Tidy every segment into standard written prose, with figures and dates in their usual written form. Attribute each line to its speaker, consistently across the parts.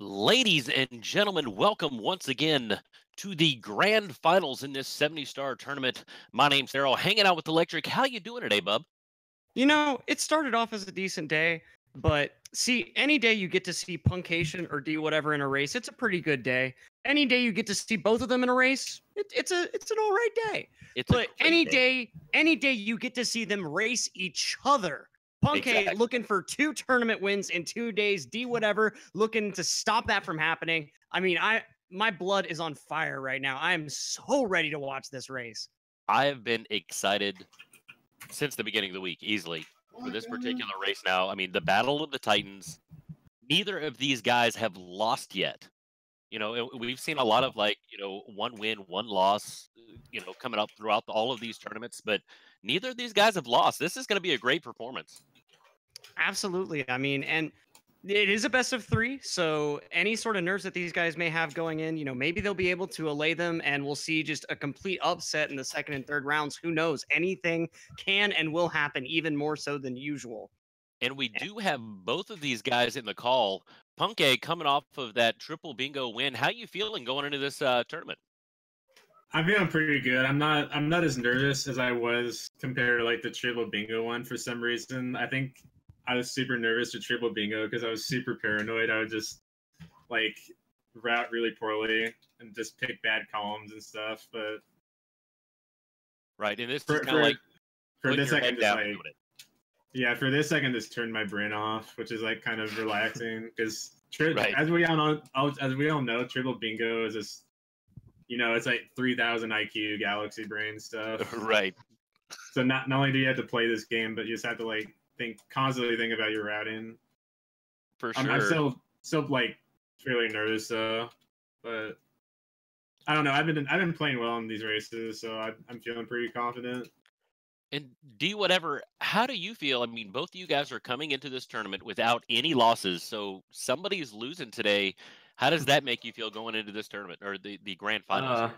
Speaker 1: Ladies and gentlemen, welcome once again to the grand finals in this 70-star tournament. My name's Daryl, hanging out with Electric. How you doing today, bub?
Speaker 2: It started off as a decent day, but see, any day you get to see Puncayshun or Dwhatever in a race, it's a pretty good day. Any day you get to see both of them in a race, it's an all right day.
Speaker 1: It's a
Speaker 2: But
Speaker 1: great day.
Speaker 2: any day you get to see them race each other. Punkay
Speaker 1: Exactly.
Speaker 2: looking for 2 tournament wins in 2 days. Dwhatever looking to stop that from happening. My blood is on fire right now. I am so ready to watch this race.
Speaker 1: I have been excited since the beginning of the week, easily, for this particular race now. I mean, the Battle of the Titans, neither of these guys have lost yet. We've seen a lot of one win, one loss, coming up throughout all of these tournaments, but neither of these guys have lost. This is going to be a great performance.
Speaker 2: Absolutely. And it is a best of three. So any sort of nerves that these guys may have going in, maybe they'll be able to allay them and we'll see just a complete upset in the second and third rounds. Who knows? Anything can and will happen, even more so than usual.
Speaker 1: And we do have both of these guys in the call. Punkay coming off of that triple bingo win. How you feeling going into this tournament?
Speaker 3: I'm feeling pretty good. I'm not as nervous as I was compared to like the triple bingo one for some reason. I think I was super nervous to triple bingo because I was super paranoid. I would just like route really poorly and just pick bad columns and stuff. But
Speaker 1: right, and this is kind of like
Speaker 3: for this I can just like
Speaker 1: it.
Speaker 3: For this I can just turn my brain off, which is like kind of relaxing because
Speaker 1: right.
Speaker 3: as we all know, triple bingo is just it's like 3,000 IQ galaxy brain stuff.
Speaker 1: Right.
Speaker 3: So not only do you have to play this game, but you just have to like constantly think about your routing.
Speaker 1: For sure.
Speaker 3: I'm still like fairly nervous though, but I don't know. I've been playing well in these races, so I'm feeling pretty confident.
Speaker 1: And Dwhatever, how do you feel? I mean, both of you guys are coming into this tournament without any losses, so somebody's losing today. How does that make you feel going into this tournament or the grand finals?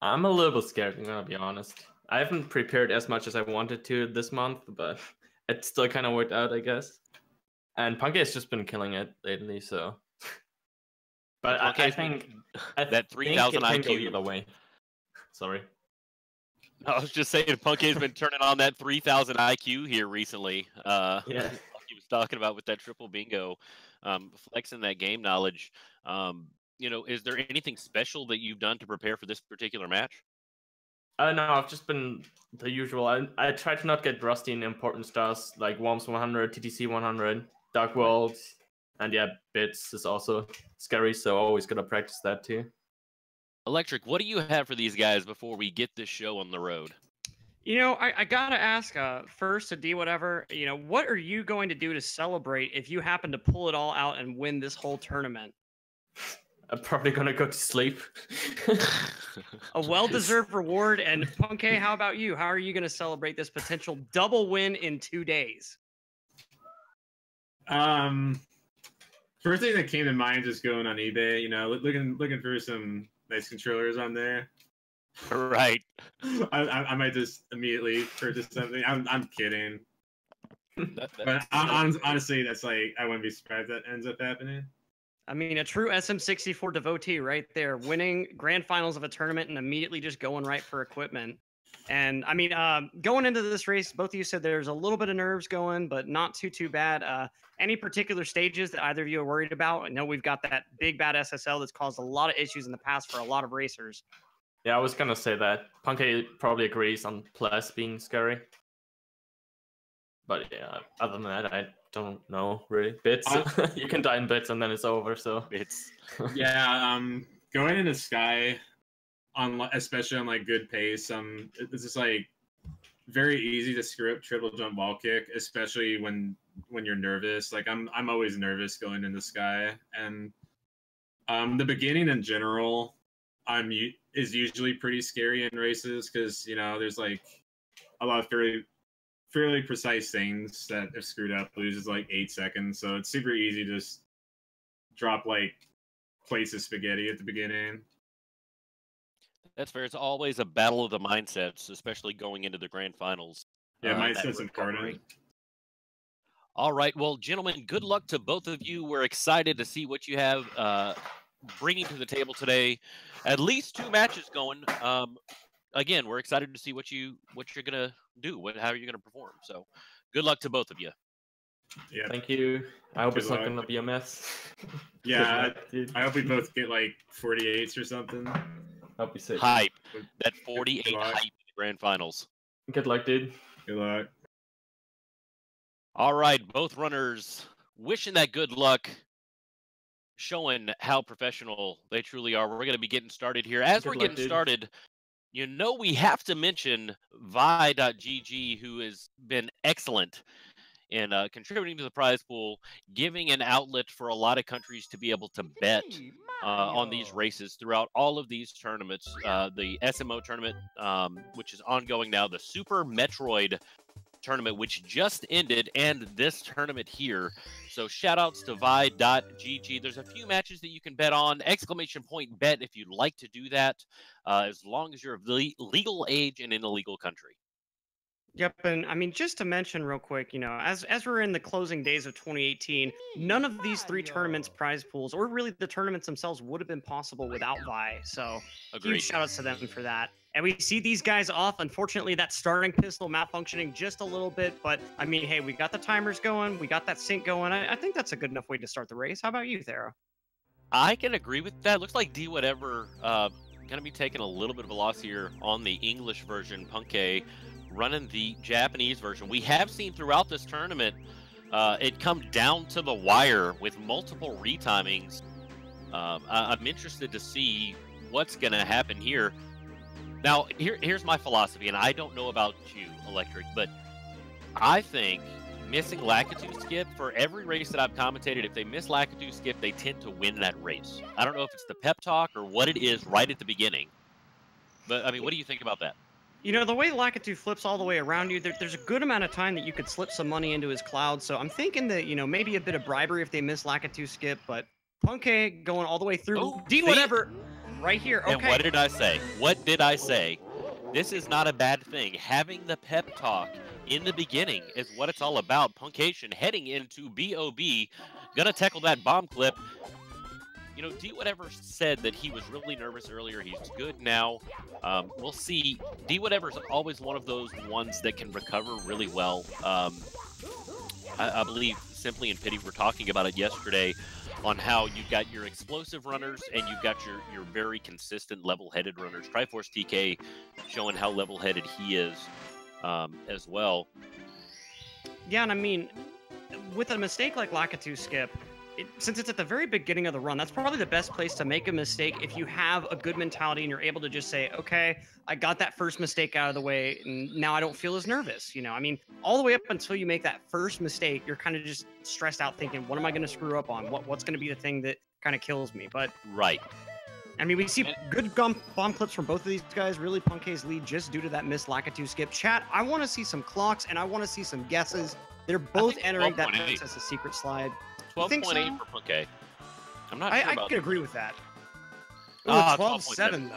Speaker 4: I'm a little bit scared, I'm gonna be honest. I haven't prepared as much as I wanted to this month, but it still kind of worked out, I guess. And Punkay has just been killing it lately, so. But I think
Speaker 1: that 3,000 IQ
Speaker 4: either way. Sorry.
Speaker 1: I was just saying, Punkay's been turning on that 3,000 IQ here recently.
Speaker 4: Yeah.
Speaker 1: Like he was talking about with that triple bingo, flexing that game knowledge. Is there anything special that you've done to prepare for this particular match?
Speaker 4: No, I've just been the usual. I try to not get rusty in important stars like Worms 100, TTC 100, Dark World, and yeah, Bits is also scary, so always gotta practice that too.
Speaker 1: Electric, what do you have for these guys before we get this show on the road?
Speaker 2: I gotta ask first to Dwhatever, what are you going to do to celebrate if you happen to pull it all out and win this whole tournament?
Speaker 4: I'm probably gonna go to sleep.
Speaker 2: A well-deserved reward. And Punkay, how about you? How are you gonna celebrate this potential double win in 2 days?
Speaker 3: First thing that came to mind just going on eBay, looking for some nice controllers on there.
Speaker 1: Right.
Speaker 3: I might just immediately purchase something. I'm kidding. But honestly, that's like I wouldn't be surprised that ends up happening.
Speaker 2: I mean, a true SM64 devotee right there, winning grand finals of a tournament and immediately just going right for equipment. And I mean, going into this race, both of you said there's a little bit of nerves going, but not too bad. Any particular stages that either of you are worried about? I know we've got that big bad SSL that's caused a lot of issues in the past for a lot of racers.
Speaker 4: Yeah, I was gonna say that. Punkay probably agrees on Plus being scary. But yeah, other than that, I don't know really. Bits, you can die in bits and then it's over. So
Speaker 1: Bits.
Speaker 3: Yeah, going into Sky, especially on like good pace, it's just like very easy to screw up triple jump wall kick, especially when you're nervous. Like I'm always nervous going into Sky, and the beginning in general, is usually pretty scary in races because there's like a lot of fairly precise things that if screwed up loses like 8 seconds, so it's super easy to just drop like plates of spaghetti at the beginning.
Speaker 1: That's fair. It's always a battle of the mindsets, especially going into the grand finals.
Speaker 3: Yeah, mindset's important.
Speaker 1: All right. Well, gentlemen, good luck to both of you. We're excited to see what you have bringing to the table today. At least 2 matches going. Again, we're excited to see what you're gonna do, how you're gonna perform. So, good luck to both of you.
Speaker 3: Yeah.
Speaker 4: Thank you. I hope
Speaker 3: Good
Speaker 4: it's not
Speaker 3: luck.
Speaker 4: gonna be a mess.
Speaker 3: Yeah,
Speaker 4: Good luck, dude.
Speaker 3: I hope we both get like 48s or something.
Speaker 4: Hope you safe.
Speaker 1: Hype.
Speaker 3: Good
Speaker 1: That 48
Speaker 3: luck.
Speaker 1: hype in the grand finals.
Speaker 4: Good luck, dude.
Speaker 3: Good luck.
Speaker 1: All right, both runners wishing that good luck, showing how professional they truly are. We're going to be getting started here. As
Speaker 4: Good
Speaker 1: we're
Speaker 4: luck,
Speaker 1: getting
Speaker 4: dude.
Speaker 1: started, we have to mention Vi.gg, who has been excellent in contributing to the prize pool, giving an outlet for a lot of countries to be able to bet on these races throughout all of these tournaments. The SMO tournament, which is ongoing now, the Super Metroid tournament, which just ended, and this tournament here. So shout outs to Vi.gg. There's a few matches that you can bet on. Exclamation point bet if you'd like to do that, as long as you're of legal age and in a legal country.
Speaker 2: Yep, and I mean, just to mention real quick, as we're in the closing days of 2018, none of these 3 tournaments prize pools, or really the tournaments themselves, would have been possible without Vi. So
Speaker 1: Agreed.
Speaker 2: huge shout outs to them for that. And we see these guys off. Unfortunately, that starting pistol malfunctioning just a little bit, but I mean, hey, we got the timers going, we got that sync going. I think that's a good enough way to start the race. How about you, Thera?
Speaker 1: I can agree with that. Looks like Dwhatever going to be taking a little bit of a loss here on the English version. Punkay running the Japanese version. We have seen throughout this tournament it come down to the wire with multiple retimings. I'm interested to see what's going to happen here. Now, here's my philosophy, and I don't know about you, Electric, but I think missing Lakitu skip, for every race that I've commentated, if they miss Lakitu skip, they tend to win that race. I don't know if it's the pep talk or what it is right at the beginning. But, I mean, what do you think about that?
Speaker 2: The way Lakitu flips all the way around you, there's a good amount of time that you could slip some money into his cloud. So I'm thinking that, maybe a bit of bribery if they miss Lakitu skip, but Punkay going all the way through.
Speaker 1: Oh,
Speaker 2: Dwhatever right here. Okay.
Speaker 1: And what did I say? What did I say? This is not a bad thing. Having the pep talk in the beginning is what it's all about. Puncayshun heading into BOB, gonna tackle that bomb clip. Dwhatever said that he was really nervous earlier. He's good now. We'll see. Dwhatever's always one of those ones that can recover really well. I believe Simply and Pity were talking about it yesterday on how you've got your explosive runners and you've got your very consistent level-headed runners. Triforce TK showing how level-headed he is as well.
Speaker 2: Yeah, and I mean, with a mistake like Lakitu skip, since it's at the very beginning of the run, that's probably the best place to make a mistake if you have a good mentality and you're able to just say, okay, I got that first mistake out of the way, and now I don't feel as nervous. I mean, all the way up until you make that first mistake, you're kind of just stressed out thinking, what am I going to screw up on? What's going to be the thing that kind of kills me? But
Speaker 1: right.
Speaker 2: I mean, we see good bomb clips from both of these guys. Really, Punkay's lead just due to that missed Lakitu skip. Chat, I want to see some clocks, and I want to see some guesses. They're both entering that as a secret slide.
Speaker 1: 12.8 for Punkay. I'm not sure
Speaker 2: I
Speaker 1: about
Speaker 2: could agree with that. Ooh, 12.7 though.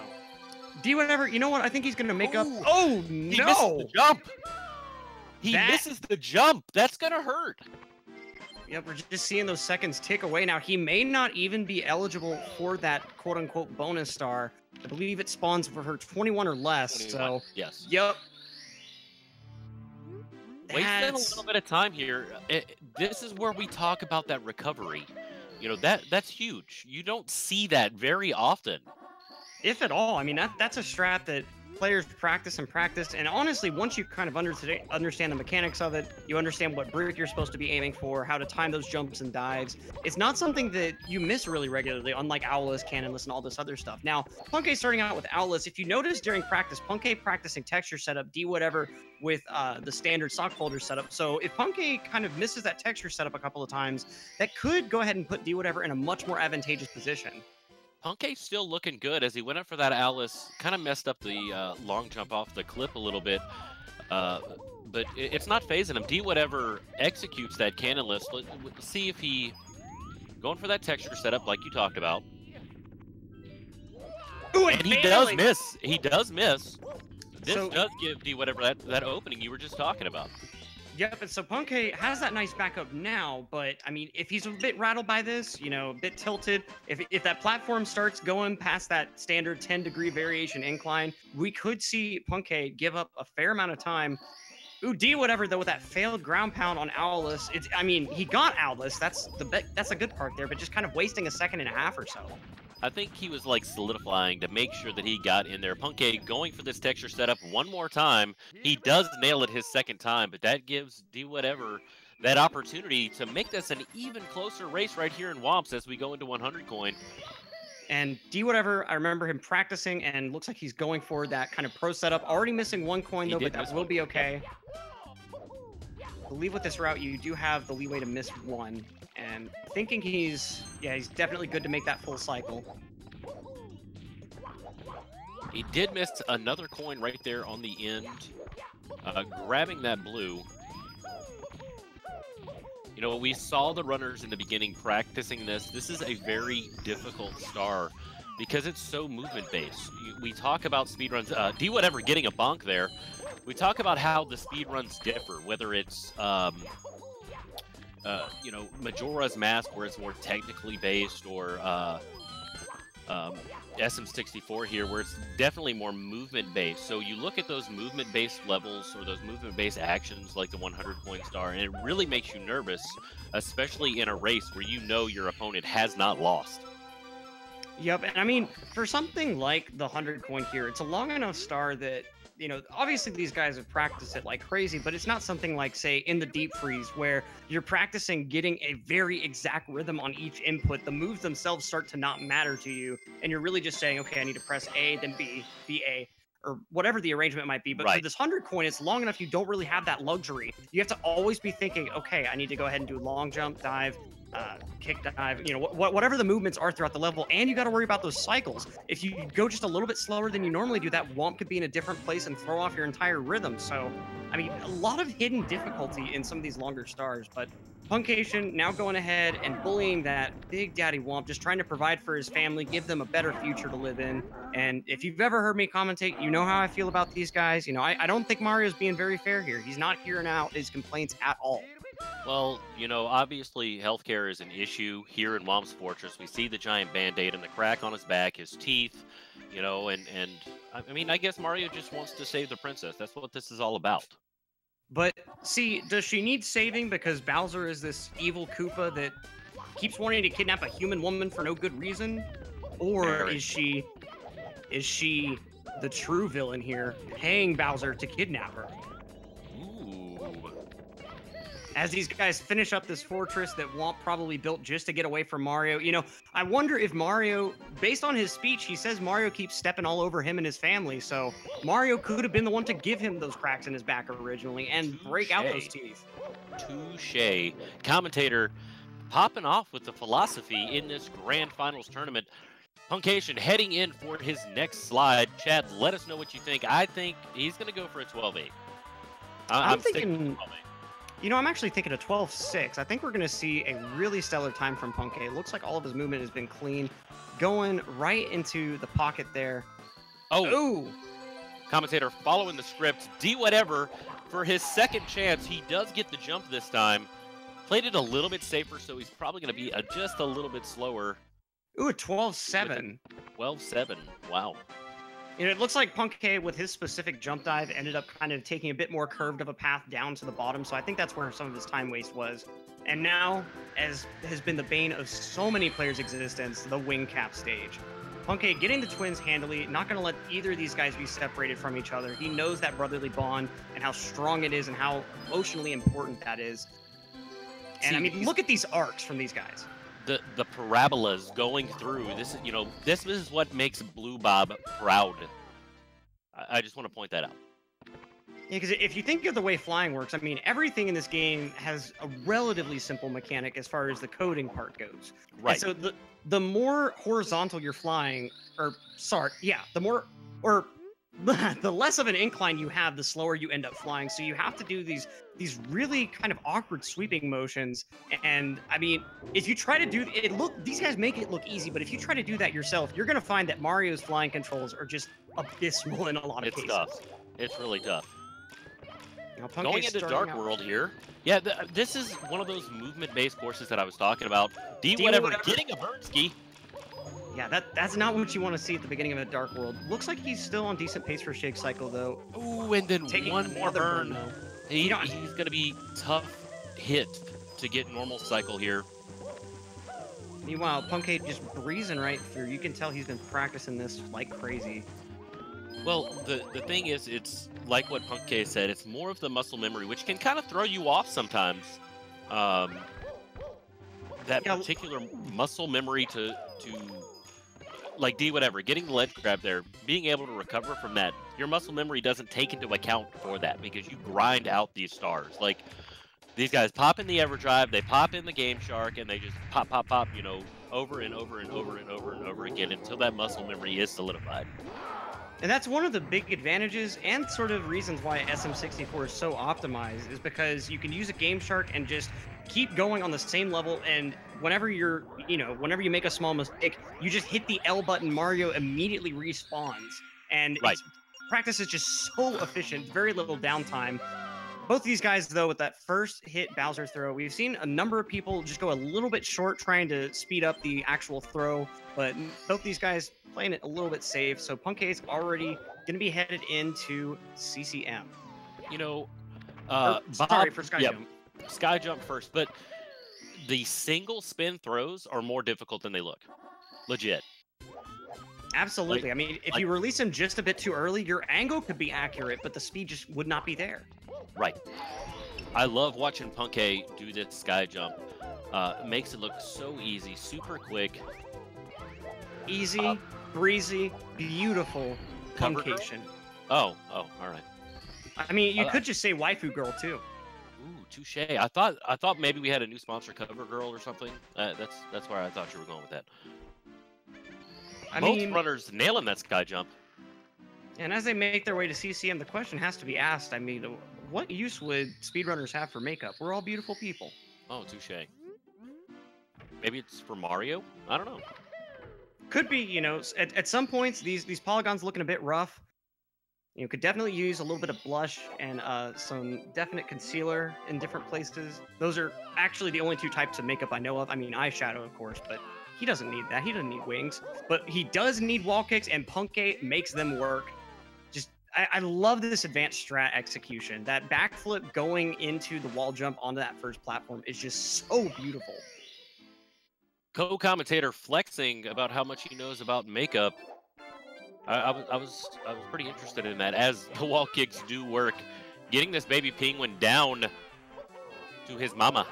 Speaker 2: Dwhatever, you know what? I think he's gonna make up. Oh
Speaker 1: He misses
Speaker 2: no!
Speaker 1: the jump. He misses the jump. That's gonna hurt.
Speaker 2: Yep, we're just seeing those seconds tick away now. He may not even be eligible for that quote-unquote bonus star. I believe it spawns for her 21 or less.
Speaker 1: 21,
Speaker 2: so
Speaker 1: yes.
Speaker 2: Yep.
Speaker 1: Wasting a little bit of time here. This is where we talk about that recovery. That's huge. You don't see that very often.
Speaker 2: If at all. I mean, that's a strat that players practice, and honestly, once you kind of understand the mechanics of it, you understand what brick you're supposed to be aiming for, how to time those jumps and dives. It's not something that you miss really regularless, unlike Owless, Cannonless, and all this other stuff. Now, Punkay starting out with Owless. If you notice during practice, Punkay practicing texture setup, Dwhatever with the standard sock folder setup. So if Punkay kind of misses that texture setup a couple of times, that could go ahead and put Dwhatever in a much more advantageous position.
Speaker 1: Punkay's still looking good as he went up for that Alice. Kind of messed up the long jump off the clip a little bit. But it's not phasing him. Dwhatever executes that cannonless. Let's see if he... Going for that texture setup like you talked about.
Speaker 2: Ooh,
Speaker 1: and he does miss. He does miss. This does give Dwhatever that opening you were just talking about.
Speaker 2: Yep, and so Punkay has that nice backup now, but I mean, if he's a bit rattled by this, you know, a bit tilted, if that platform starts going past that standard 10-degree variation incline, we could see Punkay give up a fair amount of time. Ooh, Dwhatever though with that failed ground pound on Owlus. I mean, he got Owlus. That's a good part there, but just kind of wasting a second and a half or so.
Speaker 1: I think he was like solidifying to make sure that he got in there. Punkay going for this texture setup one more time. He does nail it his second time, but that gives Dwhatever that opportunity to make this an even closer race right here in Womps as we go into 100 coin.
Speaker 2: And Dwhatever, I remember him practicing, and looks like he's going for that kind of pro setup. Already missing one coin though, but that will be okay. I believe with this route, you do have the leeway to miss one. And thinking he's definitely good to make that full cycle.
Speaker 1: He did miss another coin right there on the end, grabbing that blue. You know, we saw the runners in the beginning practicing this. This is a very difficult star because it's so movement-based. We talk about speedruns, Dwhatever getting a bonk there. We talk about how the speedruns differ, whether it's you know, Majora's Mask, where it's more technically based, or SM64 here, where it's definitely more movement-based. So you look at those movement-based levels, or those movement-based actions, like the 100-coin star, and it really makes you nervous, especially in a race where you know your opponent has not lost.
Speaker 2: Yep, and I mean, for something like the 100-coin here, it's a long enough star that, you know, obviously these guys have practiced it like crazy, but it's not something like, say, in the deep freeze where you're practicing getting a very exact rhythm on each input. The moves themselves start to not matter to you, and you're really just saying, okay, I need to press A, then B, B, A, or whatever the arrangement might be. But
Speaker 1: right.
Speaker 2: For this 100-coin, it's long enough you don't really have that luxury. You have to always be thinking, okay, I need to go ahead and do long jump, dive, kick dive, you know, whatever the movements are throughout the level, and you got to worry about those cycles. If you go just a little bit slower than you normally do, that womp could be in a different place and throw off your entire rhythm. So, I mean, a lot of hidden difficulty in some of these longer stars, but puncayshun now going ahead and bullying that Big Daddy Womp, just trying to provide for his family, give them a better future to live in. And if you've ever heard me commentate, you know how I feel about these guys. You know, I don't think Mario's being very fair here. He's not hearing out his complaints at all.
Speaker 1: Well, you know, obviously healthcare is an issue here in Womp's Fortress. We see the giant band-aid and the crack on his back, his teeth, you know, and I mean, I guess Mario just wants to save the princess. That's what this is all about.
Speaker 2: But see, does she need saving because Bowser is this evil Koopa that keeps wanting to kidnap a human woman for no good reason? Or is she the true villain here, paying Bowser to kidnap her? As these guys finish up this fortress that Womp probably built just to get away from Mario. You know, I wonder if Mario, based on his speech, he says Mario keeps stepping all over him and his family. So Mario could have been the one to give him those cracks in his back originally and break out those teeth.
Speaker 1: Touché. Commentator popping off with the philosophy in this grand finals tournament. Puncayshun heading in for his next slide. Chat, let us know what you think. I think he's going to go for a 12-8. I'm thinking 12-8.
Speaker 2: You know, I'm actually thinking a 12-6. I think we're going to see a really stellar time from Punkay. It looks like all of his movement has been clean. Going right into the pocket there.
Speaker 1: Oh.
Speaker 2: Ooh.
Speaker 1: Commentator following the script. Dwhatever for his second chance. He does get the jump this time. Played it a little bit safer, so he's probably going to be just a little bit slower.
Speaker 2: Ooh, a 12-7.
Speaker 1: 12-7. Wow.
Speaker 2: You know, it looks like Punkay, with his specific jump dive, ended up kind of taking a bit more curved of a path down to the bottom. So I think that's where some of his time waste was. And now, as has been the bane of so many players' existence, the wing cap stage. Punkay getting the twins handily, not going to let either of these guys be separated from each other. He knows that brotherly bond and how strong it is and how emotionally important that is. And I mean, look at these arcs from these guys.
Speaker 1: The parabolas going through this, you know, this is what makes Blue Bob proud. I just want to point that out.
Speaker 2: Yeah, because if you think of the way flying works, I mean, everything in this game has a relatively simple mechanic as far as the coding part goes.
Speaker 1: Right.
Speaker 2: And so the more horizontal you're flying, the less of an incline you have, the slower you end up flying. So you have to do these really kind of awkward sweeping motions. And I mean, if you try to do it, these guys make it look easy, but if you try to do that yourself, you're going to find that Mario's flying controls are just abysmal in a lot of cases.
Speaker 1: It's tough. It's really tough.
Speaker 2: Now,
Speaker 1: Going
Speaker 2: Punkay's
Speaker 1: into
Speaker 2: starting
Speaker 1: Dark
Speaker 2: out-
Speaker 1: World here. Yeah, this is one of those movement-based courses that I was talking about. Dwhatever getting a bird ski.
Speaker 2: Yeah, that's not what you want to see at the beginning of a Dark World. Looks like he's still on decent pace for Shake Cycle, though.
Speaker 1: Ooh, and then
Speaker 2: Taking
Speaker 1: one more
Speaker 2: another
Speaker 1: burn.
Speaker 2: though.
Speaker 1: He's going to be tough hit to get normal cycle here.
Speaker 2: Meanwhile, Punkay just breezing right through. You can tell he's been practicing this like crazy.
Speaker 1: Well, the thing is, it's like what Punkay said, it's more of the muscle memory, which can kind of throw you off sometimes. That particular muscle memory to like Dwhatever, getting the ledge grab there, being able to recover from that, your muscle memory doesn't take into account for that because you grind out these stars. Like, these guys pop in the Everdrive, they pop in the Game Shark, and they just pop, you know, over and over and over and over and over again until that muscle memory is solidified.
Speaker 2: And that's one of the big advantages and sort of reasons why SM64 is so optimized, is because you can use a Game Shark and just keep going on the same level, and whenever whenever you make a small mistake, you just hit the L button, Mario immediately respawns. And practice is just so efficient, very little downtime. Both of these guys, though, with that first hit Bowser throw, we've seen a number of people just go a little bit short trying to speed up the actual throw, but both these guys playing it a little bit safe. So Punkay's already going to be headed into CCM.
Speaker 1: You know,
Speaker 2: sorry for Sky Jump.
Speaker 1: Sky Jump first, but the single spin throws are more difficult than they look. Legit.
Speaker 2: Absolutely. I mean, if you release him just a bit too early, your angle could be accurate, but the speed just would not be there.
Speaker 1: Right. I love watching Punkay do this Sky Jump. Makes it look so easy, super quick.
Speaker 2: Easy, breezy, beautiful puncayshun.
Speaker 1: Oh, all right.
Speaker 2: I mean, you could just say waifu girl too.
Speaker 1: Ooh, touche. I thought maybe we had a new sponsor, Cover Girl or something. That's where I thought you were going with that. Both runners nailing that Sky Jump.
Speaker 2: And as they make their way to CCM, the question has to be asked. I mean, what use would speedrunners have for makeup? We're all beautiful people.
Speaker 1: Oh, touche. Maybe it's for Mario? I don't know.
Speaker 2: Could be, you know, at some points, these polygons looking a bit rough. You know, could definitely use a little bit of blush and some definite concealer in different places. Those are actually the only two types of makeup I know of. I mean, eyeshadow, of course, but he doesn't need that. He doesn't need wings. But he does need wall kicks, and Punkay makes them work. Just, I love this advanced strat execution. That backflip going into the wall jump onto that first platform is just so beautiful.
Speaker 1: Co-commentator flexing about how much he knows about makeup. I was pretty interested in that, as the wall kicks do work. Getting this baby penguin down to his mama.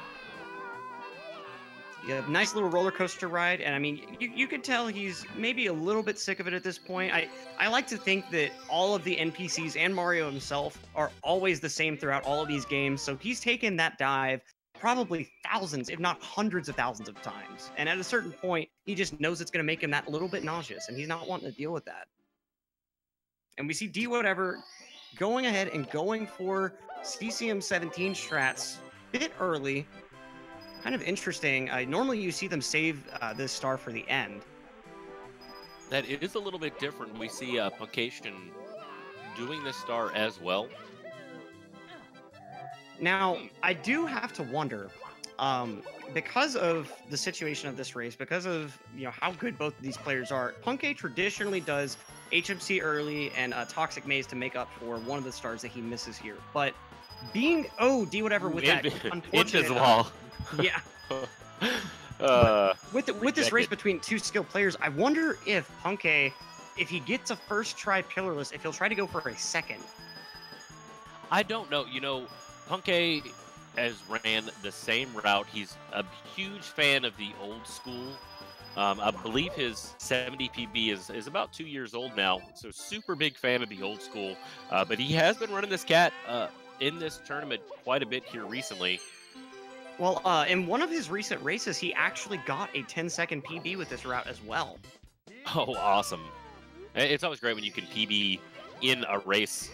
Speaker 2: Yeah, nice little roller coaster ride, and I mean, you could tell he's maybe a little bit sick of it at this point. I like to think that all of the NPCs and Mario himself are always the same throughout all of these games, so he's taken that dive probably thousands, if not hundreds of thousands of times. And at a certain point, he just knows it's going to make him that little bit nauseous, and he's not wanting to deal with that. And we see Dwhatever going ahead and going for CCM 17 strats a bit early. Kind of interesting. Normally you see them save this star for the end.
Speaker 1: That is a little bit different. We see puncayshun doing this star as well.
Speaker 2: Now, I do have to wonder, because of the situation of this race, because of how good both of these players are, Punkay traditionally does HMC early and Toxic Maze to make up for one of the stars that he misses here. But being Dwhatever with that unfortunate
Speaker 1: wall.
Speaker 2: Yeah. With this race between two skilled players, I wonder if Punkay, if he gets a first try pillarless, if he'll try to go for a second.
Speaker 1: I don't know. You know, Punkay has ran the same route. He's a huge fan of the old school. I believe his 70 PB is about 2 years old now, so super big fan of the old school. But he has been running this cat in this tournament quite a bit here recently.
Speaker 2: Well, in one of his recent races, he actually got a 10-second PB with this route as well.
Speaker 1: Oh, awesome. It's always great when you can PB in a race.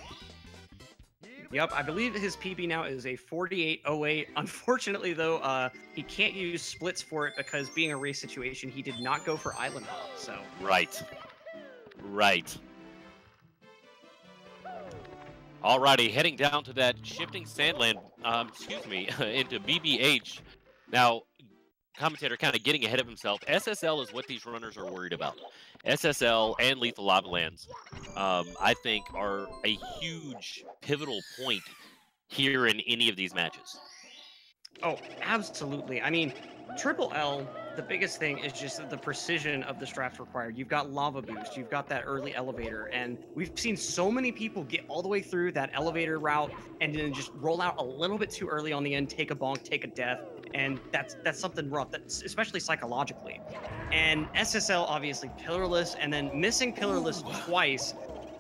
Speaker 2: Yep, I believe his PB now is a 48.08. Unfortunately, though, he can't use splits for it because being a race situation, he did not go for Island Hop, so...
Speaker 1: Right. Alrighty, heading down to that shifting sandland, excuse me, into BBH. Now, commentator kind of getting ahead of himself. SSL is what these runners are worried about. SSL and Lethal Lava Lands, I think, are a huge pivotal point here in any of these matches.
Speaker 2: Oh, absolutely. I mean, Triple L, the biggest thing is just the precision of the straps required. You've got Lava Boost, you've got that early elevator, and we've seen so many people get all the way through that elevator route and then just roll out a little bit too early on the end, take a bonk, take a death, and that's something rough, that's especially psychologically. And SSL obviously pillarless, and then missing pillarless twice.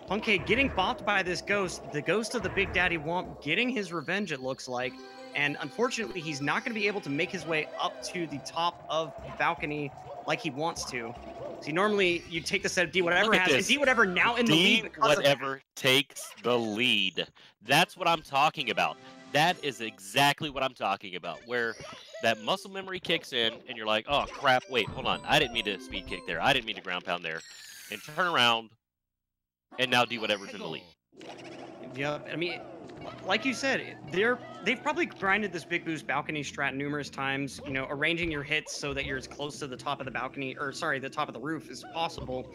Speaker 2: Punkay getting bopped by this ghost, the ghost of the Big Daddy Womp getting his revenge, it looks like. And unfortunately, he's not going to be able to make his way up to the top of the balcony like he wants to. See, normally you take the set of Dwhatever has, and Dwhatever now in the lead.
Speaker 1: Dwhatever takes the lead. That's what I'm talking about. That is exactly what I'm talking about, where that muscle memory kicks in, and you're like, oh, crap, wait, hold on. I didn't mean to speed kick there. I didn't mean to ground pound there. And turn around, and now Dwhatever's in the lead.
Speaker 2: Yep, I mean, like you said, they've probably grinded this big boost balcony strat numerous times, you know, arranging your hits so that you're as close to the top of the balcony, or sorry, the top of the roof as possible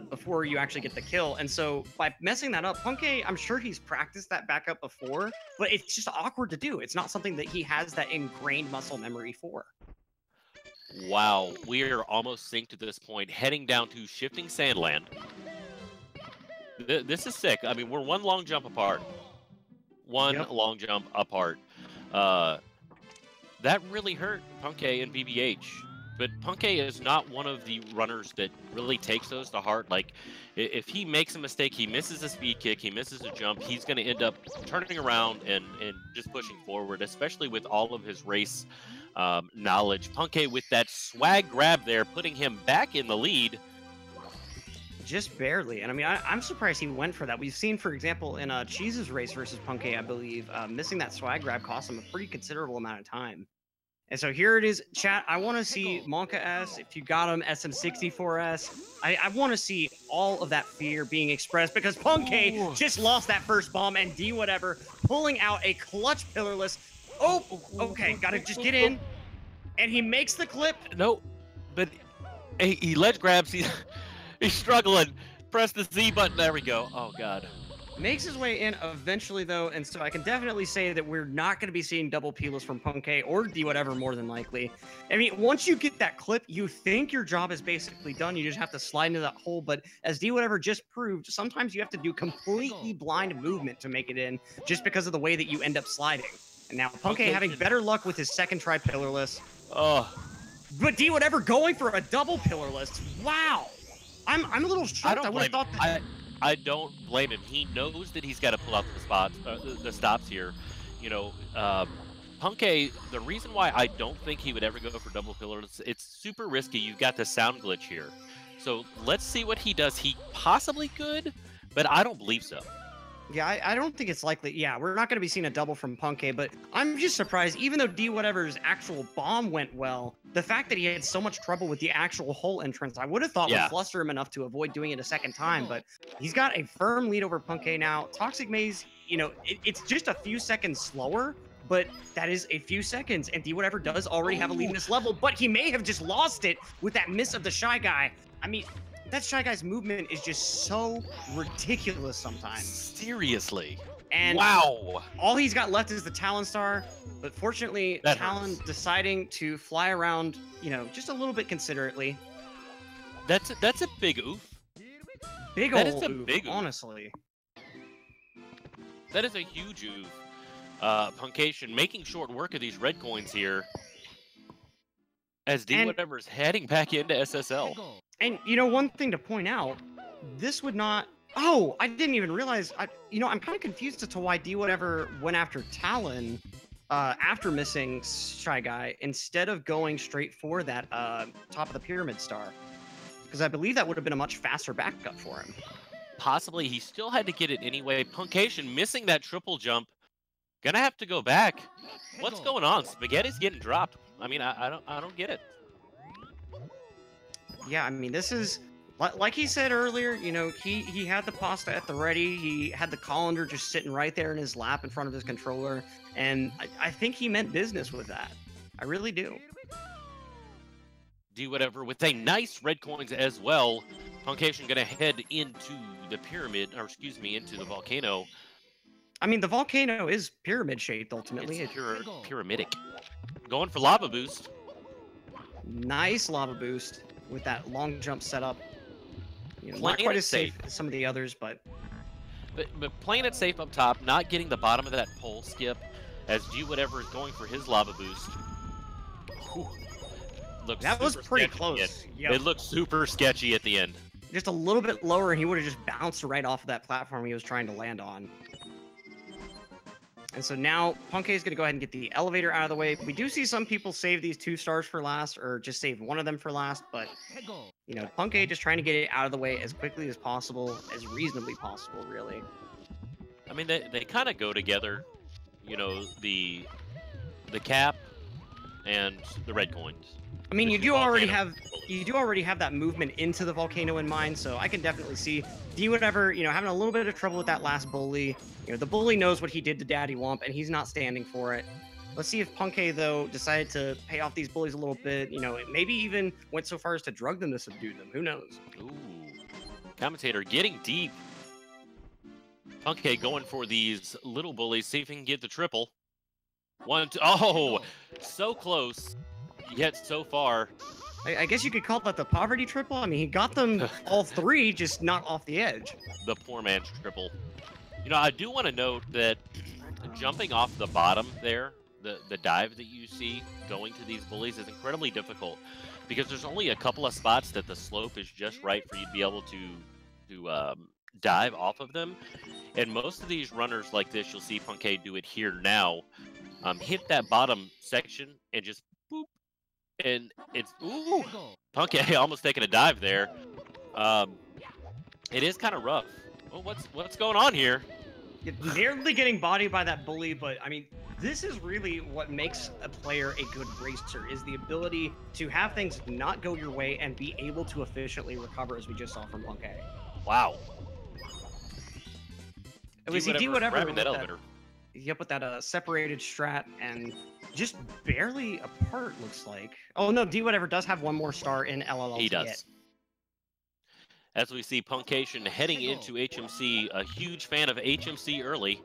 Speaker 2: before you actually get the kill. And so by messing that up, Punkay, I'm sure he's practiced that backup before, but it's just awkward to do. It's not something that he has that ingrained muscle memory for.
Speaker 1: Wow, we are almost synced to this point, heading down to shifting sandland. This is sick. I mean, we're one long jump apart. Long jump apart. That really hurt Punkay and BBH. But Punkay is not one of the runners that really takes those to heart. Like, if he makes a mistake, he misses a speed kick, he misses a jump, he's going to end up turning around and just pushing forward, especially with all of his race knowledge. Punkay with that swag grab there, putting him back in the lead.
Speaker 2: Just barely. And I mean, I'm surprised he went for that. We've seen, for example, in Cheese's race versus Punkay, I believe, missing that swag grab cost him a pretty considerable amount of time. And so here it is, chat. I want to see Monka S, if you got him, SM64S. I want to see all of that fear being expressed because Punkay just lost that first bomb, and Dwhatever pulling out a clutch pillarless. Oh, okay, gotta just get in. And he makes the clip.
Speaker 1: No, but he ledge grabs. He's struggling. Press the Z button. There we go. Oh, God.
Speaker 2: Makes his way in eventually, though, and so I can definitely say that we're not going to be seeing double P-less from Punkay or Dwhatever more than likely. I mean, once you get that clip, you think your job is basically done. You just have to slide into that hole, but as Dwhatever just proved, sometimes you have to do completely blind movement to make it in just because of the way that you end up sliding. And now Punkay having better luck with his second try pillarless.
Speaker 1: Oh.
Speaker 2: But Dwhatever going for a double pillarless. Wow. I'm a little shocked. I would have thought that.
Speaker 1: I don't blame him. He knows that he's got to pull out the stops here. You know, Punkay, the reason why I don't think he would ever go for double pillarless, it's super risky. You've got the sound glitch here. So let's see what he does. He possibly could, but I don't believe so.
Speaker 2: Yeah, I don't think it's likely. Yeah, we're not going to be seeing a double from Punkay, but I'm just surprised, even though Dwhatever's actual bomb went well, the fact that he had so much trouble with the actual hole entrance, I would have thought would fluster him enough to avoid doing it a second time, but he's got a firm lead over Punkay now. Toxic Maze, you know, it's just a few seconds slower, but that is a few seconds, and Dwhatever does already have a lead in this level, but he may have just lost it with that miss of the Shy Guy. I mean, that Shy Guy's movement is just so ridiculous sometimes.
Speaker 1: Seriously.
Speaker 2: And
Speaker 1: wow.
Speaker 2: All he's got left is the Talon Star, but fortunately, Talon deciding to fly around, you know, just a little bit considerately.
Speaker 1: That's a big oof.
Speaker 2: Big
Speaker 1: that
Speaker 2: old
Speaker 1: is a
Speaker 2: oof,
Speaker 1: big oof.
Speaker 2: honestly.
Speaker 1: That is a huge oof. Puncayshun making short work of these red coins here. As Dwhatever's heading back into SSL.
Speaker 2: And, you know, one thing to point out, this would not... Oh, I didn't even realize... I'm kind of confused as to why Dwhatever went after Talon after missing Shy Guy instead of going straight for that top of the pyramid star. Because I believe that would have been a much faster backup for him.
Speaker 1: Possibly. He still had to get it anyway. Puncayshun missing that triple jump. Gonna have to go back. What's going on? Spaghetti's getting dropped. I mean, I don't get it.
Speaker 2: Yeah, I mean, this is, Like he said earlier, you know, he had the pasta at the ready. He had the colander just sitting right there in his lap in front of his controller, and I think he meant business with that. I really do.
Speaker 1: Do whatever with a nice red coins as well. Puncayshun gonna head into the pyramid, or excuse me, into the volcano.
Speaker 2: I mean, the volcano is pyramid shaped ultimately.
Speaker 1: It's pyramidic. Going for lava boost.
Speaker 2: Nice lava boost with that long jump setup. You know, not
Speaker 1: Playing
Speaker 2: quite
Speaker 1: it
Speaker 2: as safe as some of the others, but
Speaker 1: playing it safe up top, not getting the bottom of that pole skip, as Do Whatever is going for his lava boost. Whew.
Speaker 2: That was pretty close.
Speaker 1: Yep. It looked super sketchy at the end.
Speaker 2: Just a little bit lower, and he would have just bounced right off of that platform he was trying to land on. And so now Punkay is going to go ahead and get the elevator out of the way. We do see some people save these 2 stars for last, or just save one of them for last, but you know, Punkay just trying to get it out of the way as quickly as possible, as reasonably possible, really.
Speaker 1: I mean, they kind of go together, you know, the cap and the red coins.
Speaker 2: I mean, you do already have that movement into the volcano in mind, so I can definitely see Do Whatever, you know, having a little bit of trouble with that last bully. You know, the bully knows what he did to Daddy Wump, and he's not standing for it. Let's see if Punkay, though, decided to pay off these bullies a little bit. You know, maybe even went so far as to drug them to subdue them. Who knows?
Speaker 1: Ooh. Commentator getting deep. Punkay going for these little bullies, see if he can get the triple. 1, 2, oh, so close, yet so far.
Speaker 2: I guess you could call that the poverty triple. I mean, he got them all 3, just not off the edge.
Speaker 1: The poor man's triple. You know, I do want to note that jumping off the bottom there, the dive that you see going to these bullies is incredibly difficult because there's only a couple of spots that the slope is just right for you to be able to dive off of them. And most of these runners like this, you'll see Punkay do it here now. Hit that bottom section and just boop. And it's, ooh, Punkay almost taking a dive there. It is kind of rough. Well, what's going on here?
Speaker 2: Nearly getting bodied by that bully, but I mean, this is really what makes a player a good racer, is the ability to have things not go your way and be able to efficiently recover, as we just saw from Punkay.
Speaker 1: Wow.
Speaker 2: Do whatever
Speaker 1: grabbing that elevator.
Speaker 2: Yep, with that separated strat and just barely apart, looks like. Oh no, Do Whatever does have 1 more star in LLL.
Speaker 1: He does. As we see Puncayshun heading into HMC, a huge fan of HMC early.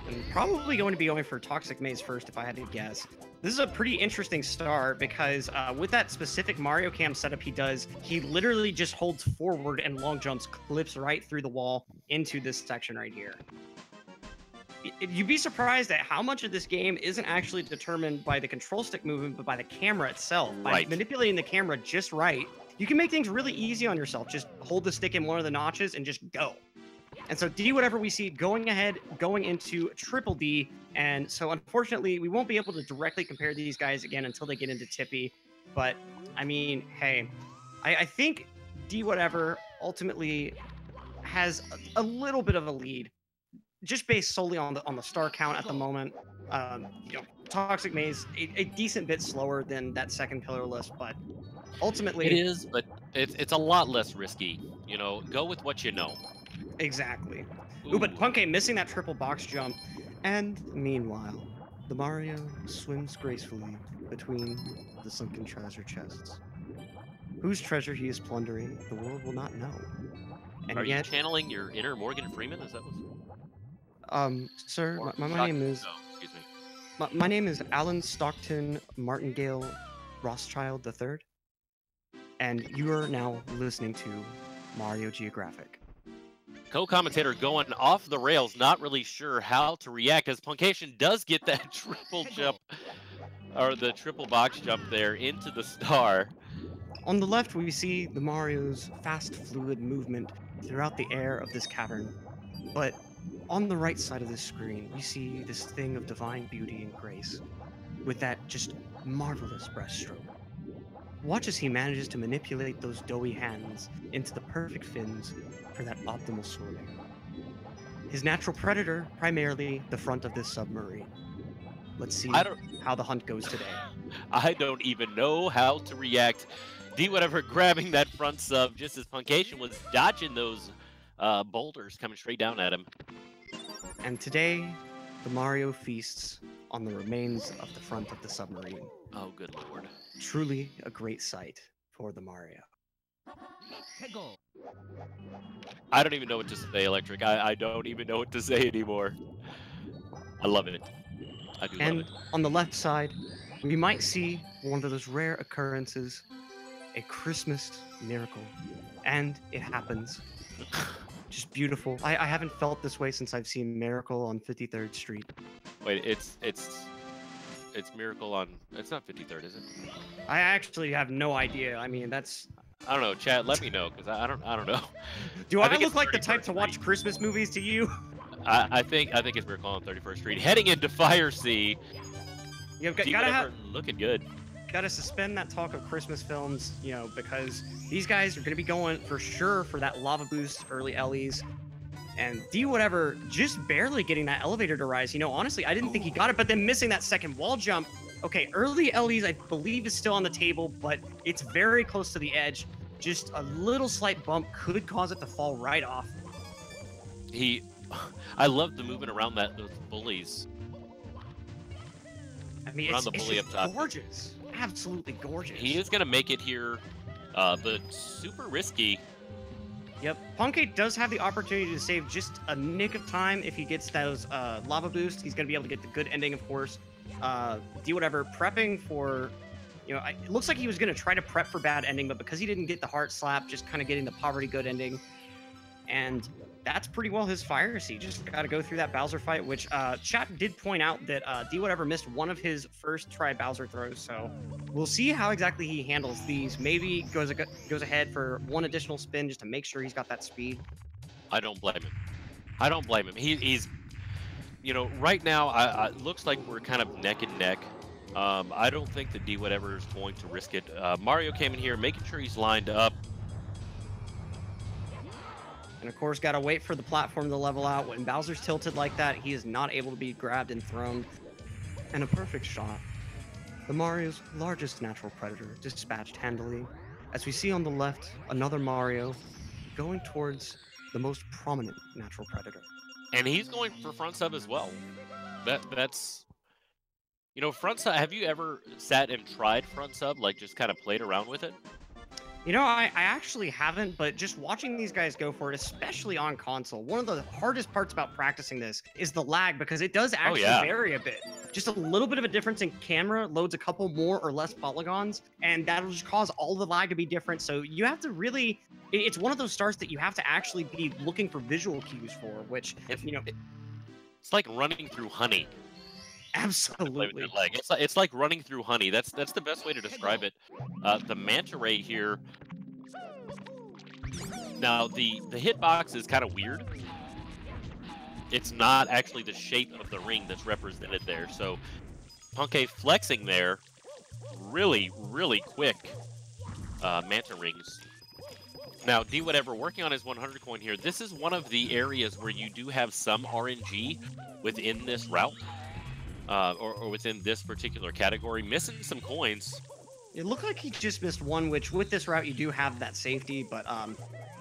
Speaker 2: I'm probably going to be going for Toxic Maze first if I had to guess. This is a pretty interesting star because with that specific Mario Cam setup he does, he literally just holds forward and long jumps, clips right through the wall into this section right here. You'd be surprised at how much of this game isn't actually determined by the control stick movement, but by the camera itself. By manipulating the camera just right, you can make things really easy on yourself. Just hold the stick in one of the notches and just go. And so Do Whatever we see going ahead, going into Triple D. And so unfortunately, we won't be able to directly compare these guys again until they get into Tippy. But I mean, hey, I think Do Whatever ultimately has a little bit of a lead, just based solely on the star count at the moment. You know, Toxic Maze a decent bit slower than that second pillar list, but ultimately
Speaker 1: it is. But it's a lot less risky. You know, go with what you know.
Speaker 2: Exactly. Ooh, but Punkay missing that triple box jump, and meanwhile, the Mario swims gracefully between the sunken treasure chests. Whose treasure he is plundering, the world will not know. And
Speaker 1: Are
Speaker 2: yet,
Speaker 1: you channeling your inner Morgan Freeman? Is that what?
Speaker 2: Sir, my name is.
Speaker 1: Oh, excuse me.
Speaker 2: My name is Alan Stockton Martingale Rothschild III, and you are now listening to Mario Geographic.
Speaker 1: Co-commentator going off the rails, not really sure how to react as Puncayshun does get that triple jump, or the triple box jump there into the star.
Speaker 2: On the left, we see the Mario's fast, fluid movement throughout the air of this cavern, but on the right side of the screen, we see this thing of divine beauty and grace, with that just marvelous breaststroke. Watch as he manages to manipulate those doughy hands into the perfect fins for that optimal swimming. His natural predator, primarily the front of this submarine. Let's see how the hunt goes today.
Speaker 1: I don't even know how to react. Dwhatever grabbing that front sub just as puncayshun was dodging those boulders coming straight down at him.
Speaker 2: And today, the Mario feasts on the remains of the front of the submarine.
Speaker 1: Oh, good lord.
Speaker 2: Truly a great sight for the Mario.
Speaker 1: I don't even know what to say, Electric. I don't even know what to say anymore. I love it. I do love it.
Speaker 2: And on the left side, we might see one of those rare occurrences, a Christmas miracle. And it happens. Just beautiful. I haven't felt this way since I've seen Miracle on 53rd Street.
Speaker 1: Wait, it's Miracle on. It's not 53rd, is it?
Speaker 2: I actually have no idea. I mean, that's.
Speaker 1: I don't know, chat. Let me know, because I don't know.
Speaker 2: Do
Speaker 1: I
Speaker 2: I
Speaker 1: think
Speaker 2: look
Speaker 1: it's
Speaker 2: like the
Speaker 1: 31st
Speaker 2: type to watch
Speaker 1: Street.
Speaker 2: Christmas movies to you?
Speaker 1: I think it's Miracle on 31st Street. Heading into Fire Sea.
Speaker 2: You've
Speaker 1: Looking good.
Speaker 2: gotta suspend that talk of Christmas films, you know, because these guys are gonna be going for sure for that lava boost early Ellie's. And Dwhatever just barely getting that elevator to rise. You know, honestly, I didn't think he got it, but then missing that second wall jump. Okay, early Ellie's, I believe, is still on the table, but it's very close to the edge. Just a little slight bump could cause it to fall right off.
Speaker 1: I love the movement around those bullies.
Speaker 2: I mean,
Speaker 1: Around
Speaker 2: it's
Speaker 1: the bully
Speaker 2: just
Speaker 1: up top.
Speaker 2: gorgeous. Absolutely gorgeous.
Speaker 1: He is gonna make it here, but super risky.
Speaker 2: Yep. Puncay does have the opportunity to save just a nick of time if he gets those lava boosts. He's going to be able to get the good ending, of course. Dwhatever prepping for, you know, it looks like he was going to try to prep for bad ending, but because he didn't get the heart slap, just kind of getting the poverty good ending. And that's pretty well his Fire Sea. Just got to go through that Bowser fight, which chat did point out that Dwhatever missed one of his first try Bowser throws. So we'll see how exactly he handles these. Maybe goes ahead for one additional spin just to make sure he's got that speed.
Speaker 1: I don't blame him. I don't blame him. He's, you know, right now, it looks like we're kind of neck and neck. I don't think that Dwhatever is going to risk it. Mario came in here, making sure he's lined up.
Speaker 2: And of course, got to wait for the platform to level out. When Bowser's tilted like that, he is not able to be grabbed and thrown. And a perfect shot. The Mario's largest natural predator dispatched handily. As we see on the left, another Mario going towards the most prominent natural predator.
Speaker 1: And he's going for front sub as well. That's, you know, front sub. Have you ever sat and tried front sub, like just kind of played around with it?
Speaker 2: You know, I actually haven't, but just watching these guys go for it, especially on console, one of the hardest parts about practicing this is the lag, because it does actually vary a bit. Just a little bit of a difference in camera loads a couple more or less polygons, and that'll just cause all the lag to be different. So you have to really, it's one of those starts that you have to actually be looking for visual cues for, which, you know.
Speaker 1: It's like running through honey.
Speaker 2: Absolutely.
Speaker 1: It's like running through honey. That's the best way to describe it. The manta ray here. Now the hitbox is kind of weird. It's not actually the shape of the ring that's represented there. So Puncay flexing there, really quick manta rings. Now Dwhatever working on his 100 coin here. This is one of the areas where you do have some RNG within this route. Or within this particular category, missing some coins.
Speaker 2: It looked like he just missed one, which with this route you do have that safety, but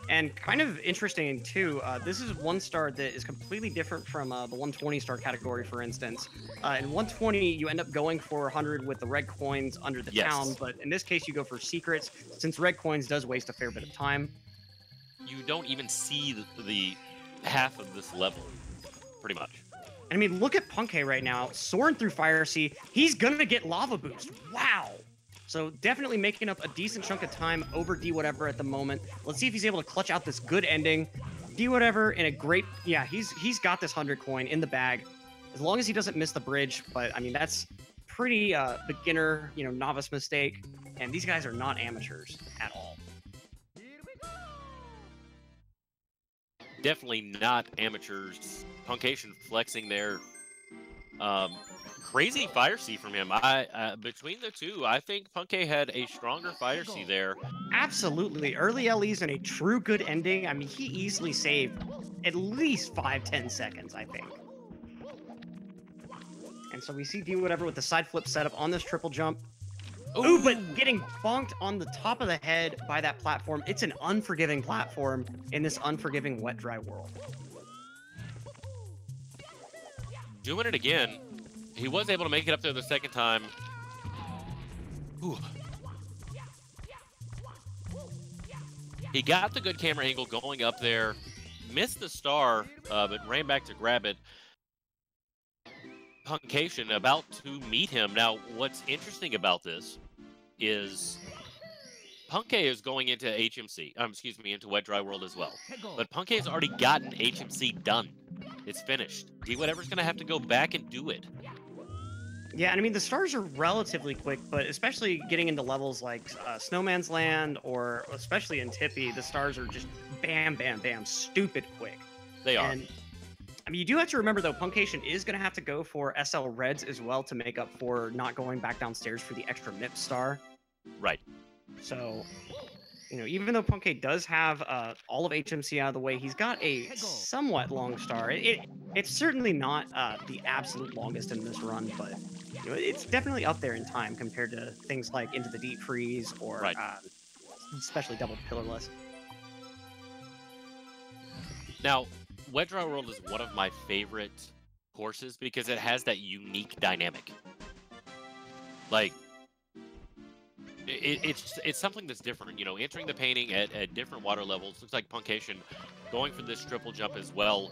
Speaker 2: and kind of interesting too. This is one star that is completely different from the 120 star category, for instance. In 120, you end up going for 100 with the red coins under the town, but in this case, you go for secrets. Since red coins does waste a fair bit of time,
Speaker 1: you don't even see the half of this level, pretty much.
Speaker 2: I mean, look at Puncay right now, soaring through Fire Sea. He's gonna get lava boost. Wow. So definitely making up a decent chunk of time over Dwhatever at the moment. Let's see if he's able to clutch out this good ending. Dwhatever in a great, yeah, he's got this 100 coin in the bag, as long as he doesn't miss the bridge. But I mean, that's pretty beginner, you know, novice mistake. And these guys are not amateurs at all.
Speaker 1: Definitely not amateurs. Puncayshun flexing there. Crazy Fire Sea from him. Between the two, I think Puncay had a stronger Fire Sea there.
Speaker 2: Absolutely. Early LEs and a true good ending. I mean, he easily saved at least 5-10 seconds, I think. And so we see Dwhatever with the side flip setup on this triple jump. Ooh, but getting bonked on the top of the head by that platform. It's an unforgiving platform in this unforgiving wet, dry world.
Speaker 1: Doing it again. He was able to make it up there the second time. Ooh. He got the good camera angle going up there. Missed the star, but ran back to grab it. Puncayshun about to meet him. Now, what's interesting about this is Punkay is going into HMC. Into Wet Dry World as well. But Punkay has already gotten HMC done. It's finished. Dwhatever's going to have to go back and do it.
Speaker 2: Yeah, and I mean, the stars are relatively quick, but especially getting into levels like Snowman's Land or especially in Tippy, the stars are just bam, bam, bam, stupid quick.
Speaker 1: They are.
Speaker 2: And I mean, you do have to remember, though, Puncayshun is going to have to go for SL Reds as well to make up for not going back downstairs for the extra MIP star.
Speaker 1: Right.
Speaker 2: So, you know, even though Punkay does have all of HMC out of the way, he's got a somewhat long star. It's certainly not the absolute longest in this run, but you know, it's definitely up there in time compared to things like Into the Deep Freeze or especially Double Pillarless.
Speaker 1: Now, Wet Dry World is one of my favorite courses because it has that unique dynamic. Like, it's something that's different, you know, entering the painting at different water levels. Looks like Puncayshun going for this triple jump as well,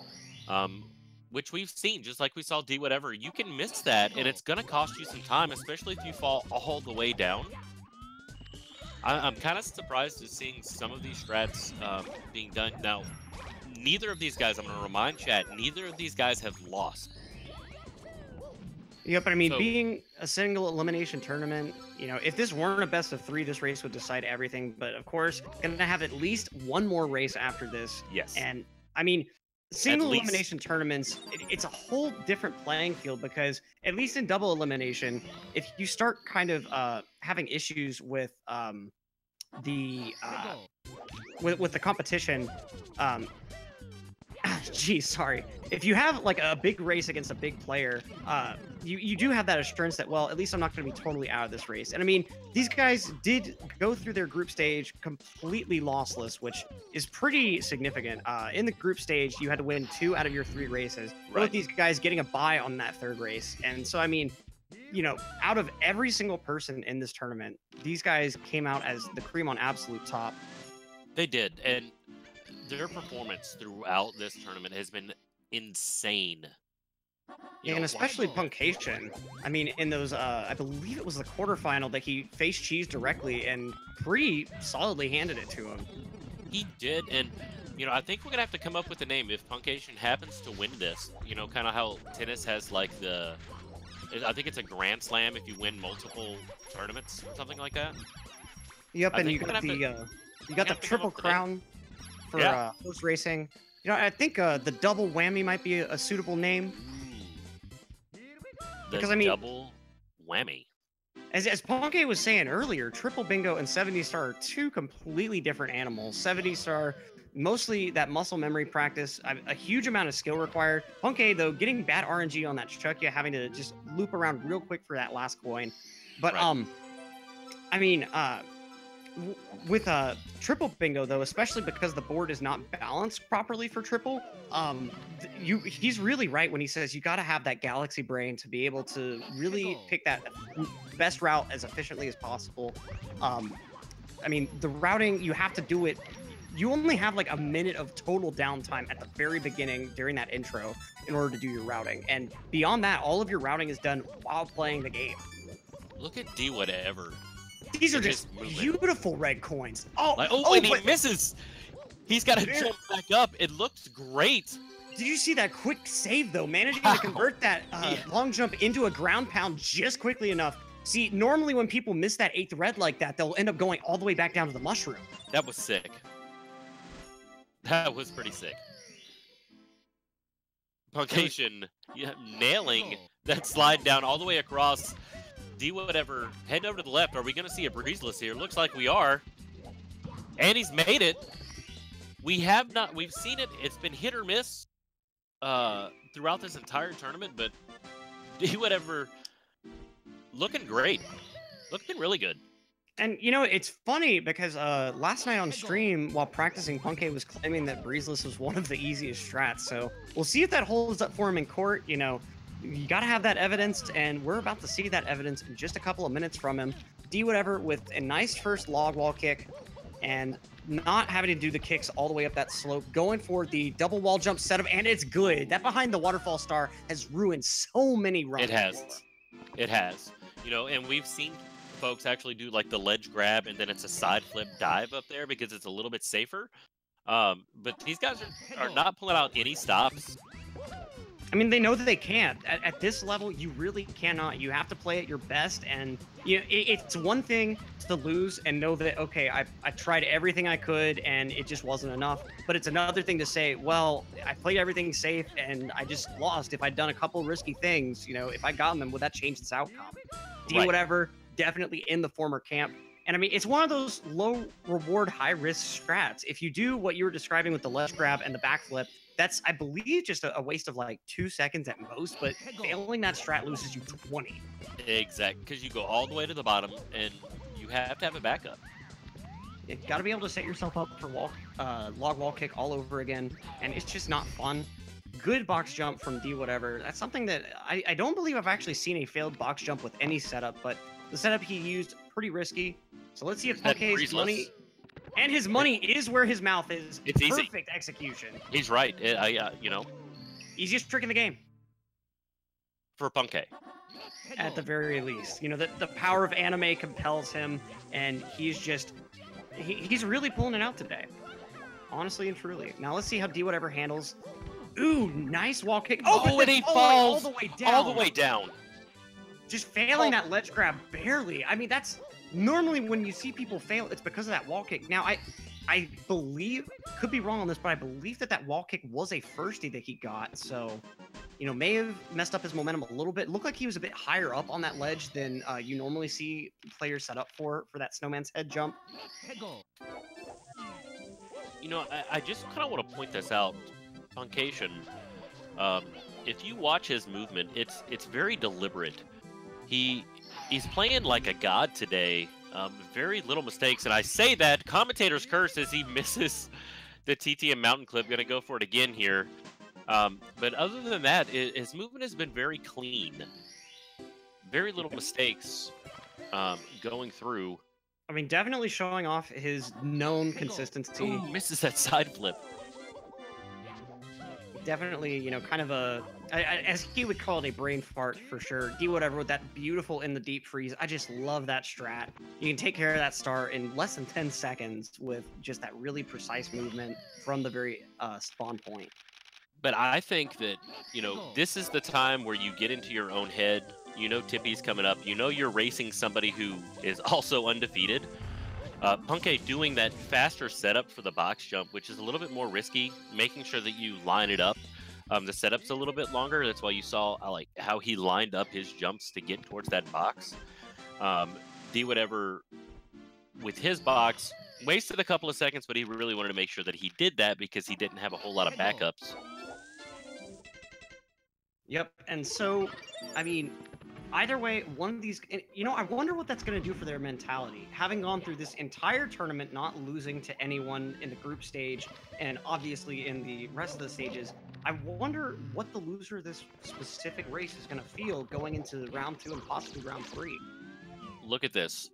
Speaker 1: which we've seen, just like we saw Dwhatever. You can miss that, and it's going to cost you some time, especially if you fall all the way down. I'm kind of surprised to seeing some of these strats being done. Now, neither of these guys, I'm going to remind chat, neither of these guys have lost.
Speaker 2: Yep, but I mean, being a single elimination tournament, you know, if this weren't a best of 3, this race would decide everything. But of course, gonna have at least one more race after this.
Speaker 1: Yes.
Speaker 2: And I mean, single elimination tournaments, it's a whole different playing field because at least in double elimination, if you start kind of having issues with the competition, geez, sorry. If you have like a big race against a big player, you do have that assurance that, well, at least I'm not going to be totally out of this race. And I mean, these guys did go through their group stage completely lossless, which is pretty significant. In the group stage, you had to win 2 out of your 3 races.
Speaker 1: Right.
Speaker 2: Both these guys getting a bye on that 3rd race. And so, I mean, you know, out of every single person in this tournament, these guys came out as the cream on absolute top.
Speaker 1: They did, and their performance throughout this tournament has been insane.
Speaker 2: Yeah, and especially Puncayshun. I mean, in those, I believe it was the quarterfinal that he faced Cheese directly and pretty solidly handed it to him.
Speaker 1: He did, and, you know, I think we're going to have to come up with a name if Puncayshun happens to win this. You know, kind of how tennis has, like, I think it's a Grand Slam if you win multiple tournaments, something like that.
Speaker 2: Yep, and you got the Triple Crown for horse racing. You know, I think the double whammy might be a suitable name. Because I mean,
Speaker 1: double whammy.
Speaker 2: As Punkay was saying earlier, Triple Bingo and 70 Star are 2 completely different animals. 70 Star, mostly that muscle memory practice, a huge amount of skill required. Punkay, though, getting bad RNG on that Chukia, having to just loop around real quick for that last coin. But I mean, with Triple Bingo, though, especially because the board is not balanced properly for Triple, he's really right when he says you got to have that galaxy brain to be able to really pick that best route as efficiently as possible. I mean, the routing, you have to do it. You only have like a minute of total downtime at the very beginning during that intro in order to do your routing. And beyond that, all of your routing is done while playing the game.
Speaker 1: Look at Dwhatever.
Speaker 2: These are just beautiful red coins.
Speaker 1: And he misses. He's got to jump back up. It looks great.
Speaker 2: Did you see that quick save, though? Managing to convert that long jump into a ground pound just quickly enough. See, normally when people miss that 8th red like that, they'll end up going all the way back down to the mushroom.
Speaker 1: That was sick. That was pretty sick. Puncayshun nailing that slide down all the way across. Dwhatever, head over to the left. Are we going to see a breezeless here? Looks like we are. And he's made it. We've seen it. It's been hit or miss throughout this entire tournament, but Dwhatever looking great. Looking really good.
Speaker 2: And you know, it's funny because last night on stream while practicing, Punkay was claiming that breezeless was one of the easiest strats. So we'll see if that holds up for him in court. You know, you got to have that evidence, and we're about to see that evidence in just a couple of minutes from him. Dwhatever with a nice first log wall kick, and not having to do the kicks all the way up that slope, going for the double wall jump setup, and it's good. That behind the waterfall star has ruined so many runs.
Speaker 1: It has. It has. You know, and we've seen folks actually do like the ledge grab and then it's a side flip dive up there because it's a little bit safer. But these guys are not pulling out any stops.
Speaker 2: I mean, they know that they can't. At this level, you really cannot. You have to play at your best, and you know, it's one thing to lose and know that, okay, I tried everything I could, and it just wasn't enough. But it's another thing to say, well, I played everything safe, and I just lost. If I'd done a couple risky things, you know, if I gotten them, would that change this outcome? Whatever, definitely in the former camp. And I mean, it's one of those low reward, high risk strats. If you do what you were describing with the ledge grab and the backflip, that's, I believe, just a waste of like 2 seconds at most, but failing that strat loses you 20.
Speaker 1: Exactly, because you go all the way to the bottom, and you have to have a backup.
Speaker 2: You got to be able to set yourself up for log wall kick all over again, and it's just not fun. Good box jump from Dwhatever. That's something that I don't believe I've actually seen a failed box jump with any setup, but the setup he used, pretty risky. So let's see if Punkay's money... And his money is where his mouth is.
Speaker 1: It's easy.
Speaker 2: Perfect execution.
Speaker 1: He's right. You know.
Speaker 2: Easiest trick in the game.
Speaker 1: For Punkay.
Speaker 2: At the very least. You know, the power of anime compels him, and he's just... He's really pulling it out today. Honestly and truly. Now let's see how Dwhatever handles. Ooh, nice wall kick.
Speaker 1: Oh, and he falls
Speaker 2: all the way down.
Speaker 1: All the way down.
Speaker 2: Just failing that ledge grab barely. I mean, that's... Normally, when you see people fail, it's because of that wall kick. Now, I believe, could be wrong on this, but I believe that wall kick was a firstie that he got. So, you know, may have messed up his momentum a little bit. Looked like he was a bit higher up on that ledge than you normally see players set up for that snowman's head jump.
Speaker 1: You know, I just kind of want to point this out. Puncayshun, if you watch his movement, it's very deliberate. He's playing like a god today. Very little mistakes, and I say that Commentators curse as he misses the TTM mountain clip. Going to go for it again here. But other than that, his movement has been very clean. Very little mistakes going through.
Speaker 2: I mean, definitely showing off his known consistency.
Speaker 1: Ooh, misses that side flip.
Speaker 2: Definitely, you know, kind of a, as he would call it, a brain fart for sure. Dwhatever with that beautiful in the deep freeze. I just love that strat. You can take care of that star in less than 10 seconds with just that really precise movement from the very spawn point.
Speaker 1: But I think that, you know, this is the time where you get into your own head. You know Tippy's coming up. You know you're racing somebody who is also undefeated. Punkay doing that faster setup for the box jump, which is a little bit more risky, making sure that you line it up. The setup's a little bit longer. That's why you saw like how he lined up his jumps to get towards that box. Dwhatever with his box wasted a couple of seconds, but he really wanted to make sure that he did that because he didn't have a whole lot of backups.
Speaker 2: Yep, and so, I mean, either way, one of these, you know, I wonder what that's going to do for their mentality. Having gone through this entire tournament, not losing to anyone in the group stage, and obviously in the rest of the stages, I wonder what the loser of this specific race is going to feel going into round 2 and possibly round 3.
Speaker 1: Look at this.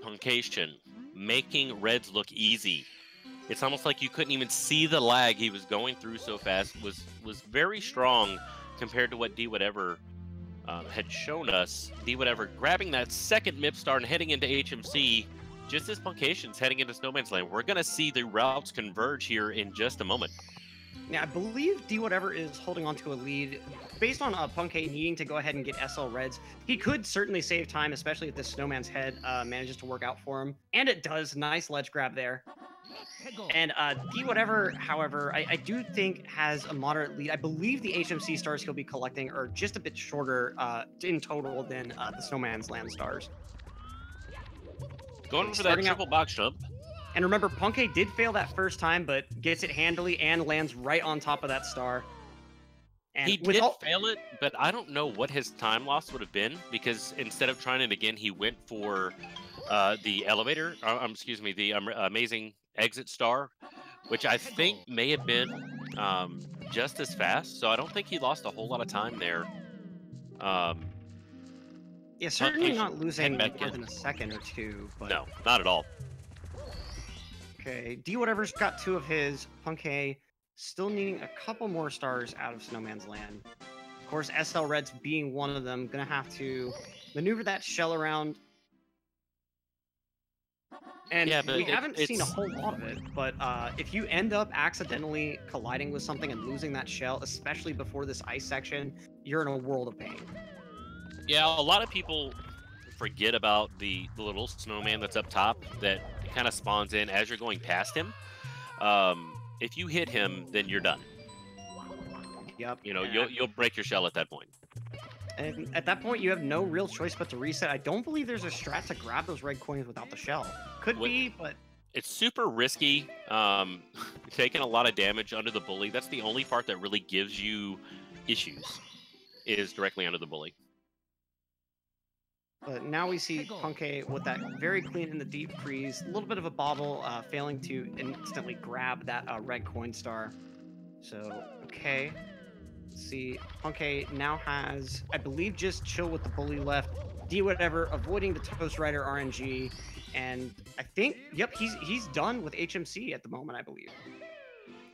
Speaker 1: Puncayshun making Reds look easy. It's almost like you couldn't even see the lag he was going through so fast. Was very strong compared to what Dwhatever had shown us. Dwhatever grabbing that second MIP star and heading into HMC just as Puncayshun's heading into Snowman's Land. We're going to see the routes converge here in just a moment.
Speaker 2: Now, I believe Dwhatever is holding on to a lead. Based on Punkay needing to go ahead and get SL Reds, he could certainly save time, especially if this Snowman's Head manages to work out for him. And it does. Nice ledge grab there. And Dwhatever, however, I do think has a moderate lead. I believe the HMC stars he'll be collecting are just a bit shorter in total than the Snowman's Land stars.
Speaker 1: Going for that triple box jump.
Speaker 2: And remember, Punkay did fail that first time, but gets it handily and lands right on top of that star. And
Speaker 1: He did fail it, but I don't know what his time loss would have been, because instead of trying it again, he went for the elevator. Excuse me, the amazing exit star, which I think may have been just as fast. So I don't think he lost a whole lot of time there.
Speaker 2: Yeah, certainly
Speaker 1: Puncayshun
Speaker 2: not losing
Speaker 1: back
Speaker 2: more
Speaker 1: in.
Speaker 2: than a second or two. But
Speaker 1: No, not at all.
Speaker 2: okay, Dwhatever's got 2 of his. Punkay still needing a couple more stars out of Snowman's Land. Of course, SL Reds being one of them, gonna have to maneuver that shell around. And
Speaker 1: Yeah, but
Speaker 2: we haven't seen a
Speaker 1: it's-
Speaker 2: whole lot of it, but if you end up accidentally colliding with something and losing that shell, especially before this ice section, you're in a world of pain.
Speaker 1: Yeah, a lot of people forget about the little snowman that's up top that kind of spawns in as you're going past him. If you hit him, then you're done.
Speaker 2: Yep.
Speaker 1: You know,
Speaker 2: and,
Speaker 1: you'll break your shell at that point.
Speaker 2: and at that point, you have no real choice but to reset. I don't believe there's a strat to grab those red coins without the shell. Could be, but
Speaker 1: It's super risky. Taking a lot of damage under the bully. That's the only part that really gives you issues, is directly under the bully.
Speaker 2: But now we see Punkay with that very clean in the deep freeze. A little bit of a bobble, failing to instantly grab that red coin star. So, okay. Let's see. Punkay now has, I believe, just Chill with the bully left. Dwhatever avoiding the Toast Rider RNG. And I think, yep, he's done with HMC at the moment, I believe.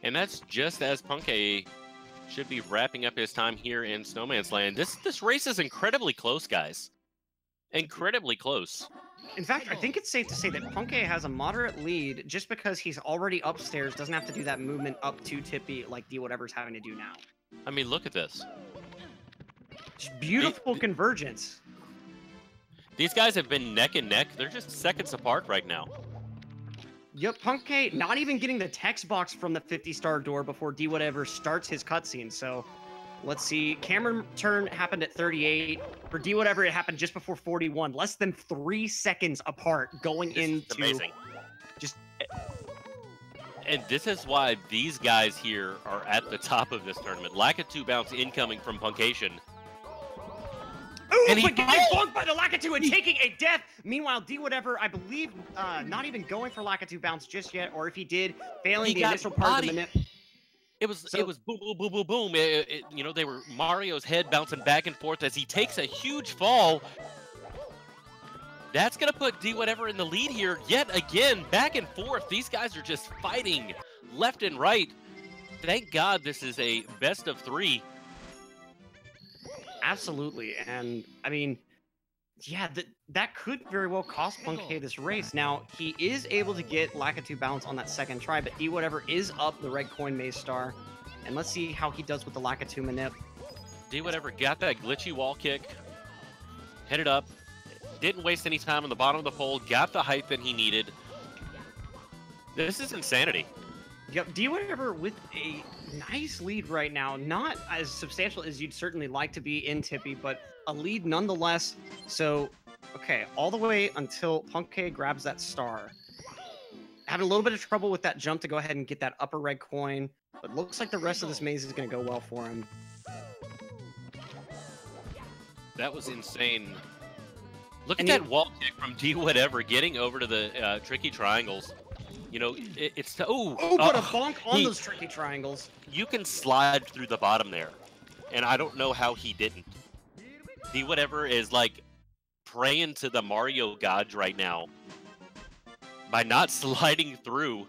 Speaker 1: And that's just as Punkay should be wrapping up his time here in Snowman's Land. This race is incredibly close, guys. Incredibly close.
Speaker 2: In fact, I think it's safe to say that Punkay has a moderate lead just because he's already upstairs, doesn't have to do that movement up to Tippy like Dwhatever's having to do now.
Speaker 1: I mean, look at this.
Speaker 2: Just beautiful convergence.
Speaker 1: These guys have been neck and neck. They're just seconds apart right now.
Speaker 2: Yep, Punkay not even getting the text box from the 50-star door before Dwhatever starts his cutscene. So let's see. Camera turn happened at 38. For Dwhatever, it happened just before 41. Less than 3 seconds apart going
Speaker 1: This is
Speaker 2: into
Speaker 1: amazing.
Speaker 2: just.
Speaker 1: And this is why these guys here are at the top of this tournament. Lakitu bounce incoming from Puncayshun.
Speaker 2: Ooh,
Speaker 1: And he-
Speaker 2: but getting bonked by the Lakitu and taking a death. Meanwhile, Dwhatever, I believe, not even going for Lakitu bounce just yet, or if he did, failing
Speaker 1: He
Speaker 2: the
Speaker 1: got
Speaker 2: initial part of the
Speaker 1: bodied.
Speaker 2: minute.
Speaker 1: It was boom, boom, boom, boom, boom. You know, they were Mario's head bouncing back and forth as he takes a huge fall. That's gonna put Dwhatever in the lead here yet again, back and forth. These guys are just fighting left and right. Thank God this is a best of 3.
Speaker 2: Absolutely, and I mean, yeah, that could very well cost Punkay this race. Now, he is able to get Lakitu bounce on that second try, but Dwhatever is up the red coin maze star. And let's see how he does with the Lakitu manip.
Speaker 1: Dwhatever got that glitchy wall kick, hit it up, didn't waste any time on the bottom of the pole, got the height that he needed. This is insanity.
Speaker 2: Yep, Dwhatever with a nice lead right now. Not as substantial as you'd certainly like to be in Tippy, but a lead nonetheless. So, okay, all the way until Punkay grabs that star. Having a little bit of trouble with that jump to go ahead and get that upper red coin, but looks like the rest of this maze is going to go well for him.
Speaker 1: That was insane. Look
Speaker 2: And
Speaker 1: at that wall kick from Dwhatever getting over to the tricky triangles. You know, it's
Speaker 2: Oh, but a bonk on those tricky triangles.
Speaker 1: You can slide through the bottom there, and I don't know how he didn't. Dwhatever is like praying to the Mario gods right now by not sliding through.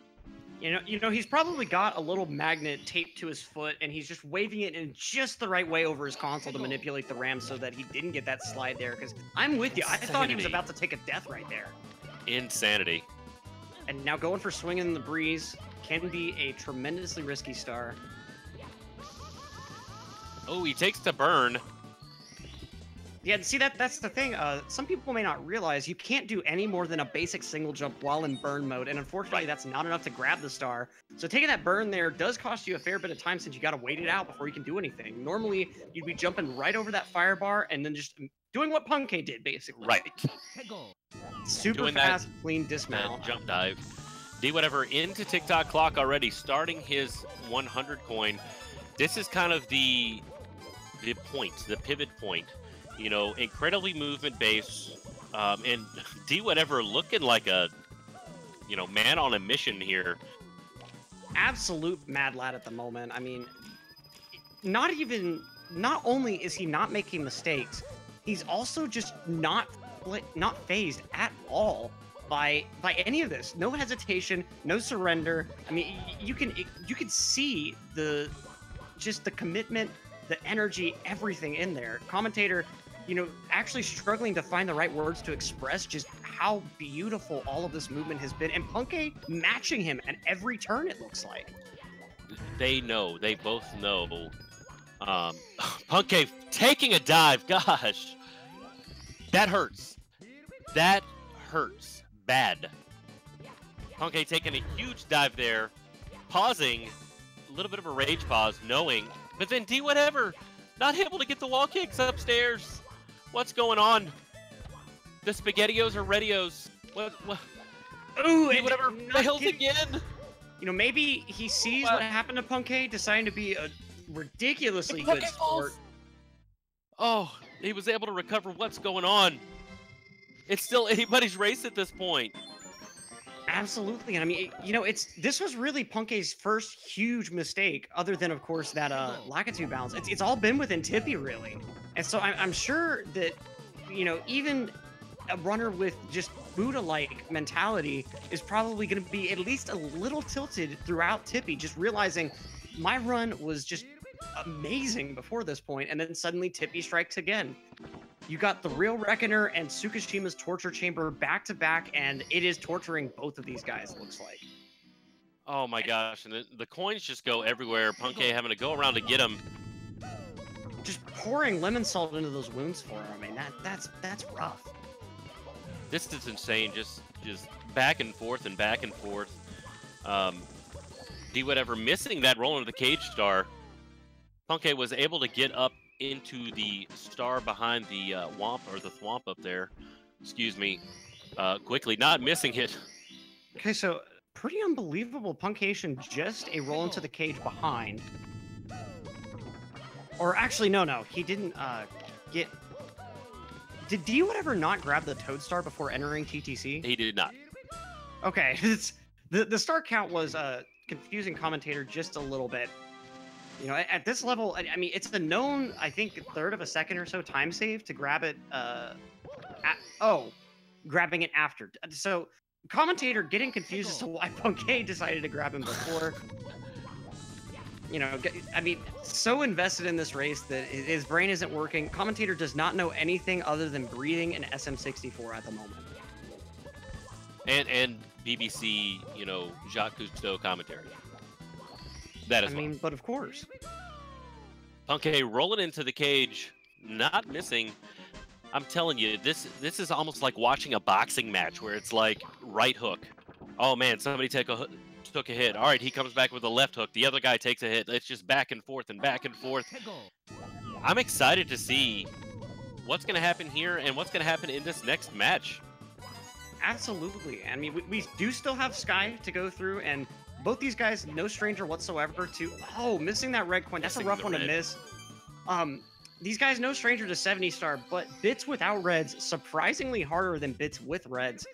Speaker 2: You know, he's probably got a little magnet taped to his foot, and he's just waving it in just the right way over his console to manipulate the RAM so that he didn't get that slide there. Because I'm with you, I thought he was about to take a death right there.
Speaker 1: Insanity.
Speaker 2: And now going for swinging in the breeze can be a tremendously risky star.
Speaker 1: Oh, he takes the burn.
Speaker 2: Yeah, see, that's the thing. Some people may not realize you can't do any more than a basic single jump while in burn mode, and unfortunately, that's not enough to grab the star. So taking that burn there does cost you a fair bit of time since you got to wait it out before you can do anything. Normally, you'd be jumping right over that fire bar and then just doing what Punkay did, basically.
Speaker 1: Right.
Speaker 2: Super
Speaker 1: Doing
Speaker 2: fast, clean dismount.
Speaker 1: Jump dive. Dwhatever into TikTok clock already, starting his 100 coin. This is kind of the the point, the pivot point. You know, incredibly movement based, and Dwhatever looking like a, you know, man on a mission here.
Speaker 2: Absolute mad lad at the moment. I mean, not only is he not making mistakes, he's also just not phased at all by any of this. No hesitation, no surrender. I mean, you can see the commitment, the energy, everything in there. Commentator, you know, actually struggling to find the right words to express just how beautiful all of this movement has been, and Punkay matching him at every turn, it looks like.
Speaker 1: They both know. Punkay taking a dive, gosh. That hurts. That hurts bad. Punkay taking a huge dive there, pausing, a little bit of a rage pause, knowing, but then Dwhatever not able to get the wall kicks upstairs. What's going on? The SpaghettiOs or Redios? What?
Speaker 2: Ooh,
Speaker 1: Dwhatever fails again.
Speaker 2: You know, maybe he sees what happened to Punkay, deciding to be a ridiculously good sport.
Speaker 1: Oh, he was able to recover. What's going on? It's still anybody's race at this point.
Speaker 2: Absolutely, and I mean, you know, this was really Punkay's first huge mistake, other than, of course, that Lakitu bounce. It's all been within Tippy, really, and so I'm sure that, you know, even a runner with just Buddha-like mentality is probably going to be at least a little tilted throughout Tippy, just realizing my run was just amazing before this point, and then suddenly Tippy strikes again. You got the Real Reckoner and Tsukishima's Torture Chamber back to back, and it is torturing both of these guys, it looks like.
Speaker 1: Oh my gosh, and the coins just go everywhere. Punkay having to go around to get them.
Speaker 2: Just pouring lemon salt into those wounds for him. I mean, that's rough.
Speaker 1: This is insane. Just back and forth and back and forth. Dwhatever missing that roll into the cage star. Punkay was able to get up into the star behind the Womp, or the Thwomp up there. Excuse me. Quickly, not missing it.
Speaker 2: Okay, so pretty unbelievable. Puncayshun just a roll into the cage behind. Or actually, no, he didn't get... Did Dwhatever not grab the Toad Star before entering TTC?
Speaker 1: He did not.
Speaker 2: Okay, the star count was confusing Commentator just a little bit. You know, at this level, I mean, it's the known, I think, third of a second or so time save to grab it. Grabbing it after. So, Commentator getting confused as to why Punkay decided to grab him before. You know, I mean, so invested in this race that his brain isn't working. Commentator does not know anything other than breathing an SM64 at the moment.
Speaker 1: And BBC, you know, Jacques Cousteau commentary. That is. I mean,
Speaker 2: but of course.
Speaker 1: Punkay rolling into the cage, not missing. I'm telling you, this is almost like watching a boxing match where it's like right hook. Oh man, somebody took a hit. All right, he comes back with a left hook. The other guy takes a hit. It's just back and forth and back and forth. I'm excited to see what's going to happen here and what's going to happen in this next match.
Speaker 2: Absolutely. I mean, we do still have Sky to go through, and both these guys, no stranger whatsoever to... Oh, missing that red coin. That's a rough one to miss. These guys, no stranger to 70-star, but bits without reds, surprisingly harder than bits with reds.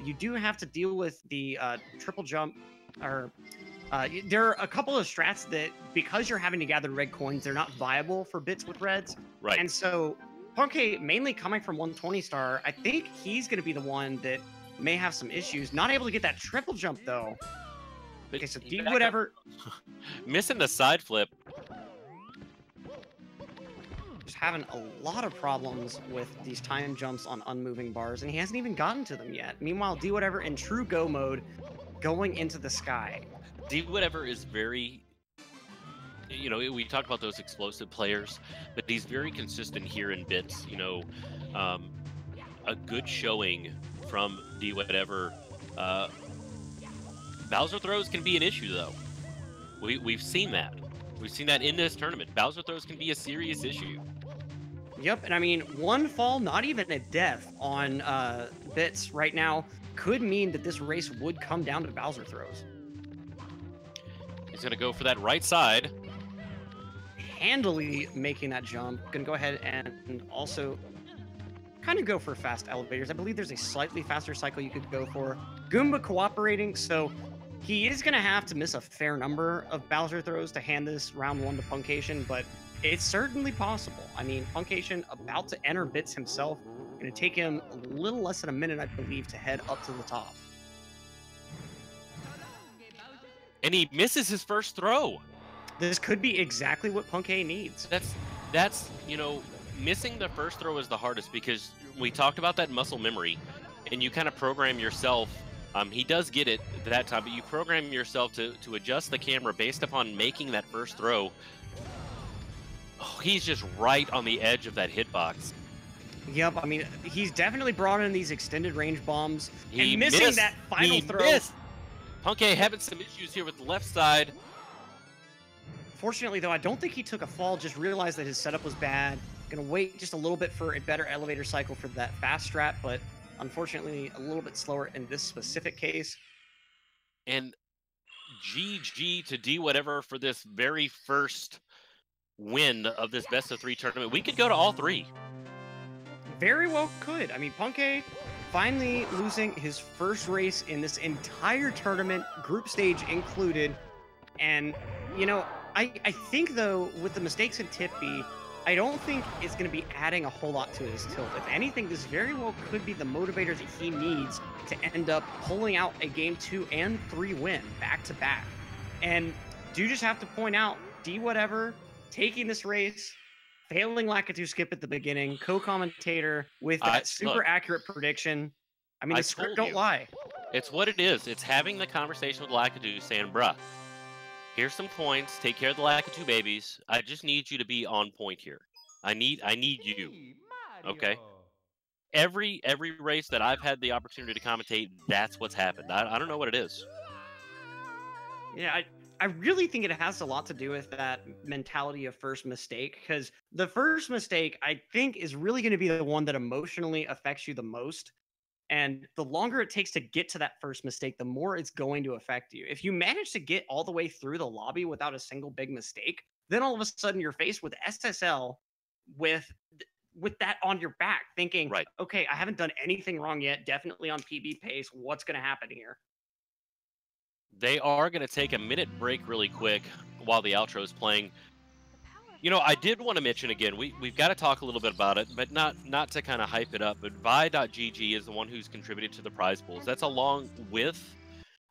Speaker 2: You do have to deal with the triple jump, or... there are a couple of strats that, because you're having to gather red coins, they're not viable for bits with reds.
Speaker 1: Right.
Speaker 2: And so, Punkay, mainly coming from 120-star, I think he's going to be the one that may have some issues. Not able to get that triple jump, though. Okay, so Dwhatever...
Speaker 1: Missing the side flip.
Speaker 2: Just having a lot of problems with these time jumps on unmoving bars, and he hasn't even gotten to them yet. Meanwhile, Dwhatever in true go mode, going into the sky.
Speaker 1: Dwhatever is very... You know, we talked about those explosive players, but he's very consistent here in bits. You know, a good showing from Dwhatever. Bowser throws can be an issue, though. We've seen that. We've seen that in this tournament. Bowser throws can be a serious issue.
Speaker 2: Yep, and I mean, one fall, not even a death on bits right now, could mean that this race would come down to Bowser throws.
Speaker 1: He's going to go for that right side.
Speaker 2: handily making that jump. Gonna go ahead and also kind of go for fast elevators. I believe there's a slightly faster cycle you could go for. Goomba cooperating, so he is gonna have to miss a fair number of Bowser throws to hand this round 1 to Puncayshun, but it's certainly possible. I mean, Puncayshun about to enter bits himself. Gonna take him a little less than a minute, I believe, to head up to the top.
Speaker 1: And he misses his first throw.
Speaker 2: This could be exactly what Punkay needs.
Speaker 1: That's you know, missing the first throw is the hardest because we talked about that muscle memory, and you kind of program yourself. He does get it that time, but you program yourself to adjust the camera based upon making that first throw. Oh, he's just right on the edge of that hitbox.
Speaker 2: Yep, I mean, he's definitely brought in these extended range bombs.
Speaker 1: He
Speaker 2: and missing that final throw.
Speaker 1: Missed. Punkay having some issues here with the left side.
Speaker 2: Fortunately, though, I don't think he took a fall, just realized that his setup was bad. Gonna wait just a little bit for a better elevator cycle for that fast strat, but unfortunately a little bit slower in this specific case.
Speaker 1: And GG to Dwhatever for this very first win of this best of 3 tournament. We could go to all 3.
Speaker 2: Very well could. I mean, Punkay finally losing his first race in this entire tournament, group stage included. And, you know, I think, though, with the mistakes in Tip B, I don't think it's going to be adding a whole lot to his tilt. If anything, this very well could be the motivator that he needs to end up pulling out a game 2 and 3 win back-to-back. And do just have to point out, Dwhatever taking this race, failing Lakitu skip at the beginning, co-commentator with that super accurate prediction. I mean, the script don't lie.
Speaker 1: It's what it is. It's having the conversation with Lakitu saying, bruh, here's some points. Take care of the Lakitu babies. I just need you to be on point here. I need you. Okay? Every race that I've had the opportunity to commentate, that's what's happened. I don't know what it is.
Speaker 2: Yeah, I really think it has a lot to do with that mentality of first mistake, because the first mistake, I think, is really going to be the one that emotionally affects you the most. And the longer it takes to get to that first mistake, the more it's going to affect you. If you manage to get all the way through the lobby without a single big mistake, then all of a sudden you're faced with SSL with that on your back, thinking,
Speaker 1: right,
Speaker 2: okay, I haven't done anything wrong yet, definitely on PB pace. What's going to happen here?
Speaker 1: They are going to take a minute break really quick while the outro is playing. You know, I did want to mention again, we've got to talk a little bit about it, but not to kind of hype it up, but Vi.gg is the one who's contributed to the prize pools. That's along with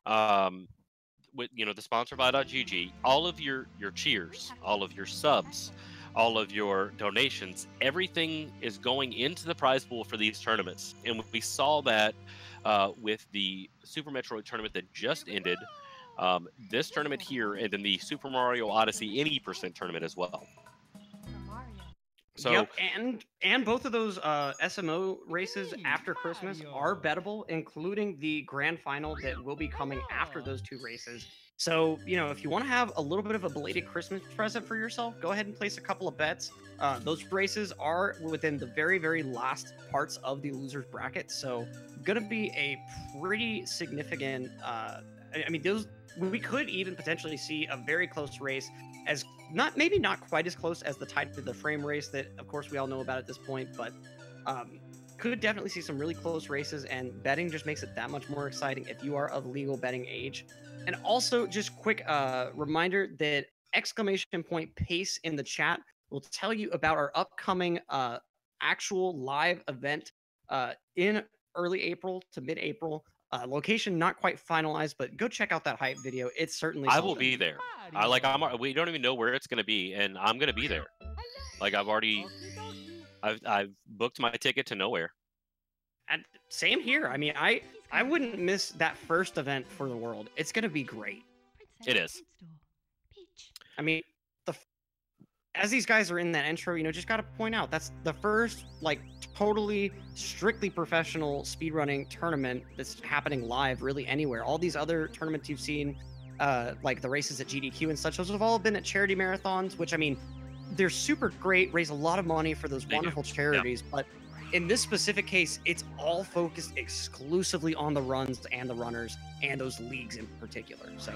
Speaker 1: you know, the sponsor Vi.gg, all of your cheers, all of your subs, all of your donations, everything is going into the prize pool for these tournaments. And we saw that with the Super Metroid tournament that just ended, this tournament here, and then the Super Mario Odyssey any % tournament as well. So,
Speaker 2: yep, and both of those SMO races after Christmas are bettable, including the grand final that will be coming after those 2 races. So, you know, if you want to have a little bit of a belated Christmas present for yourself, go ahead and place a couple of bets. Those races are within the very, very last parts of the loser's bracket. So, going to be a pretty significant, I mean, those, we could even potentially see a very close race, as maybe not quite as close as the Tide to the Frame race that, of course, we all know about at this point, but could definitely see some really close races, and betting just makes it that much more exciting if you are of legal betting age. And also, just quick reminder that !pace in the chat will tell you about our upcoming actual live event in early April to mid-April. Location not quite finalized, but go check out that hype video. It's certainly
Speaker 1: I will be there. We don't even know where it's going to be, and I'm going to be there. Like, I've booked my ticket to nowhere.
Speaker 2: And same here. I mean, I wouldn't miss that first event for the world. It's going to be great.
Speaker 1: It is.
Speaker 2: I mean, as these guys are in that intro, you know, just got to point out, that's the first, like, totally strictly professional speedrunning tournament that's happening live really anywhere. All these other tournaments you've seen, like the races at GDQ and such, those have all been at charity marathons, which, I mean, they're super great, raise a lot of money for those wonderful charities, but in this specific case, it's all focused exclusively on the runs and the runners and those leagues in particular. So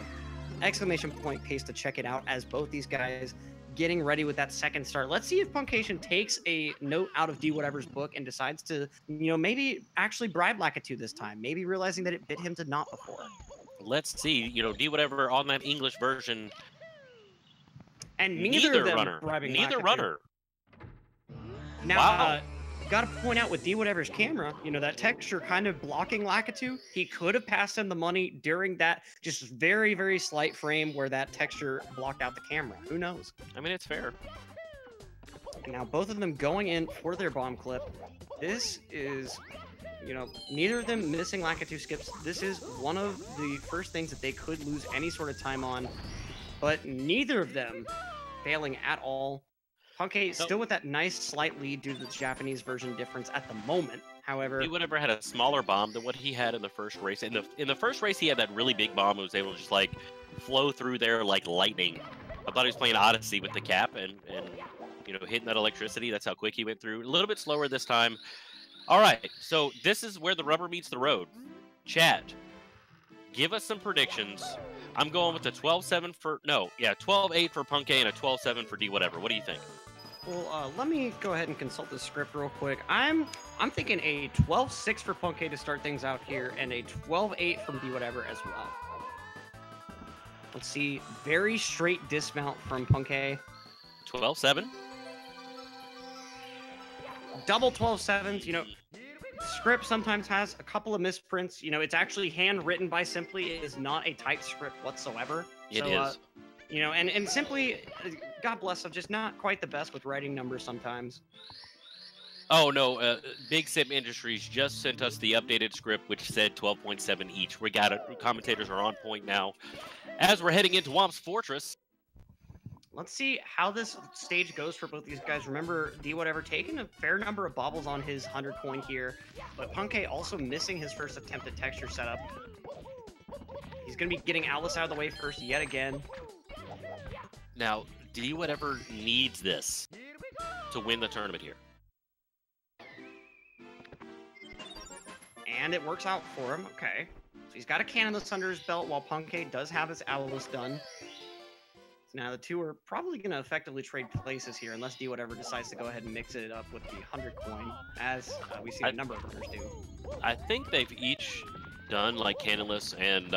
Speaker 2: !pace to check it out, as both these guys getting ready with that second start. Let's see if puncayshun takes a note out of Dwhatever's book and decides to, maybe actually bribe Lakitu this time. Maybe realizing that it bit him to not before.
Speaker 1: Let's see. Dwhatever on that English version.
Speaker 2: And neither of them
Speaker 1: runner.
Speaker 2: bribing
Speaker 1: Neither
Speaker 2: Lakitu.
Speaker 1: Runner.
Speaker 2: Now,
Speaker 1: Wow.
Speaker 2: got to point out with Dwhatever's camera, that texture kind of blocking Lakitu. He could have passed him the money during that just very, very slight frame where that texture blocked out the camera. Who knows?
Speaker 1: I mean, it's fair.
Speaker 2: And now both of them going in for their bomb clip. This is, neither of them missing Lakitu skips. This is one of the first things that they could lose any sort of time on, but neither of them failing at all. Puncay still with that nice slight lead due to the Japanese version difference at the moment. However,
Speaker 1: Dwhatever had a smaller bomb than what he had in the first race. In the first race, he had that really big bomb and was able to just like flow through there like lightning. I thought he was playing Odyssey with the cap and hitting that electricity. That's how quick he went through. A little bit slower this time. All right, so this is where the rubber meets the road. Chat, give us some predictions. I'm going with a 12-7 for 12-8 for Puncay and a 12-7 for Dwhatever. What do you think?
Speaker 2: Well, let me go ahead and consult the script real quick. I'm thinking a 12-6 for Puncay to start things out here, and a 12-8 from Dwhatever as well. Let's see, very straight dismount from Puncay.
Speaker 1: 12-7.
Speaker 2: Double 12-7s. Script sometimes has a couple of misprints. It's actually handwritten by Simply. It is not a typed script whatsoever.
Speaker 1: It is.
Speaker 2: And Simply, God bless them, just not quite the best with writing numbers sometimes.
Speaker 1: Oh, no. Big Sim Industries just sent us the updated script, which said 12.7 each. We got it. Commentators are on point now. As we're heading into Womp's Fortress.
Speaker 2: Let's see how this stage goes for both these guys. Remember, Dwhatever taking a fair number of bobbles on his 100 coin here, but Puncay also missing his first attempt at texture setup. He's going to be getting Alice out of the way first yet again.
Speaker 1: Now, Dwhatever needs this to win the tournament here.
Speaker 2: And it works out for him. Okay. So he's got a Canonless under his belt while Puncay does have his Alice done. Now, the two are probably going to effectively trade places here, unless Dwhatever decides to go ahead and mix it up with the 100 coin, as we see a number of runners do.
Speaker 1: I think they've each done, like, Canonless and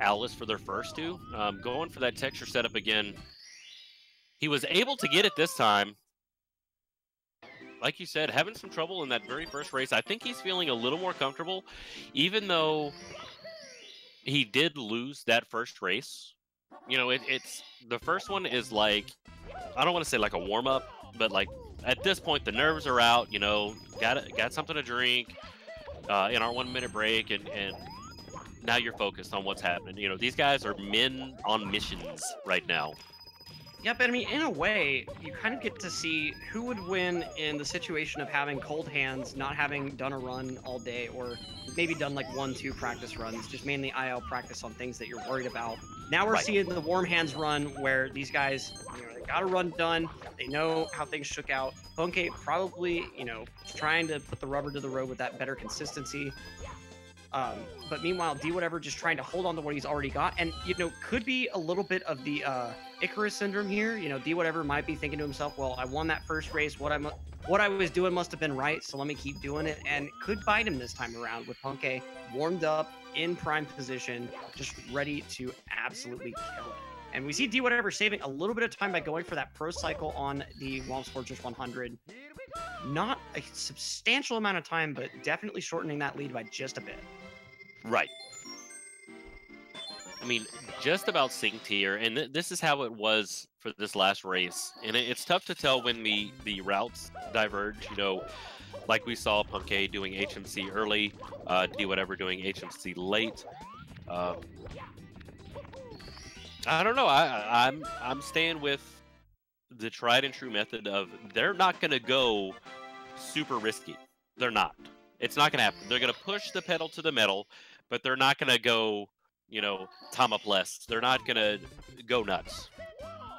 Speaker 1: Alice for their first two. Going for that texture setup again. He was able to get it this time. Like you said, having some trouble in that very first race. I think he's feeling a little more comfortable, even though he did lose that first race. It's the first one is like, I don't want to say like a warm up, but like at this point the nerves are out. Got something to drink in our 1 minute break, and now you're focused on what's happening. These guys are men on missions right now.
Speaker 2: Yeah, but I mean, in a way, you kind of get to see who would win in the situation of having cold hands, not having done a run all day, or maybe done like 1-2 practice runs, just mainly IL practice on things that you're worried about. Now we're seeing the warm hands run where these guys, they got a run done. They know how things shook out. Puncay probably, trying to put the rubber to the road with that better consistency. But meanwhile, Dwhatever just trying to hold on to what he's already got, and could be a little bit of the Icarus syndrome here. Dwhatever might be thinking to himself, well, I won that first race. What I was doing must have been right, so let me keep doing it, and could bite him this time around with Puncay warmed up in prime position, just ready to absolutely kill it. And we see Dwhatever saving a little bit of time by going for that pro cycle on the Womp's Fortress 100. Not a substantial amount of time, but definitely shortening that lead by just a bit.
Speaker 1: Right. I mean, just about sync tier, and this is how it was for this last race. And it's tough to tell when the routes diverge. Like we saw Puncay doing HMC early, Dwhatever doing HMC late. I don't know. I'm staying with the tried and true method of they're not going to go super risky. They're not. It's not going to happen. They're going to push the pedal to the metal, but they're not going to go, Tamapless. They're not going to go nuts.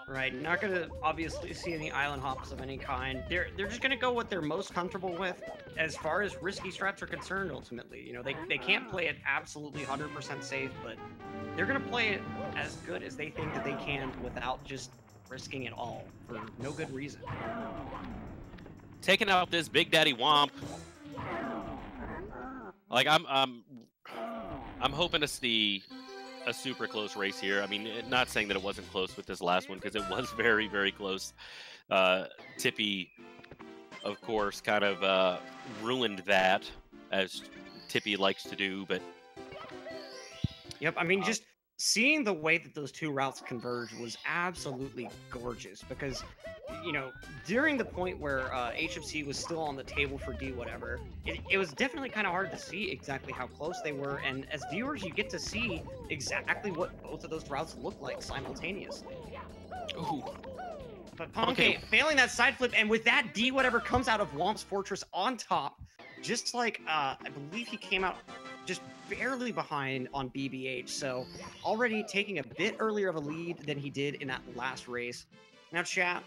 Speaker 2: Right. Not going to obviously see any island hops of any kind. They're just going to go what they're most comfortable with as far as risky strats are concerned, ultimately. They can't play it absolutely 100% safe, but they're going to play it as good as they think that they can without just risking it all for no good reason.
Speaker 1: Taking out this Big Daddy Womp. Like I'm hoping to see a super close race here. I mean, not saying that it wasn't close with this last one, because it was very, very close. Tippy, of course, kind of ruined that, as Tippy likes to do, but...
Speaker 2: Yep, I mean, just seeing the way that those two routes converged was absolutely gorgeous, because, you know, during the point where HFC was still on the table for Dwhatever, it was definitely kind of hard to see exactly how close they were, and as viewers, you get to see exactly what both of those routes look like simultaneously.
Speaker 1: Ooh.
Speaker 2: But Puncay failing that side flip, and with that, Dwhatever comes out of Womp's Fortress on top, just like, I believe he came out just barely behind on BBH, so already taking a bit earlier of a lead than he did in that last race. Now, chat,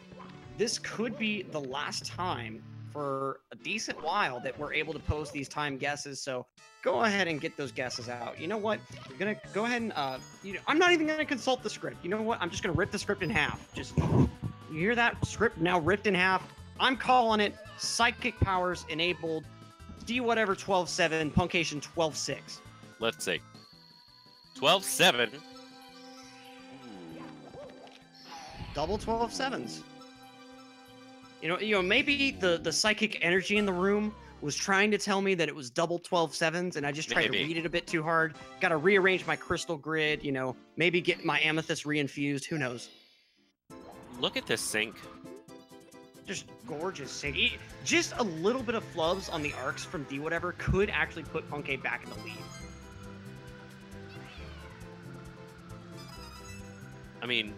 Speaker 2: this could be the last time for a decent while that we're able to post these time guesses, so go ahead and get those guesses out. You know what? I'm gonna go ahead and, I'm not even gonna consult the script. You know what? I'm just gonna rip the script in half. Just, you hear that? Script now ripped in half. I'm calling it Psychic Powers enabled, Dwhatever 12-7, puncayshun 12-6.
Speaker 1: Let's see. 12-7.
Speaker 2: Double 12-7s. You know, maybe the psychic energy in the room was trying to tell me that it was double 12-7s, and I just tried to read it a bit too hard. Got to rearrange my crystal grid, you know, maybe get my amethyst reinfused. Who knows?
Speaker 1: Look at this sync.
Speaker 2: Just gorgeous sync. Just a little bit of flubs on the arcs from Dwhatever could actually put Puncay back in the lead.
Speaker 1: I mean...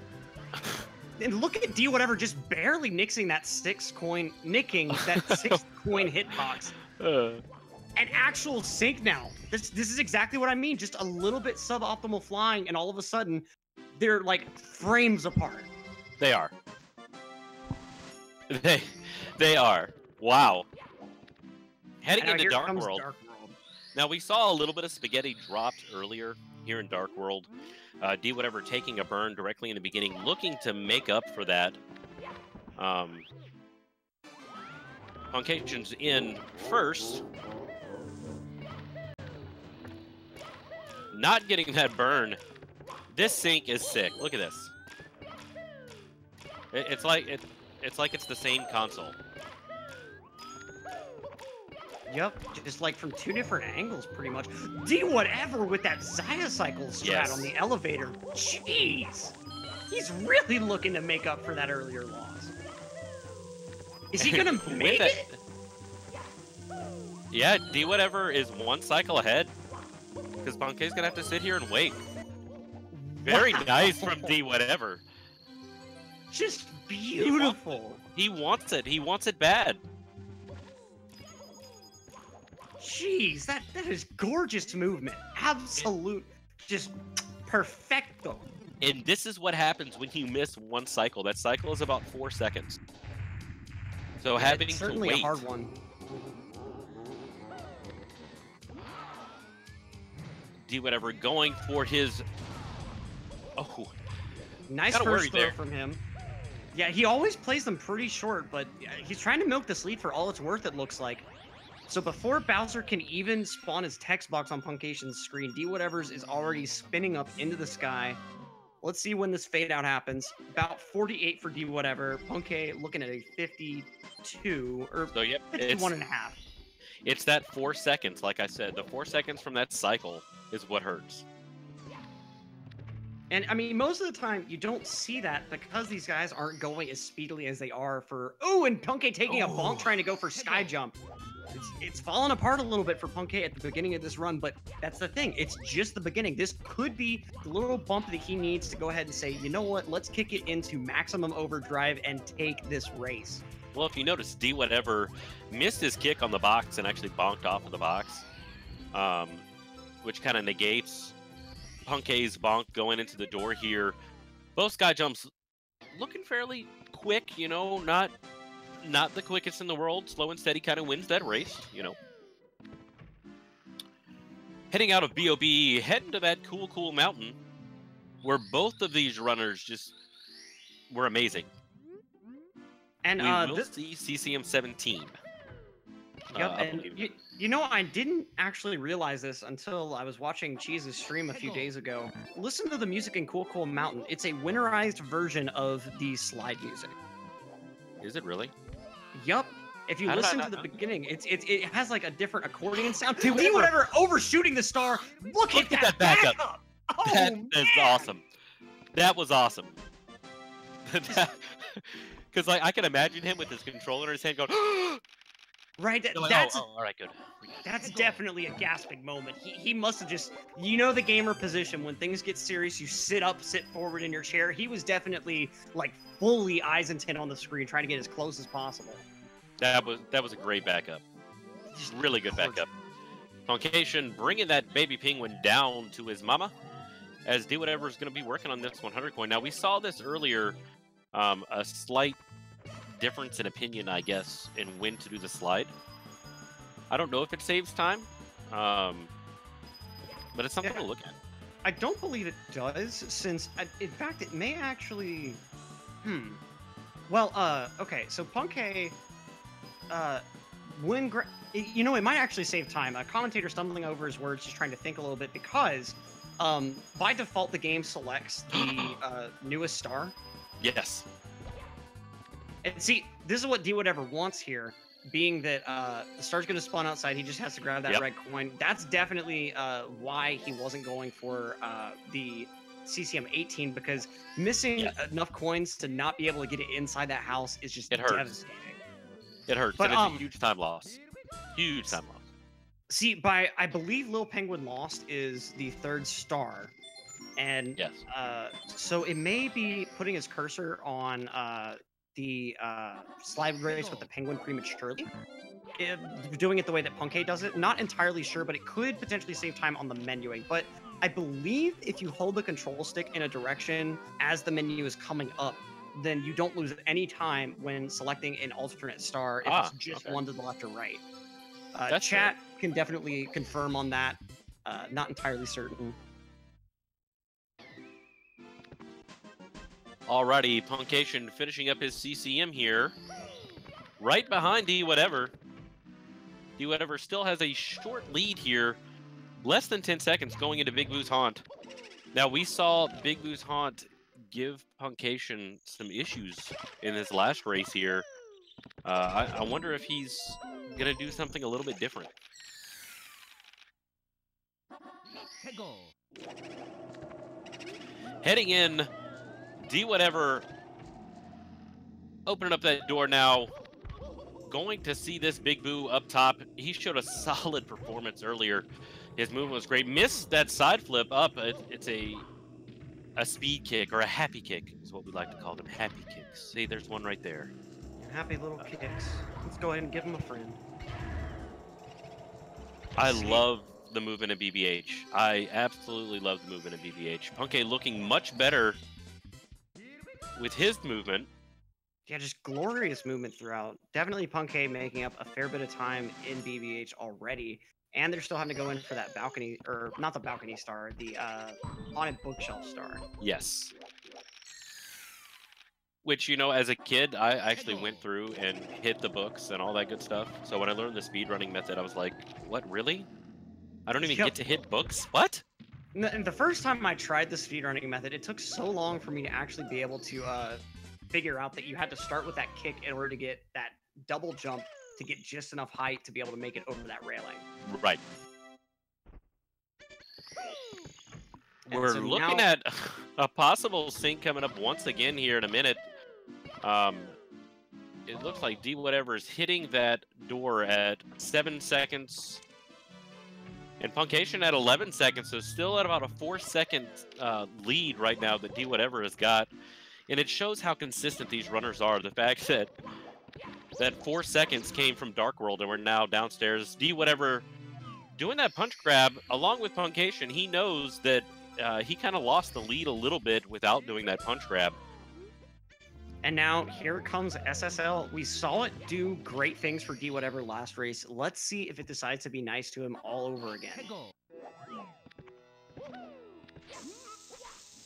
Speaker 2: And look at Dwhatever just barely nicking that sixth coin hitbox. An actual sync now. This is exactly what I mean. Just a little bit suboptimal flying, and all of a sudden, they're like frames apart.
Speaker 1: They are. They are. Wow. Heading into Dark World. Now, we saw a little bit of spaghetti dropped earlier here in Dark World. Dwhatever taking a burn directly in the beginning, looking to make up for that. Puncayshun's in first. Not getting that burn. This sync is sick. Look at this. It's like it's the same console.
Speaker 2: Yep, just like from two different angles, pretty much. Dwhatever with that Zaya cycle strat on the elevator. Jeez, he's really looking to make up for that earlier loss. Is he gonna make it?
Speaker 1: Yeah, Dwhatever is one cycle ahead, because Puncay's gonna have to sit here and wait. Very nice from Dwhatever.
Speaker 2: Just beautiful.
Speaker 1: He wants it. He wants it bad.
Speaker 2: Jeez, that is gorgeous movement. Absolute, just perfecto.
Speaker 1: And this is what happens when you miss one cycle. That cycle is about 4 seconds. So having
Speaker 2: it's certainly
Speaker 1: to wait.
Speaker 2: A hard one.
Speaker 1: Dwhatever going for his. Oh,
Speaker 2: nice first throw from him. Yeah, he always plays them pretty short, but he's trying to milk this lead for all it's worth, it looks like. So before Bowser can even spawn his text box on Puncayshun's screen, Dwhatever's is already spinning up into the sky. Let's see when this fade out happens. About 48 for Dwhatever. Puncay looking at a 52 or
Speaker 1: so, yep,
Speaker 2: 51 and a half.
Speaker 1: It's that 4 seconds, like I said. The 4 seconds from that cycle is what hurts.
Speaker 2: And I mean, most of the time you don't see that because these guys aren't going as speedily as they are for. Oh, and Puncay taking a bonk trying to go for sky jump. It's fallen apart a little bit for Puncay at the beginning of this run, but that's the thing. It's just the beginning. This could be the little bump that he needs to go ahead and say, you know what, let's kick it into maximum overdrive and take this race.
Speaker 1: Well, if you notice, Dwhatever missed his kick on the box and actually bonked off of the box, which kind of negates Puncay's bonk going into the door here. Both sky jumps looking fairly quick, you know, not the quickest in the world. Slow and steady kind of wins that race, you know. Heading out of BOB, heading to that cool mountain where both of these runners just were amazing.
Speaker 2: And
Speaker 1: We will
Speaker 2: this,
Speaker 1: see CCM 17.
Speaker 2: yep,
Speaker 1: I
Speaker 2: and
Speaker 1: believe.
Speaker 2: you know, I didn't actually realize this until I was watching Cheese's stream a few days ago. Listen to the music in Cool Cool Mountain. It's a winterized version of the slide music.
Speaker 1: Is it really?
Speaker 2: Yup. If you
Speaker 1: How did I
Speaker 2: listen
Speaker 1: not
Speaker 2: to the
Speaker 1: know?
Speaker 2: beginning, it has like a different accordion sound. Whatever, overshooting the star. Look at that
Speaker 1: backup.
Speaker 2: backup. Oh,
Speaker 1: That
Speaker 2: man.
Speaker 1: is awesome. That was awesome. Because like I can imagine him with his controller in his hand going.
Speaker 2: Right,
Speaker 1: You're like,
Speaker 2: that's
Speaker 1: all right, good.
Speaker 2: that's definitely a gasping moment. He must have just, you know, the gamer position when things get serious, you sit up, sit forward in your chair. He was definitely like fully eyes intent on the screen, trying to get as close as possible.
Speaker 1: That was a great backup.
Speaker 2: Just
Speaker 1: Really good backup. Puncayshun bringing that baby penguin down to his mama, as Dwhatever is going to be working on this 100 coin. Now we saw this earlier, a slight difference in opinion, I guess, in when to do the slide. I don't know if it saves time, but it's something to look at.
Speaker 2: I don't believe it does, since in fact it may actually. Well, okay, so Punkay, when you know, it might actually save time. A commentator stumbling over his words, just trying to think a little bit, because by default the game selects the newest star.
Speaker 1: Yes.
Speaker 2: And see, this is what Dwhatever wants here, being that the star's going to spawn outside. He just has to grab that red coin. That's definitely why he wasn't going for the CCM 18, because missing enough coins to not be able to get it inside that house is just devastating.
Speaker 1: It hurts,
Speaker 2: but
Speaker 1: and it's a huge time loss. Huge time loss.
Speaker 2: See, I believe Lil Penguin Lost is the 3rd star. And so it may be putting his cursor on the slide race with the penguin prematurely. Doing it the way that Punkay does it. Not entirely sure, but it could potentially save time on the menuing. But I believe if you hold the control stick in a direction as the menu is coming up, then you don't lose any time when selecting an alternate star if it's just one to the left or right. Chat can definitely confirm on that. Not entirely certain.
Speaker 1: Alrighty, Puncayshun finishing up his CCM here. Right behind Dwhatever. Dwhatever still has a short lead here. Less than 10 seconds going into Big Boo's Haunt. Now, we saw Big Boo's Haunt give Puncayshun some issues in his last race here. I wonder if he's going to do something a little bit different. Heading in, Dwhatever opening up that door now. Going to see this Big Boo up top. He showed a solid performance earlier. His movement was great. Missed that side flip up. It's a speed kick, or a happy kick is what we like to call them. Happy kicks. See, there's one right there.
Speaker 2: Happy little kicks. Let's go ahead and give him a friend.
Speaker 1: I love the movement in BBH. I absolutely love the movement in BBH. Punkay looking much better with his movement.
Speaker 2: Yeah, just glorious movement throughout. Definitely Punkay making up a fair bit of time in BBH already. And they're still having to go in for that balcony, or not the balcony star, the haunted bookshelf star.
Speaker 1: Yes. Which, you know, as a kid, I actually went through and hit the books and all that good stuff. So when I learned the speedrunning method, I was like, what, really? I don't even get to hit books? What?
Speaker 2: And the first time I tried the speedrunning method, it took so long for me to actually be able to figure out that you had to start with that kick in order to get that double jump to get just enough height to be able to make it over that railing.
Speaker 1: Right.
Speaker 2: And
Speaker 1: We're
Speaker 2: so
Speaker 1: looking at a possible sync coming up once again here in a minute. It looks like Dwhatever is hitting that door at 7 seconds. And Puncayshun at 11 seconds, so still at about a 4-second lead right now that Dwhatever has got. And it shows how consistent these runners are. The fact that 4 seconds came from Dark World and we're now downstairs. Dwhatever doing that punch grab along with Puncayshun. He knows that he kind of lost the lead a little bit without doing that punch grab.
Speaker 2: And now here comes SSL. We saw it do great things for Dwhatever last race. Let's see if it decides to be nice to him all over again.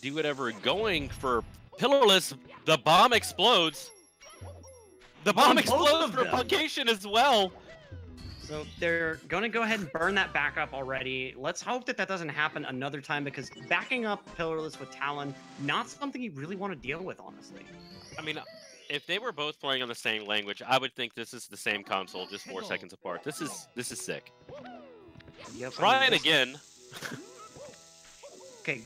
Speaker 1: Dwhatever going for Pillarless, the bomb explodes. The bomb
Speaker 2: On both
Speaker 1: explodes
Speaker 2: of
Speaker 1: for
Speaker 2: them.
Speaker 1: Puncayshun as well.
Speaker 2: So they're going to go ahead and burn that back up already. Let's hope that that doesn't happen another time, because backing up Pillarless with Talon, not something you really want to deal with, honestly.
Speaker 1: I mean, if they were both playing on the same language, I would think this is the same console, just 4 seconds apart. This is sick.
Speaker 2: Yep,
Speaker 1: Try it again.
Speaker 2: Okay,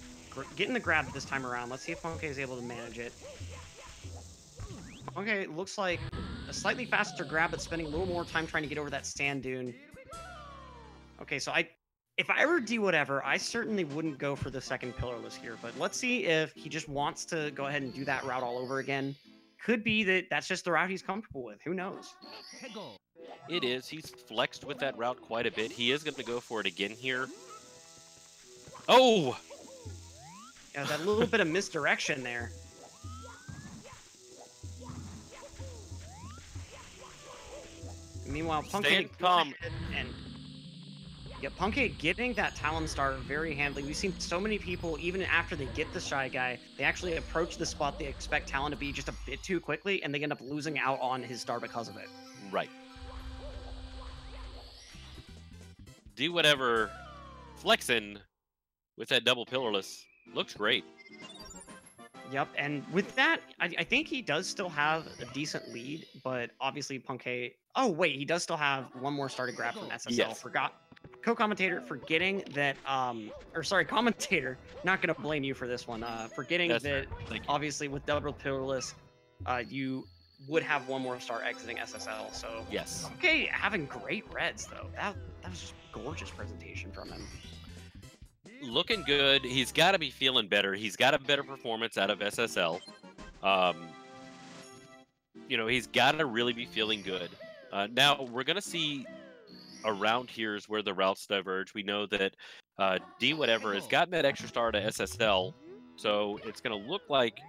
Speaker 2: getting the grab this time around. Let's see if Punkay is able to manage it. Okay, looks like a slightly faster grab, but spending a little more time trying to get over that sand dune. Okay, so if I were Dwhatever, I certainly wouldn't go for the second Pillarless here, but let's see if he just wants to go ahead and do that route all over again. Could be that that's just the route he's comfortable with. Who knows?
Speaker 1: It is. He's flexed with that route quite a bit. He is going to go for it again here. Oh!
Speaker 2: Yeah, that little bit of misdirection there. Meanwhile, Punkay
Speaker 1: calm.
Speaker 2: And yeah, Punkay getting that Talon Star very handily. We've seen so many people, even after they get the Shy Guy, they actually approach the spot they expect Talon to be just a bit too quickly, and they end up losing out on his star because of it.
Speaker 1: Right. Dwhatever flexing with that double Pillarless. Looks great.
Speaker 2: Yep, and with that, I think he does still have a decent lead, but obviously Punkay... Oh, wait, he does still have one more star to grab from SSL.
Speaker 1: Yes.
Speaker 2: Forgot. Co-commentator, forgetting that... commentator, not going to blame you for this one. Forgetting
Speaker 1: That's
Speaker 2: that,
Speaker 1: Thank you.
Speaker 2: obviously, with double Pillarless, you would have one more star exiting SSL, so...
Speaker 1: Yes.
Speaker 2: Okay, having great reds, though. That was just gorgeous presentation from him.
Speaker 1: Looking good. He's got to be feeling better. He's got a better performance out of SSL. You know, he's got to really be feeling good. Now, we're going to see around here is where the routes diverge. We know that Dwhatever has gotten that extra star to SSL, so it's going to look like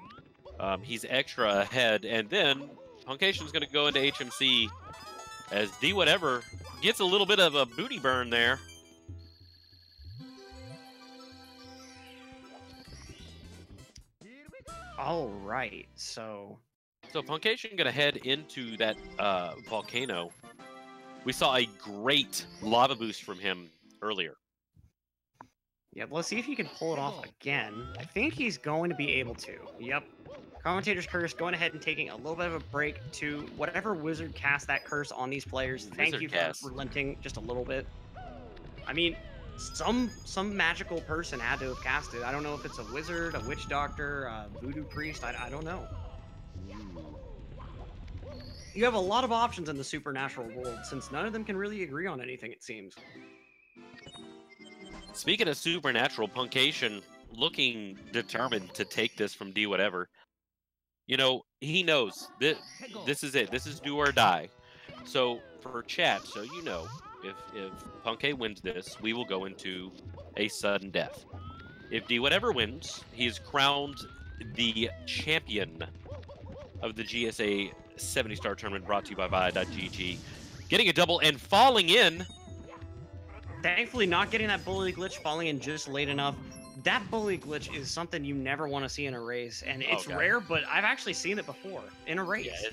Speaker 1: he's extra ahead. And then Puncayshun's going to go into HMC as Dwhatever gets a little bit of a booty burn there.
Speaker 2: All right, so
Speaker 1: Puncayshun gonna head into that volcano. We saw a great lava boost from him earlier.
Speaker 2: yeah, let's see if he can pull it off again. I think he's going to be able to. Yep. Commentator's Curse going ahead and taking a little bit of a break to whatever wizard cast that curse on these players. Thank
Speaker 1: Wizard
Speaker 2: you
Speaker 1: cast.
Speaker 2: for relenting just a little bit. I mean, some magical person had to have cast it. I don't know if it's a wizard, a witch doctor, a voodoo priest. I don't know. You have a lot of options in the supernatural world, since none of them can really agree on anything, it seems.
Speaker 1: Speaking of supernatural, Puncayshun looking determined to take this from Dwhatever. You know, he knows that this is it. This is do or die. So for chat, so you know, if Punkay wins this, we will go into a sudden death. If Dwhatever wins, he is crowned the champion of the GSA 70-star tournament brought to you by Vi.GG. Getting a double and falling in.
Speaker 2: Thankfully, not getting that bully glitch, falling in just late enough. That bully glitch is something you never want to see in a race, and it's
Speaker 1: God.
Speaker 2: rare, but I've actually seen it before in a race.
Speaker 1: Yeah,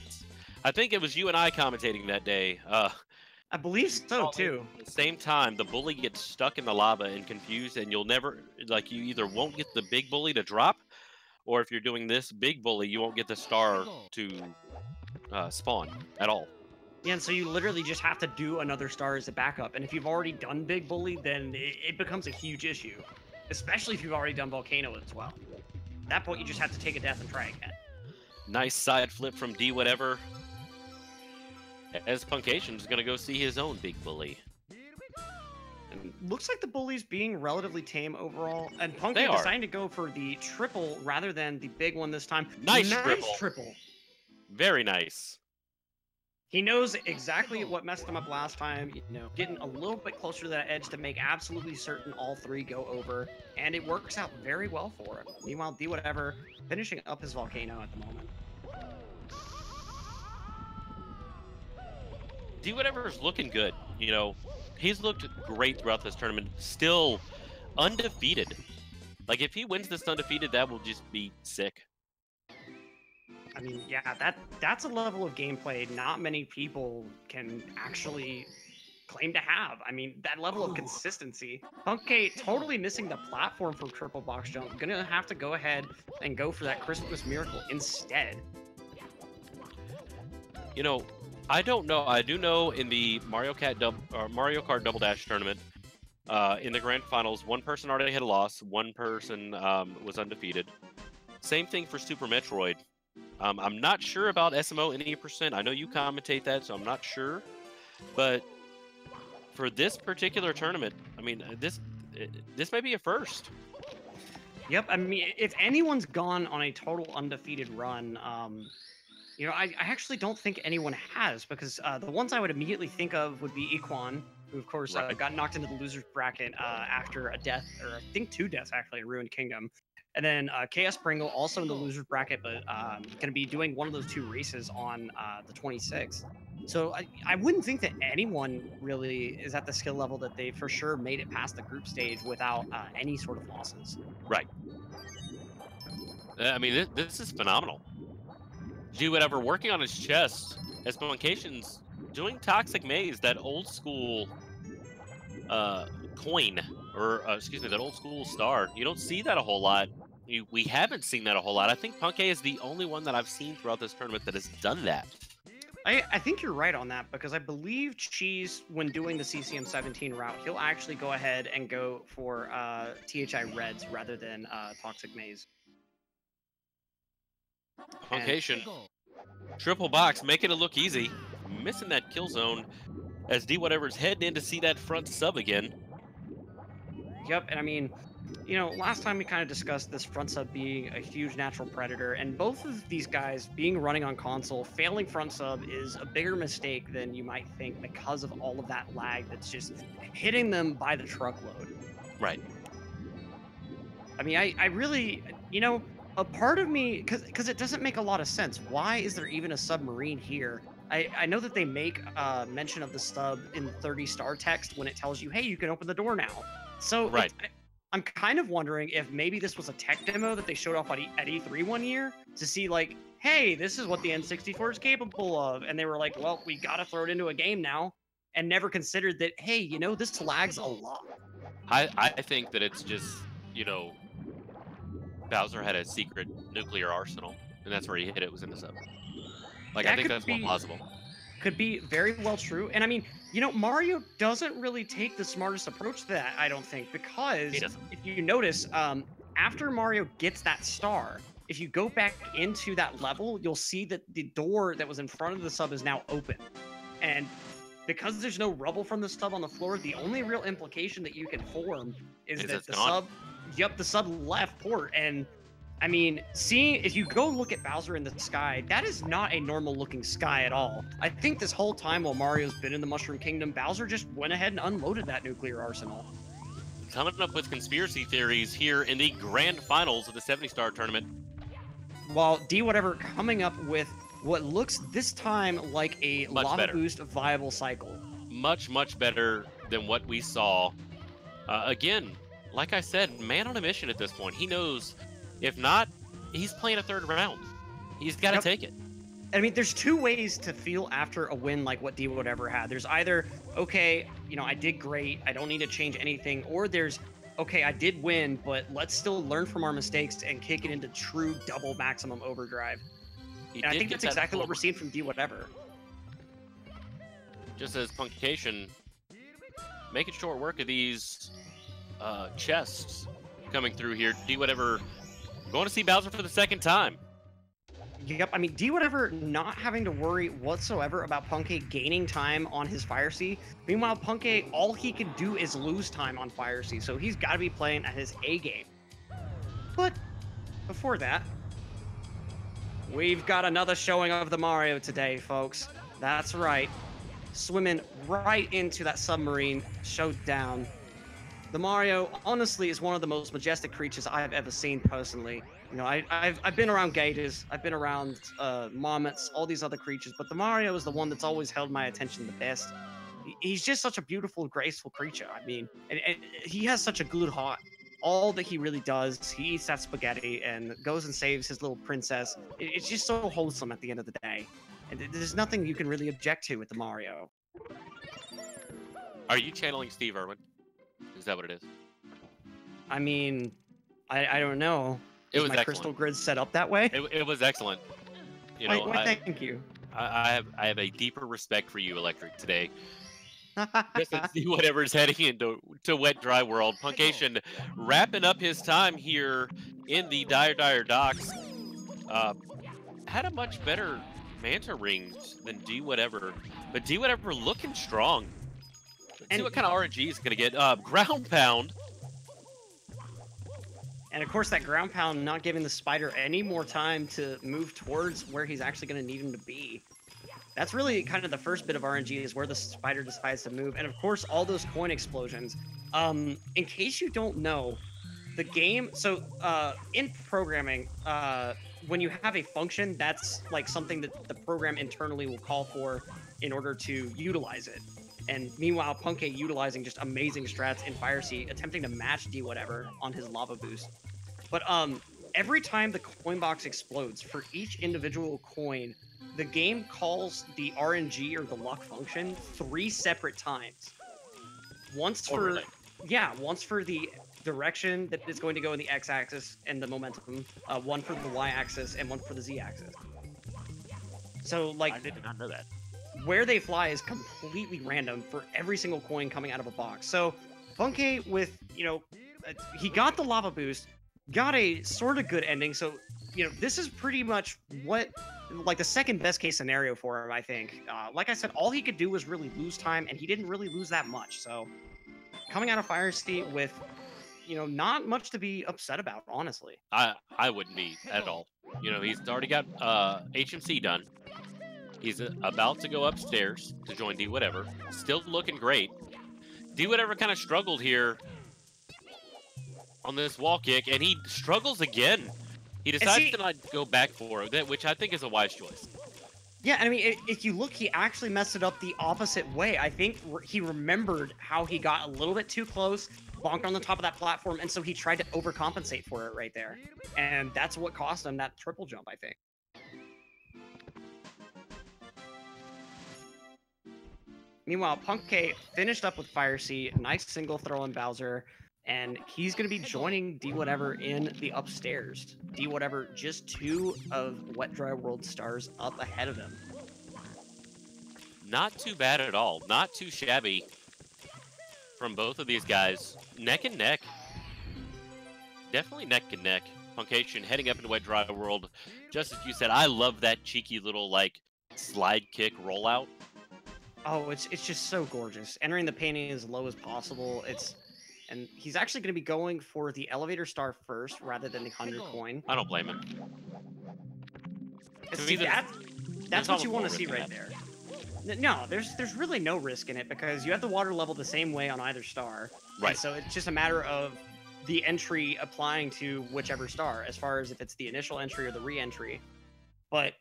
Speaker 1: I think it was you and I commentating that day.
Speaker 2: I believe so, too.
Speaker 1: At the same time, the bully gets stuck in the lava and confused, and you'll never, like, you either won't get the big bully to drop, or if you're doing this big bully, you won't get the star to spawn at all.
Speaker 2: Yeah, and so you literally just have to do another star as a backup, and if you've already done big bully, then it becomes a huge issue, especially if you've already done volcano as well. At that point, you just have to take a death and try again.
Speaker 1: Nice side flip from Dwhatever. As Puncayshun's going to go see his own big bully.
Speaker 2: And looks like the bully's being relatively tame overall, and
Speaker 1: They
Speaker 2: Punkay
Speaker 1: are.
Speaker 2: deciding to go for the triple rather than the big one this time.
Speaker 1: Nice
Speaker 2: triple.
Speaker 1: triple. Very nice.
Speaker 2: He knows exactly what messed him up last time, you know, getting a little bit closer to that edge to make absolutely certain all three go over, and it works out very well for him. Meanwhile, Dwhatever finishing up his volcano at the moment.
Speaker 1: Dwhatever's looking good. You know, he's looked great throughout this tournament. Still undefeated. Like, if he wins this undefeated, that will just be sick.
Speaker 2: I mean, yeah, that's a level of gameplay not many people can actually claim to have. I mean, that level of consistency. Punkay totally missing the platform from triple box jump. Gonna have to go ahead and go for that Christmas miracle instead.
Speaker 1: You know, I don't know. I do know in the Mario Kart Double Dash tournament, in the grand finals, one person already had a loss. One person was undefeated. Same thing for Super Metroid. I'm not sure about SMO and E%. I know you commentate that, so I'm not sure. But for this particular tournament, I mean, this may be a first.
Speaker 2: Yep. I mean, if anyone's gone on a total undefeated run, you know, I actually don't think anyone has, because the ones I would immediately think of would be Equan, who of course
Speaker 1: Right.
Speaker 2: got knocked into the losers bracket after a death, or I think 2 deaths actually in Ruined Kingdom. And then KS Pringle also in the losers bracket, but going to be doing one of those 2 races on the 26th. So I wouldn't think that anyone really is at the skill level that they for sure made it past the group stage without any sort of losses.
Speaker 1: Right. I mean, this is phenomenal. Dwhatever working on his chest as puncayshun's doing Toxic Maze, that old school coin, or excuse me, that old school star. You don't see that a whole lot. We haven't seen that a whole lot. I think Punkay is the only one that I've seen throughout this tournament that has done that.
Speaker 2: I think you're right on that, because I believe Cheese, when doing the CCM 17 route, he'll actually go ahead and go for THI Reds rather than Toxic Maze.
Speaker 1: Puncayshun, triple box, making it look easy. Missing that kill zone as Dwhatever's heading in to see that front sub again.
Speaker 2: Yep, and I mean, you know, last time we kind of discussed this front sub being a huge natural predator, and both of these guys being running on console, failing front sub is a bigger mistake than you might think, because of all of that lag that's just hitting them by the truckload.
Speaker 1: Right.
Speaker 2: I mean, I really, you know, a part of me, because it doesn't make a lot of sense. Why is there even a submarine here? I know that they make mention of the sub in 30-star text when it tells you, hey, you can open the door now. So
Speaker 1: Right.
Speaker 2: I'm kind of wondering if maybe this was a tech demo that they showed off at E3 one year to see, like, hey, this is what the N64 is capable of. And they were like, well, we got to throw it into a game now, and never considered that, hey, you know, this lags a lot.
Speaker 1: I think that it's just, you know, Bowser had a secret nuclear arsenal, and that's where he hit it, was in the sub. Like, I think that's more plausible.
Speaker 2: Could be very well true. And I mean, you know, Mario doesn't really take the smartest approach to that, I don't think, because if you notice, after Mario gets that star, if you go back into that level, you'll see that the door that was in front of the sub is now open. And because there's no rubble from the sub on the floor, the only real implication that you can form is that the sub, the sub left port. And I mean, if you go look at Bowser in the sky, that is not a normal looking sky at all. I think this whole time while Mario's been in the Mushroom Kingdom, Bowser just went ahead and unloaded that nuclear arsenal.
Speaker 1: Coming up with conspiracy theories here in the grand finals of the 70-star tournament.
Speaker 2: While Dwhatever coming up with what looks this time like a lava boost viable cycle.
Speaker 1: Much, much better than what we saw. Again, like I said, man on a mission at this point. He knows, if not, he's playing a third round. He's got to take it.
Speaker 2: I mean, there's 2 ways to feel after a win like what Dwhatever had. There's either, okay, you know, I did great, I don't need to change anything, or there's, okay, I did win, but let's still learn from our mistakes and kick it into true double maximum overdrive. And I think that's exactly what we're seeing from Dwhatever.
Speaker 1: Just as Puncayshun making short work of these chests coming through here. Dwhatever going to see Bowser for the second time.
Speaker 2: Yep, I mean, Dwhatever not having to worry whatsoever about Punkay gaining time on his Fire Sea. Meanwhile, Punkay, all he can do is lose time on Fire Sea, so he's got to be playing at his A game. But before that, we've got another showing of the Mario today, folks. That's right. Swimming right into that submarine showdown. The Mario, honestly, is one of the most majestic creatures I've ever seen personally. You know, I've been around gators, I've been around marmots, all these other creatures, but the Mario is the one that's always held my attention the best. He's just such a beautiful, graceful creature. I mean, and he has such a good heart. all that he really does, he eats that spaghetti and goes and saves his little princess. It's just so wholesome at the end of the day. And there's nothing you can really object to with the Mario.
Speaker 1: Are you channeling Steve Irwin? Is that what it is?
Speaker 2: I mean, I don't know.
Speaker 1: It was
Speaker 2: my
Speaker 1: excellent.
Speaker 2: Crystal grid set up that way?
Speaker 1: It was excellent. You know,
Speaker 2: Thank you.
Speaker 1: I have a deeper respect for you, Electric, today. Just to see whatever's heading into Wet Dry World. Puncayshun wrapping up his time here in the Dire Docks. Had a much better Manta rings than Dwhatever, but Dwhatever looking strong. Let's see what kind of RNG he's gonna get. Ground pound.
Speaker 2: And of course, that ground pound not giving the spider any more time to move towards where he's actually going to need him to be. That's really kind of the first bit of RNG, is where the spider decides to move. And of course, all those coin explosions. In case you don't know, the game, so in programming, when you have a function, that's like something that the program internally will call for in order to utilize it. And meanwhile, Punkay utilizing just amazing strats in Fire Sea, attempting to match Dwhatever on his lava boost. But every time the coin box explodes, for each individual coin, the game calls the RNG or the luck function 3 separate times. Once for
Speaker 1: really?
Speaker 2: Once for the direction that it's going to go in the x-axis and the momentum, one for the y-axis, and one for the z-axis. So like,
Speaker 1: I did not know that.
Speaker 2: Where they fly is completely random for every single coin coming out of a box. So Punkay, with, you know, he got the lava boost, got a sort of good ending. So, you know, this is pretty much what, like, the second best case scenario for him, I think. Like I said, all he could do was really lose time, and he didn't really lose that much. So coming out of Fire Sea with, you know, not much to be upset about, honestly.
Speaker 1: I wouldn't be at all. You know, he's already got HMC done. He's about to go upstairs to join Dwhatever. Still looking great. Dwhatever kind of struggled here on this wall kick, and he struggles again. He decides to not go back for it, which I think is a wise choice.
Speaker 2: Yeah, I mean, if you look, he actually messed it up the opposite way. I think he remembered how he got a little bit too close, bonked on the top of that platform, and so he tried to overcompensate for it right there. And that's what cost him that triple jump, I think. Meanwhile, Punkay finished up with Fire Sea, nice single throw on Bowser, and he's going to be joining Dwhatever in the upstairs. Dwhatever just 2 of Wet Dry World stars up ahead of him.
Speaker 1: Not too bad at all. Not too shabby from both of these guys. Neck and neck. Definitely neck and neck. Puncayshun heading up into Wet Dry World. Just as you said, I love that cheeky little, like, slide kick rollout.
Speaker 2: Oh, it's just so gorgeous. Entering the painting as low as possible. And he's actually going to be going for the elevator star first rather than the 100 coin.
Speaker 1: I don't blame him.
Speaker 2: See, that's what you want to see right there. No, there's really no risk in it, because you have the water level the same way on either star.
Speaker 1: Right.
Speaker 2: And so it's just a matter of the entry applying to whichever star, as far as if it's the initial entry or the re-entry. But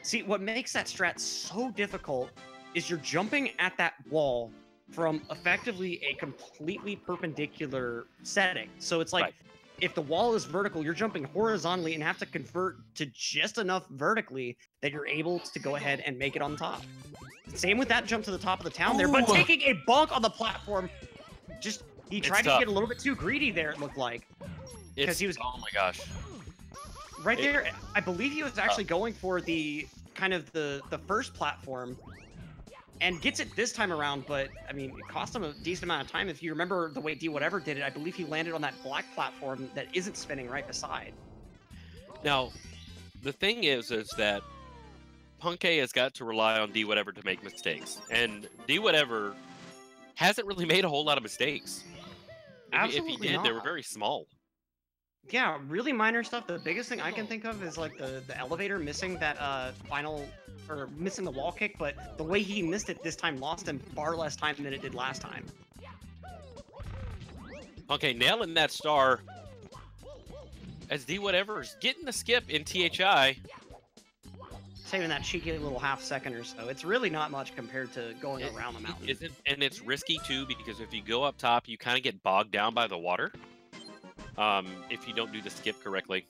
Speaker 2: see, what makes that strat so difficult is you're jumping at that wall from effectively a completely perpendicular setting. So it's like, if the wall is vertical, you're jumping horizontally and have to convert to just enough vertically that you're able to go ahead and make it on top. Same with that jump to the top of the town there, but taking a bonk on the platform, he tried to get a little bit too greedy there, it looked like. Because he was,
Speaker 1: oh my gosh.
Speaker 2: Right there, I believe he was actually going for the kind of the first platform, and gets it this time around, but I mean, it cost him a decent amount of time. If you remember the way Dwhatever did it, I believe he landed on that black platform that isn't spinning right beside.
Speaker 1: Now, the thing is that Punkay has got to rely on Dwhatever to make mistakes, and Dwhatever hasn't really made a whole lot of mistakes. If he did, they were very small.
Speaker 2: Yeah, really minor stuff. The biggest thing I can think of is like the elevator missing that missing the wall kick, but the way he missed it this time lost him far less time than it did last time.
Speaker 1: Okay, nailing that star as Dwhatever's getting the skip in THI.
Speaker 2: Saving that cheeky little half second or so. It's really not much compared to going around the mountain.
Speaker 1: And it's risky too, because if you go up top, you kind of get bogged down by the water. if you don't do the skip correctly.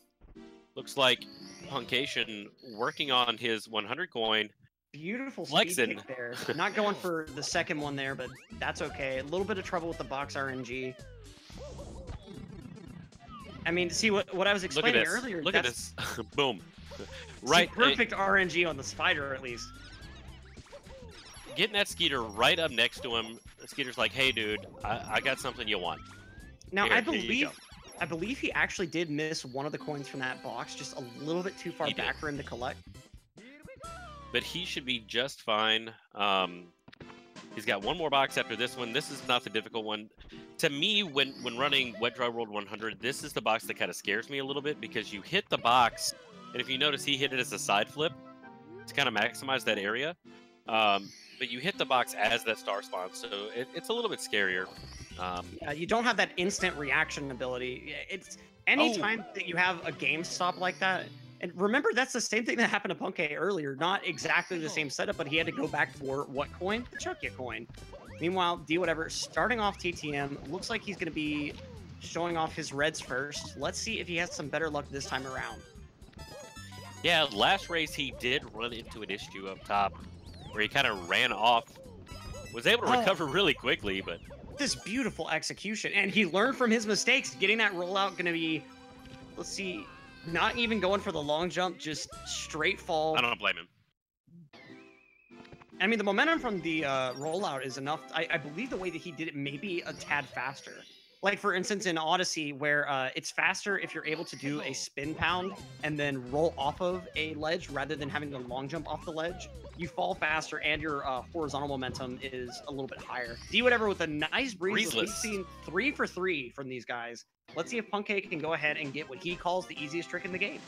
Speaker 1: Looks like puncayshun working on his 100 coin.
Speaker 2: Beautiful
Speaker 1: Flexing.
Speaker 2: speed kick there. Not going for the second one there, but that's okay. A little bit of trouble with the box RNG. I mean, see what I was explaining earlier.
Speaker 1: Look at this. Boom.
Speaker 2: Right. Perfect RNG on the spider, at least.
Speaker 1: Getting that Skeeter right up next to him. The Skeeter's like, hey, dude, I got something you want.
Speaker 2: Now, I believe he actually did miss one of the coins from that box, just a little bit too far back for him to collect.
Speaker 1: But he should be just fine. He's got one more box after this one. This is not the difficult one. To me, when running Wet Dry World 100, this is the box that kind of scares me a little bit because you hit the box, and if you notice, he hit it as a side flip to kind of maximize that area. But you hit the box as that star spawns, so it's a little bit scarier.
Speaker 2: Yeah, you don't have that instant reaction ability. It's anytime that you have a game stop like that. And remember, that's the same thing that happened to Punkay earlier. Not exactly the same setup, but he had to go back for what coin? The Chucky coin. Meanwhile, Dwhatever starting off TTM. Looks like he's going to be showing off his reds first. Let's see if he has some better luck this time around.
Speaker 1: Yeah, last race he did run into an issue up top where he kind of ran off. Was able to recover really quickly, but...
Speaker 2: This beautiful execution. And he learned from his mistakes. Getting that rollout going to be... Let's see... Not even going for the long jump, just straight fall.
Speaker 1: I don't blame him.
Speaker 2: I mean, the momentum from the rollout is enough. I believe the way that he did it may be a tad faster. Like, for instance, in Odyssey, where it's faster if you're able to do a spin pound and then roll off of a ledge rather than having to long jump off the ledge. You fall faster, and your horizontal momentum is a little bit higher. Dwhatever with a nice breeze. We've seen 3 for 3 from these guys. Let's see if Punkay can go ahead and get what he calls the easiest trick in the game.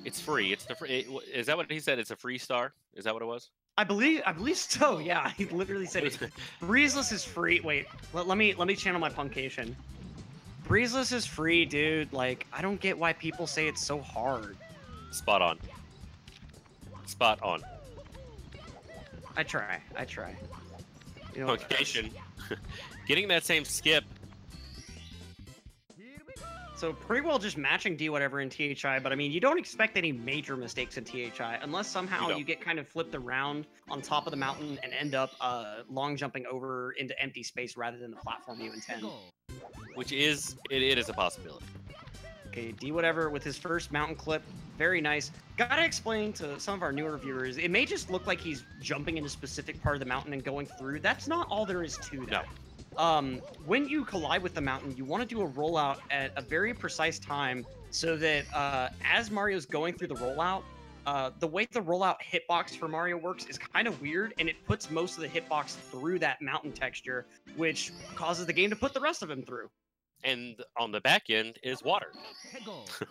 Speaker 1: It's free. It's the free. Is that what he said? It's a free star. Is that what it was?
Speaker 2: I believe so. Yeah, he literally said it. Breezeless is free. Wait, let me channel my puncayshun. Breezeless is free, dude. Like, I don't get why people say it's so hard.
Speaker 1: Spot on. Spot on.
Speaker 2: I try. You know,
Speaker 1: puncayshun. Getting that same skip.
Speaker 2: So pretty well just matching Dwhatever in THI, but I mean, you don't expect any major mistakes in THI unless somehow you get kind of flipped around on top of the mountain and end up long jumping over into empty space rather than the platform you intend.
Speaker 1: Which is, it is a possibility.
Speaker 2: Okay, Dwhatever with his first mountain clip. Very nice. Gotta explain to some of our newer viewers, it may just look like he's jumping in a specific part of the mountain and going through. That's not all there is to that.
Speaker 1: No.
Speaker 2: When you collide with the mountain, you want to do a rollout at a very precise time so that as Mario's going through the rollout, the way the rollout hitbox for Mario works is kind of weird, and it puts most of the hitbox through that mountain texture, which causes the game to put the rest of him through.
Speaker 1: And on the back end is water.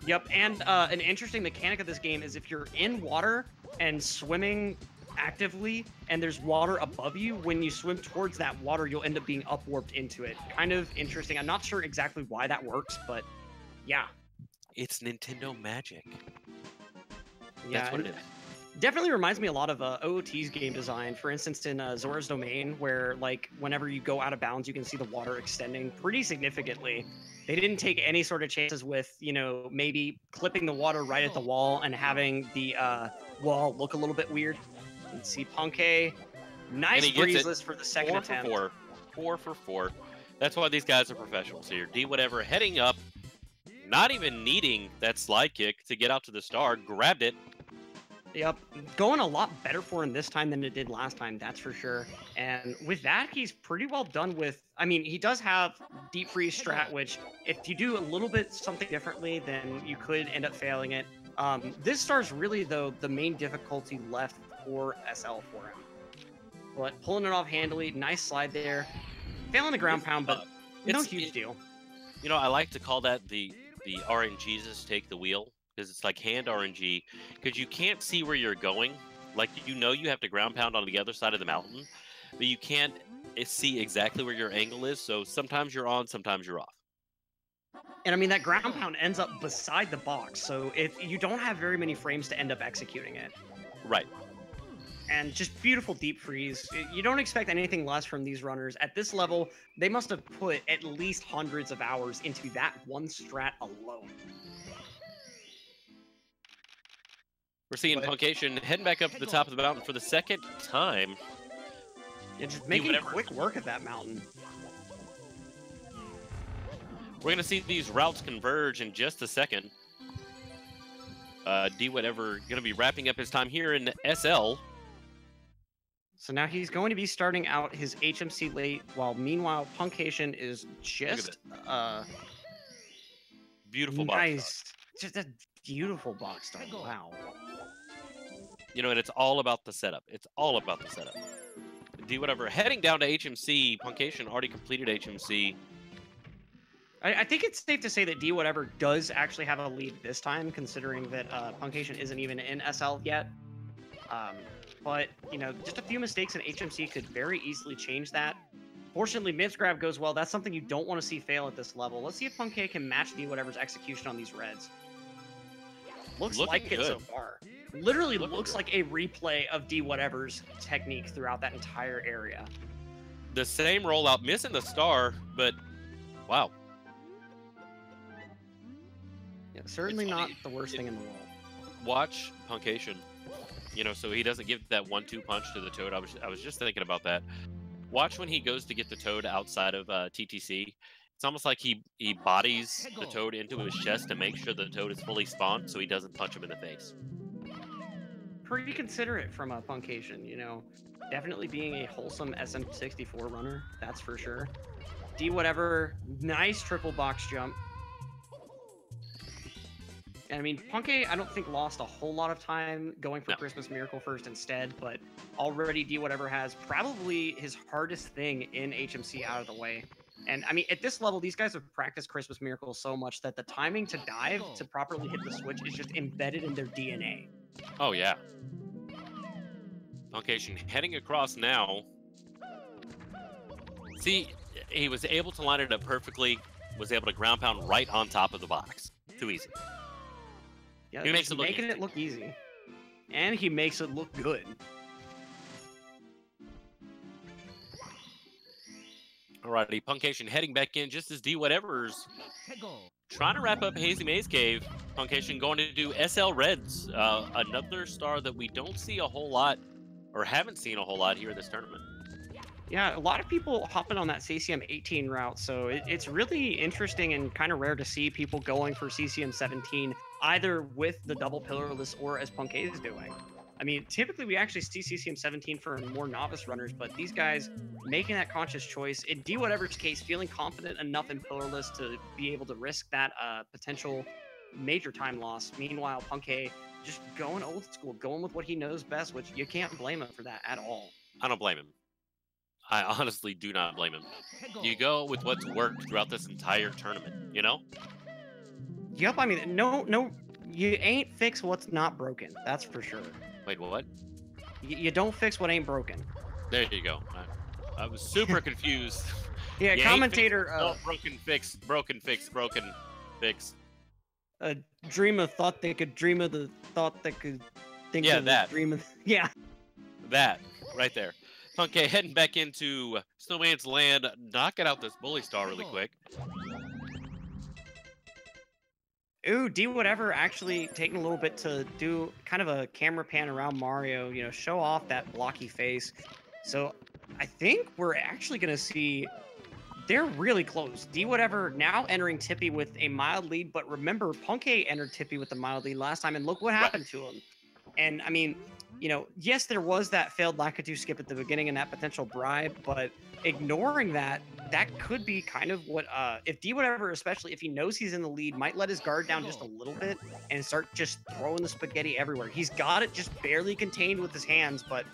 Speaker 2: Yep, and an interesting mechanic of this game is if you're in water and swimming actively and there's water above you, when you swim towards that water, you'll end up being upwarped into it. Kind of interesting. I'm not sure exactly why that works, but yeah.
Speaker 1: It's Nintendo magic.
Speaker 2: Yeah,
Speaker 1: that's what it is.
Speaker 2: Definitely reminds me a lot of OOT's game design. For instance, in Zora's Domain, where like whenever you go out of bounds, you can see the water extending pretty significantly. They didn't take any sort of chances with, you know, maybe clipping the water right at the wall and having the wall look a little bit weird. Let's see, Punkay, nice breezeless for the second attempt.
Speaker 1: 4 for 4. That's why these guys are professionals here. Dwhatever heading up, not even needing that slide kick to get out to the star, grabbed it.
Speaker 2: Yep, going a lot better for him this time than it did last time, that's for sure. And with that, he's pretty well done with, I mean, he does have deep freeze strat, which if you do a little bit something differently, then you could end up failing it. This star's really, though, the main difficulty left for SL for him. But pulling it off handily, nice slide there. Failing the ground pound, but no huge deal.
Speaker 1: You know, I like to call that the RNGesus take the wheel, because it's like hand RNG, because you can't see where you're going. Like, you know you have to ground pound on the other side of the mountain, but you can't see exactly where your angle is, so sometimes you're on, sometimes you're off.
Speaker 2: And I mean, that ground pound ends up beside the box, so if you don't have very many frames to end up executing it.
Speaker 1: Right.
Speaker 2: and just beautiful deep freeze. You don't expect anything less from these runners. At this level, they must have put at least hundreds of hours into that one strat alone.
Speaker 1: We're seeing Puncayshun heading back up to the top of the mountain for the second time.
Speaker 2: Yeah, just making quick work of that mountain.
Speaker 1: We're going to see these routes converge in just a second. Dwhatever going to be wrapping up his time here in SL.
Speaker 2: So now he's going to be starting out his HMC late, while meanwhile Puncayshun is just
Speaker 1: beautiful
Speaker 2: nice, just a beautiful box start. Wow.
Speaker 1: You know, and it's all about the setup. It's all about the setup. Dwhatever heading down to HMC. Puncayshun already completed HMC.
Speaker 2: I think it's safe to say that Dwhatever does actually have a lead this time, considering that Puncayshun isn't even in SL yet. But, you know, just a few mistakes in HMC could very easily change that. Fortunately, Mids grab goes well. That's something you don't want to see fail at this level. Let's see if Puncay can match Dwhatever's execution on these reds. Looks like it so far. Literally looks like a replay of Dwhatever's technique throughout that entire area.
Speaker 1: The same rollout, missing the star, but wow.
Speaker 2: Yeah, certainly not the worst thing in the world.
Speaker 1: Watch Puncayshun, you know, so he doesn't give that 1-2 punch to the Toad. I was just thinking about that. Watch when he goes to get the Toad outside of TTC. It's almost like he bodies the Toad into his chest to make sure the Toad is fully spawned so he doesn't punch him in the face.
Speaker 2: Pretty considerate from a Puncayshun, you know. Definitely being a wholesome SM64 runner, that's for sure. Dwhatever, nice triple box jump. And I mean, Puncay, I don't think lost a whole lot of time going for Christmas Miracle first instead, but already Dwhatever has probably his hardest thing in HMC out of the way. And I mean, at this level, these guys have practiced Christmas Miracle so much that the timing to dive to properly hit the switch is just embedded in their DNA.
Speaker 1: Oh, yeah. Puncayshun heading across now. See, he was able to line it up perfectly, was able to ground pound right on top of the box. Too easy.
Speaker 2: Yeah, he makes it making it look easy. And he makes it look good.
Speaker 1: Alrighty, Puncayshun heading back in just as Dwhatever's trying to wrap up Hazy Maze Cave. Puncayshun going to do SL Reds, another star that we don't see a whole lot, or haven't seen a whole lot here in this tournament.
Speaker 2: Yeah, a lot of people hopping on that CCM 18 route, so it's really interesting and kind of rare to see people going for CCM 17, either with the double pillarless or as Puncay is doing. I mean, typically we actually see CCM 17 for more novice runners, but these guys making that conscious choice, in Dwhatever's case, feeling confident enough in pillarless to be able to risk that potential major time loss. Meanwhile, Puncay just going old school, going with what he knows best, which you can't blame him for that at all.
Speaker 1: I don't blame him. I honestly do not blame him. You go with what's worked throughout this entire tournament, you know?
Speaker 2: Yep, I mean, no, you ain't fix what's not broken. That's for sure.
Speaker 1: Wait, what?
Speaker 2: You don't fix what ain't broken.
Speaker 1: There you go. I was super confused.
Speaker 2: Yeah,
Speaker 1: you
Speaker 2: commentator.
Speaker 1: Broken fix, broken fix, broken fix.
Speaker 2: A dreamer thought they could dream of the thought they could think of
Speaker 1: that.
Speaker 2: the dream of. Yeah.
Speaker 1: That, right there. Puncay heading back into Snowman's Land, knocking out this bully star really quick.
Speaker 2: Ooh, Dwhatever actually taking a little bit to do kind of a camera pan around Mario, you know, show off that blocky face. So I think we're actually going to see they're really close. Dwhatever now entering Tippy with a mild lead, but remember, Puncay entered Tippy with a mild lead last time, and look what happened to him. And I mean, you know, yes, there was that failed Lakitu skip at the beginning and that potential bribe, but ignoring that, that could be kind of what, if Dwhatever, especially if he knows he's in the lead, might let his guard down just a little bit and start just throwing the spaghetti everywhere. He's got it just barely contained with his hands, but,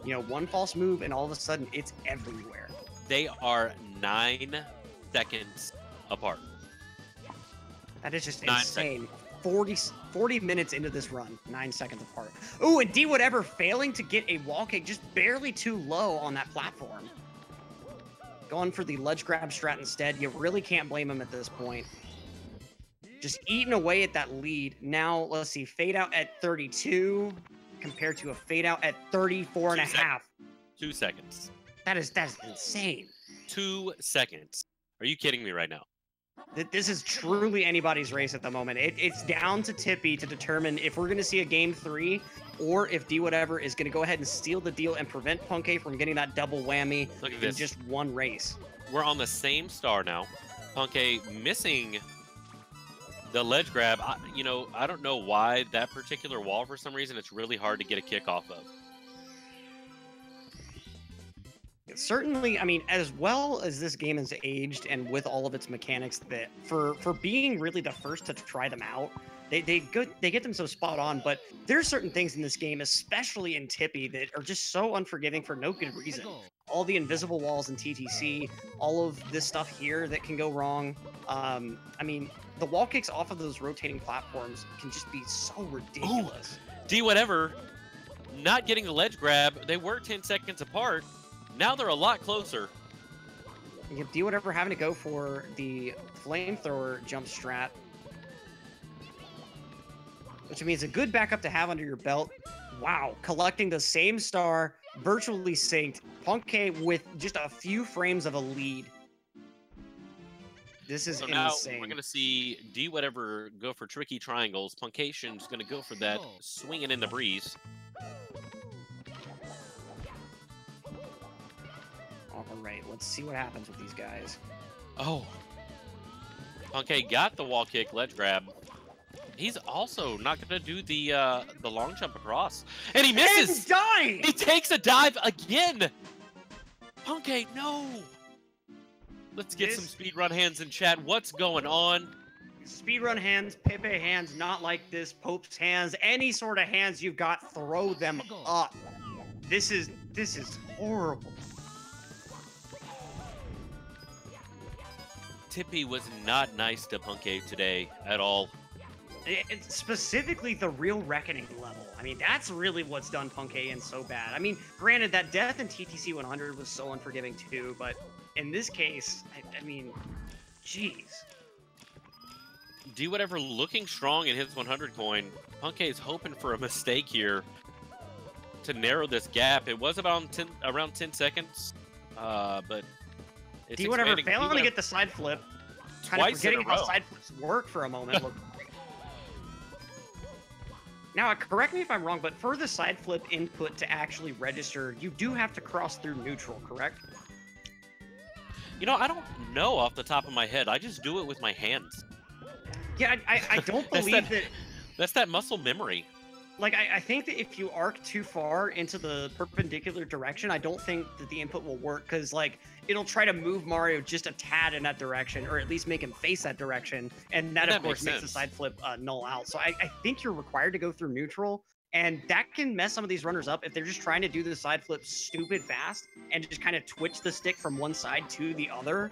Speaker 2: you know, one false move and all of a sudden it's everywhere.
Speaker 1: They are 9 seconds apart.
Speaker 2: That is just insane. 40 minutes into this run, 9 seconds apart. Ooh, and Dwhatever failing to get a wall kick just barely too low on that platform. Going for the ledge grab strat instead. You really can't blame him at this point. Just eating away at that lead. Now, let's see, fade out at 32. compared to a fade out at 34 and a half.
Speaker 1: 2 seconds.
Speaker 2: That's insane.
Speaker 1: 2 seconds. Are you kidding me right now?
Speaker 2: This is truly anybody's race at the moment. It's down to Tippy to determine if we're going to see a game 3 or if Dwhatever is going to go ahead and steal the deal and prevent Punkay from getting that double whammy in just one race.
Speaker 1: We're on the same star now. Punkay missing the ledge grab. I don't know why that particular wall, for some reason, it's really hard to get a kick off of.
Speaker 2: Certainly, I mean, as well as this game has aged and with all of its mechanics, that for being really the first to try them out, they get them so spot on. But there's certain things in this game, especially in Tippy, that are just so unforgiving for no good reason. All the invisible walls in TTC, all of this stuff here that can go wrong. I mean, the wall kicks off of those rotating platforms can just be so ridiculous.
Speaker 1: Dwhatever not getting the ledge grab. They were 10 seconds apart. Now they're a lot closer.
Speaker 2: You have Dwhatever having to go for the flamethrower jump strat, which means a good backup to have under your belt. Wow, collecting the same star, virtually synced. Punkay with just a few frames of a lead. This is insane.
Speaker 1: Now we're going to see Dwhatever go for tricky triangles. puncayshun's going to go for that, swinging in the breeze.
Speaker 2: All right, let's see what happens with these guys.
Speaker 1: Oh. Punkay got the wall kick, ledge grab. He's also not going to do the long jump across. And he misses!
Speaker 2: And dying!
Speaker 1: He takes a dive again! Punkay, no! Let's get some speedrun hands in chat. What's going on?
Speaker 2: Speedrun hands, Pepe hands, not like this, Pope's hands, any sort of hands you've got, throw them up. This is horrible.
Speaker 1: Tippy was not nice to Punkay today at all.
Speaker 2: It's specifically the real reckoning level. I mean, that's really what's done Punkay in so bad. I mean, granted, that death in TTC 100 was so unforgiving too, but in this case, I mean, jeez.
Speaker 1: Dwhatever looking strong in his 100 coin. Punkay's hoping for a mistake here to narrow this gap. It was about around 10 seconds, but it's
Speaker 2: Dwhatever failing to get the side flip. Kind of forgetting how side flips work for a moment. Now, correct me if I'm wrong, but for the side flip input to actually register, you do have to cross through neutral, correct?
Speaker 1: You know, I don't know off the top of my head. I just do it with my hands.
Speaker 2: Yeah, I don't believe that...
Speaker 1: That's that muscle memory.
Speaker 2: Like, I think that if you arc too far into the perpendicular direction, I don't think that the input will work, because, like, it'll try to move Mario just a tad in that direction, or at least make him face that direction, and that of course, makes the side flip null out. So I think you're required to go through neutral, and that can mess some of these runners up if they're just trying to do the side flip stupid fast and just kind of twitch the stick from one side to the other.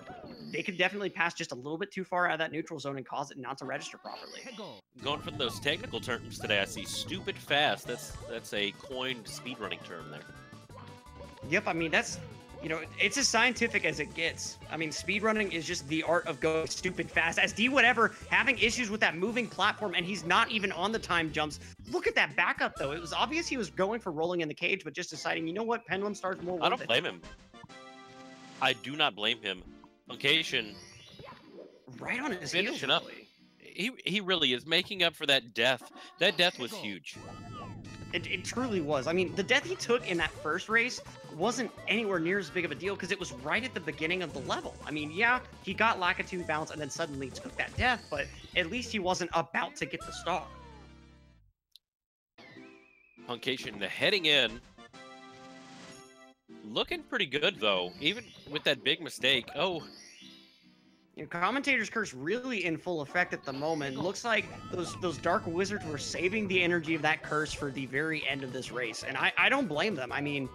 Speaker 2: They could definitely pass just a little bit too far out of that neutral zone and cause it not to register properly.
Speaker 1: Going for those technical terms today, I see stupid fast. That's a coined speedrunning term there.
Speaker 2: Yep, I mean, that's, you know, it's as scientific as it gets. I mean, speedrunning is just the art of going stupid fast. As Dwhatever having issues with that moving platform, and he's not even on the time jumps. Look at that backup, though. It was obvious he was going for rolling in the cage, but just deciding, you know what, Pendulum Star's more worth it.
Speaker 1: I don't blame him. I do not blame him. puncayshun,
Speaker 2: right on his
Speaker 1: finishing up. He really is making up for that death. That death was huge.
Speaker 2: It truly was. I mean, the death he took in that first race wasn't anywhere near as big of a deal because it was right at the beginning of the level. I mean, yeah, he got Lakitu bounce and then suddenly took that death, but at least he wasn't about to get the star.
Speaker 1: puncayshun, the heading in. Looking pretty good, though, even with that big mistake. Oh.
Speaker 2: You know, Commentator's Curse really in full effect at the moment. Looks like those Dark Wizards were saving the energy of that curse for the very end of this race. And I don't blame them. I mean,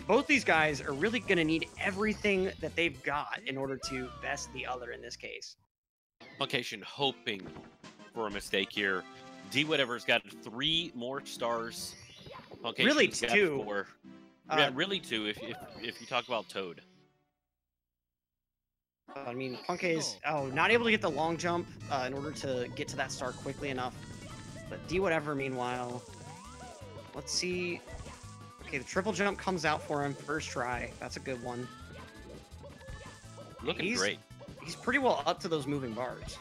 Speaker 2: both these guys are really going to need everything that they've got in order to best the other in this case.
Speaker 1: puncayshun hoping for a mistake here. Dwhatever's got 3 more stars.
Speaker 2: Really 2.
Speaker 1: 4. Yeah, really 2 if you talk about Toad.
Speaker 2: I mean, Punkay's not able to get the long jump in order to get to that star quickly enough. But Dwhatever, meanwhile, Let's see. Okay, the triple jump comes out for him first try. That's a good one.
Speaker 1: Looking great.
Speaker 2: He's pretty well up to those moving bars.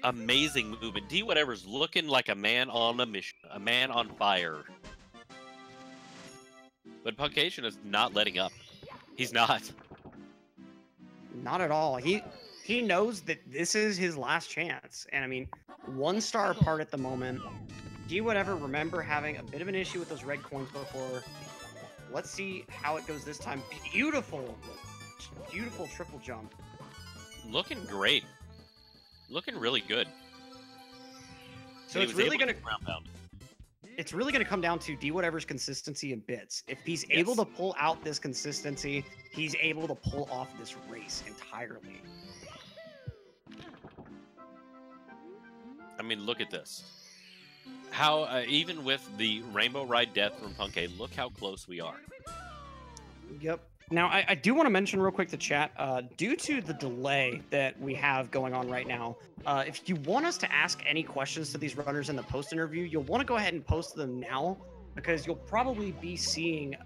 Speaker 1: Amazing movement. Dwhatever's looking like a man on a mission, a man on fire. But puncayshun is not letting up. He's not.
Speaker 2: Not at all. He knows that this is his last chance. And I mean, 1 star apart at the moment. Dwhatever, remember having a bit of an issue with those red coins before. Let's see how it goes this time. Beautiful. Beautiful triple jump.
Speaker 1: Looking great. Looking really good.
Speaker 2: So it's really gonna come down to Dwhatever's consistency in bits. If he's able to pull out this consistency, he's able to pull off this race entirely.
Speaker 1: I mean, look at this. How even with the Rainbow Ride Death from Punkay, look how close we are.
Speaker 2: Yep. Now, I do want to mention real quick to chat, due to the delay that we have going on right now, if you want us to ask any questions to these runners in the post interview, you'll want to go ahead and post them now, because you'll probably be seeing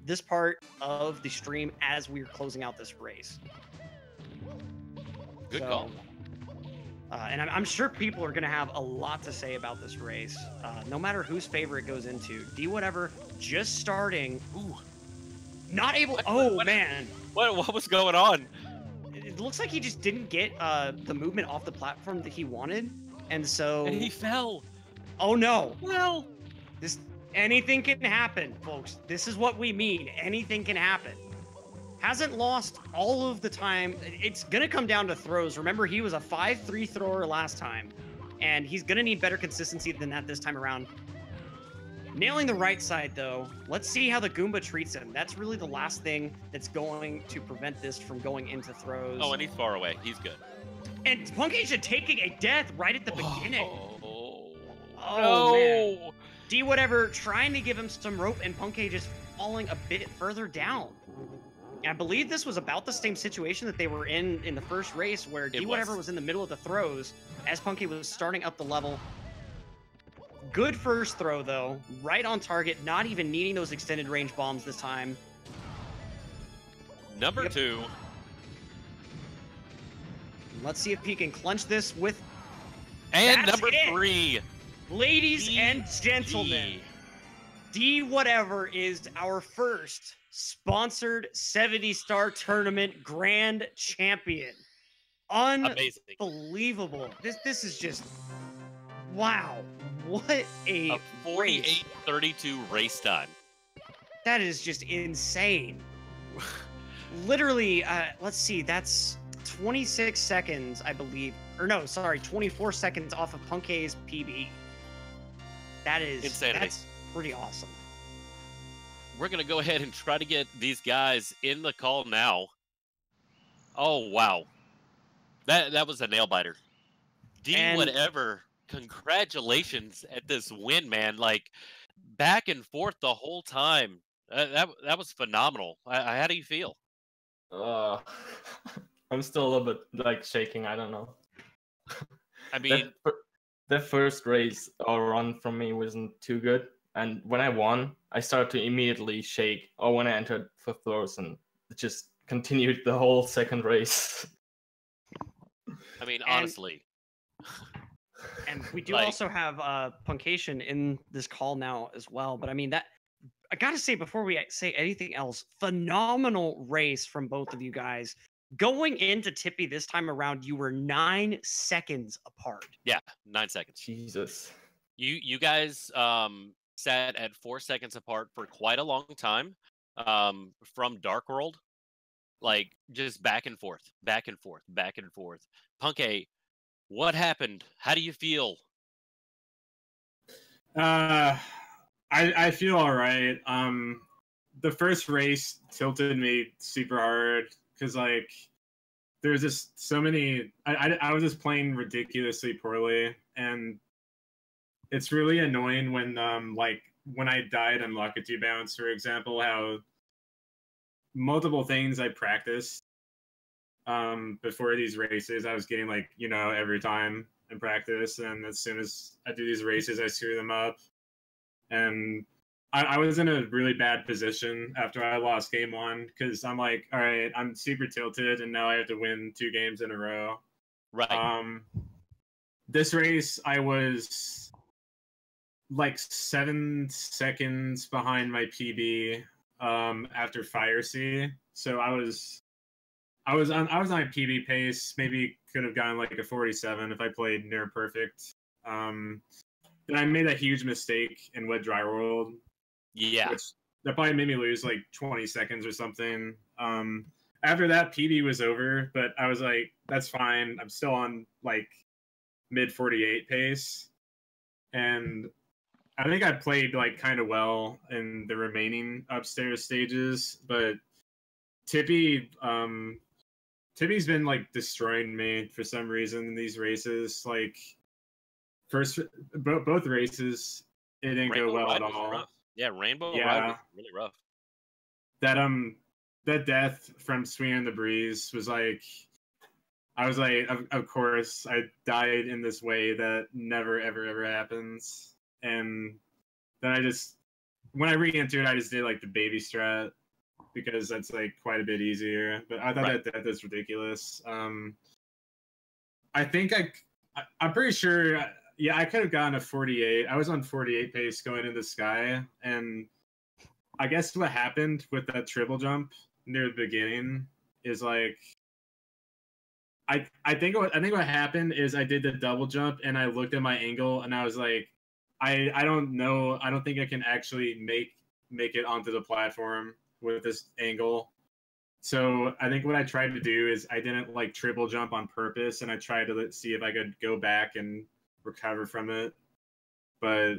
Speaker 2: this part of the stream as we're closing out this race.
Speaker 1: Good call.
Speaker 2: And I'm sure people are going to have a lot to say about this race, no matter whose favor it goes into. Dwhatever just starting. Ooh. Not able. Man.
Speaker 1: What was going on?
Speaker 2: It looks like he just didn't get the movement off the platform that he wanted, and so.
Speaker 1: And he fell.
Speaker 2: Oh no.
Speaker 1: Well,
Speaker 2: anything can happen, folks. This is what we mean. Anything can happen. Hasn't lost all of the time. It's gonna come down to throws. Remember, he was a 5-3 thrower last time, and he's gonna need better consistency than that this time around. Nailing the right side, though. Let's see how the Goomba treats him. That's really the last thing that's going to prevent this from going into throws.
Speaker 1: Oh, and he's far away. He's good.
Speaker 2: And puncayshun taking a death right at the beginning.
Speaker 1: No.
Speaker 2: Man. Dwhatever trying to give him some rope, and puncay just falling a bit further down. And I believe this was about the same situation that they were in the first race, where Dwhatever was in the middle of the throws as puncay was starting up the level. Good first throw, though. Right on target, not even needing those extended range bombs this time.
Speaker 1: Number 2.
Speaker 2: Let's see if he can clinch this with...
Speaker 1: And number 3.
Speaker 2: Ladies and gentlemen, Dwhatever is our first sponsored 70-star tournament grand champion. Unbelievable. This is just... Wow. What a
Speaker 1: 48:32 race time.
Speaker 2: That is just insane. Literally, let's see, that's 26 seconds, I believe. Or no, sorry, 24 seconds off of puncay's PB. That is insanity. That's pretty awesome.
Speaker 1: We're going to go ahead and try to get these guys in the call now. Oh, wow. That was a nail biter. Dwhatever. Congratulations at this win, man. Like, back and forth the whole time. That was phenomenal. How do you feel?
Speaker 4: I'm still a little bit, like, shaking. I don't know.
Speaker 1: I mean...
Speaker 4: The first race or run from me wasn't too good. And when I won, I started to immediately shake. Or when I entered for throws, and it just continued the whole second race.
Speaker 1: I mean, honestly...
Speaker 2: And we do also have puncayshun in this call now as well. But I mean, that I gotta say, before we say anything else, phenomenal race from both of you guys. Going into Tippy this time around, you were 9 seconds apart.
Speaker 1: Yeah, 9 seconds.
Speaker 4: Jesus.
Speaker 1: You guys sat at 4 seconds apart for quite a long time from Dark World. Like, just back and forth, back and forth, back and forth. Punkay, what happened? How do you feel?
Speaker 3: I feel all right. The first race tilted me super hard because, like, there's just so many. I was just playing ridiculously poorly, and it's really annoying when like when I died on Lockety Bounce, for example, how multiple things I practiced before these races I was getting, like, you know, every time, in practice, and as soon as I do these races, I screw them up. And I was in a really bad position after I lost game 1 because I'm like, all right, I'm super tilted, and now I have to win 2 games in a row.
Speaker 1: Right.
Speaker 3: This race, I was like 7 seconds behind my PB after Fire C, so I was on a PB pace. Maybe could have gotten like a 47 if I played near perfect. Then I made a huge mistake in Wet Dry World.
Speaker 1: Yeah.
Speaker 3: Which that probably made me lose like 20 seconds or something. After that, PB was over, but I was like, that's fine. I'm still on like mid 48 pace, and I think I played like kind of well in the remaining upstairs stages. But Tippy, Tippy's been like destroying me for some reason in these races. Like both races, it didn't
Speaker 1: Rainbow
Speaker 3: go well
Speaker 1: Ride
Speaker 3: at
Speaker 1: was
Speaker 3: all.
Speaker 1: rough. Yeah, Rainbow
Speaker 3: Yeah.
Speaker 1: Ride was really rough.
Speaker 3: That death from Swinging in the Breeze was like, I was like, of course, I died in this way that never ever happens. And then when I re-entered, I just did like the baby strat because that's like quite a bit easier. But I thought that death is ridiculous. I think I'm pretty sure. Yeah, I could have gotten a 48. I was on 48 pace going into Sky, and I guess what happened with that triple jump near the beginning is like I think what happened is I did the double jump and I looked at my angle and I was like, I don't know, I don't think I can actually make it onto the platform with this angle. So I think what I tried to do is I didn't like triple jump on purpose, and I tried to see if I could go back and recover from it. But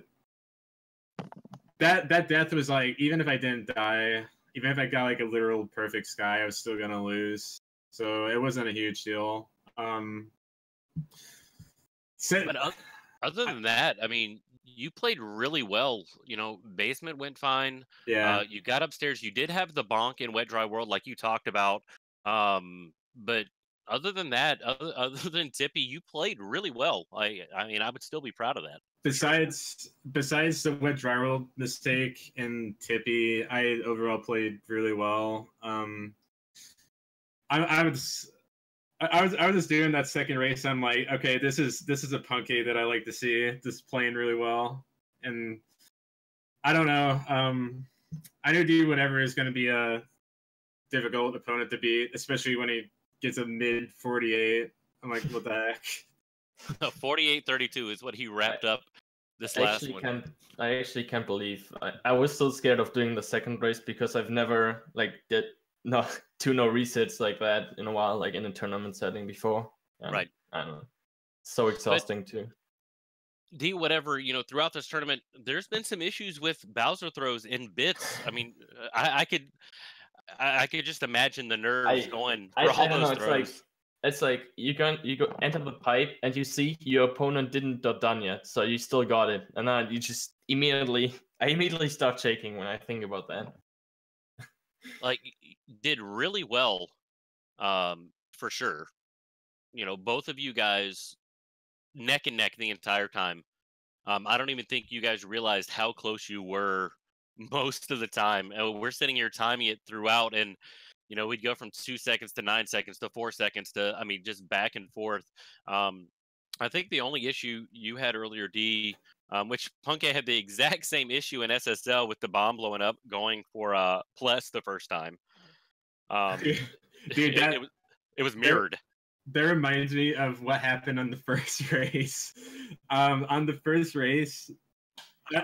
Speaker 3: that death was like, even if I didn't die, even if I got like a literal perfect Sky, I was still gonna lose. So it wasn't a huge deal.
Speaker 1: But other than that, I mean, you played really well. You know, basement went fine.
Speaker 3: Yeah.
Speaker 1: You got upstairs. You did have the bonk in Wet Dry World, like you talked about. But other than that, other than Tippy, you played really well. I mean, I would still be proud of that.
Speaker 3: Besides the Wet Dry World mistake and Tippy, I overall played really well. I was just doing that second race. I'm like, okay, this is a punky that I like to see, just playing really well. And I don't know. I knew Dwhatever is going to be a difficult opponent to beat, especially when he gets a mid 48. I'm like, what the heck?
Speaker 1: 48-32 is what he wrapped up this last one.
Speaker 4: I actually can't believe I was so scared of doing the second race because I've never like did no resets like that in a while, like in a tournament setting before.
Speaker 1: Right.
Speaker 4: I don't know. So exhausting too.
Speaker 1: Dwhatever, you know, throughout this tournament, there's been some issues with Bowser throws in bits. I mean, I could just imagine the nerves going for all those throws.
Speaker 4: It's like you go enter the pipe and you see your opponent didn't done yet, so you still got it, and then you just immediately start shaking when I think about that.
Speaker 1: Like, did really well, for sure. You know, both of you guys neck and neck the entire time. I don't even think you guys realized how close you were most of the time. We're sitting here timing it throughout, and you know, we'd go from 2 seconds to 9 seconds to 4 seconds to, I mean, just back and forth. I think the only issue you had earlier, D, which Punkay had the exact same issue in SSL with the bomb blowing up, going for Plus the first time.
Speaker 3: Dude,
Speaker 1: it was mirrored.
Speaker 3: That reminds me of what happened on the first race. On the first race,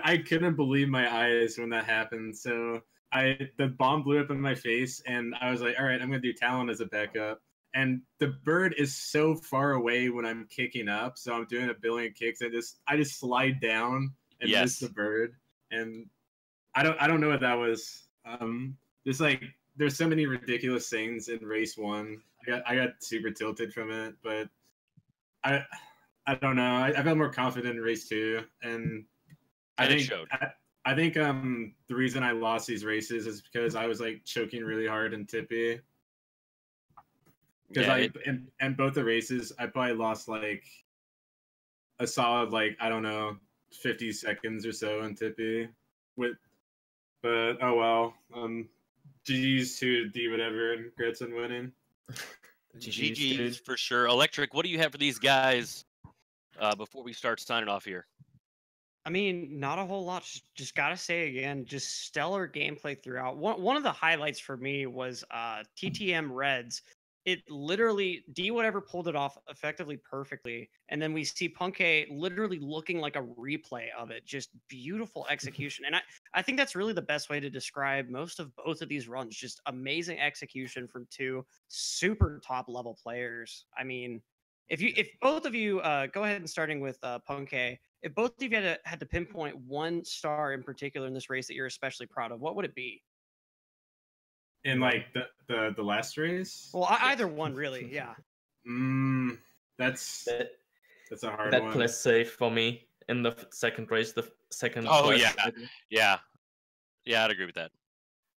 Speaker 3: I couldn't believe my eyes when that happened. So the bomb blew up in my face, and I was like, all right, I'm going to do Talon as a backup. And the bird is so far away when I'm kicking up, so I'm doing a billion kicks. I just slide down and miss the bird. And I don't know what that was. There's so many ridiculous things in race 1. I got super tilted from it, but I don't know. I felt more confident in race 2, and I think the reason I lost these races is because I was like choking really hard in Tippy. Because in both the races, I probably lost like a solid like I don't know 50 seconds or so in Tippy. But oh well. GG's to Dwhatever and grits on winning.
Speaker 1: GG's for sure. Electric, what do you have for these guys before we start signing off here?
Speaker 2: I mean, not a whole lot. Just gotta say again, just stellar gameplay throughout. One of the highlights for me was TTM Reds. It literally Dwhatever pulled it off effectively perfectly, and then we see Punkay literally looking like a replay of it. Just beautiful execution, and I think that's really the best way to describe most of both of these runs. Just amazing execution from two super top level players. I mean, if both of you go ahead and starting with Punkay, if both of you had to pinpoint one star in particular in this race that you're especially proud of, what would it be?
Speaker 3: In like the last race?
Speaker 2: Well, either one really, yeah.
Speaker 3: That's a hard
Speaker 4: that
Speaker 3: one.
Speaker 4: plays safe for me in the second race. The second.
Speaker 1: Oh
Speaker 4: quest.
Speaker 1: yeah, I'd agree with that.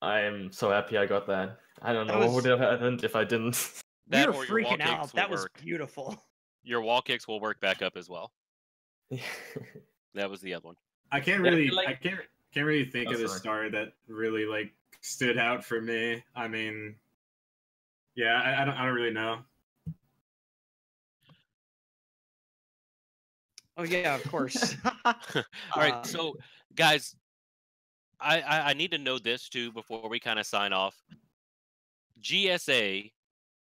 Speaker 4: I'm so happy I got that. I don't know what would have happened if I didn't.
Speaker 2: We were freaking out. That was beautiful.
Speaker 1: Your wall kicks will work back up as well. That was the other one.
Speaker 3: I can't really think of a star that really like stood out for me. I mean, yeah, I don't really know.
Speaker 2: Oh yeah, of course.
Speaker 1: All right, so guys, I need to know this too before we kind of sign off. GSA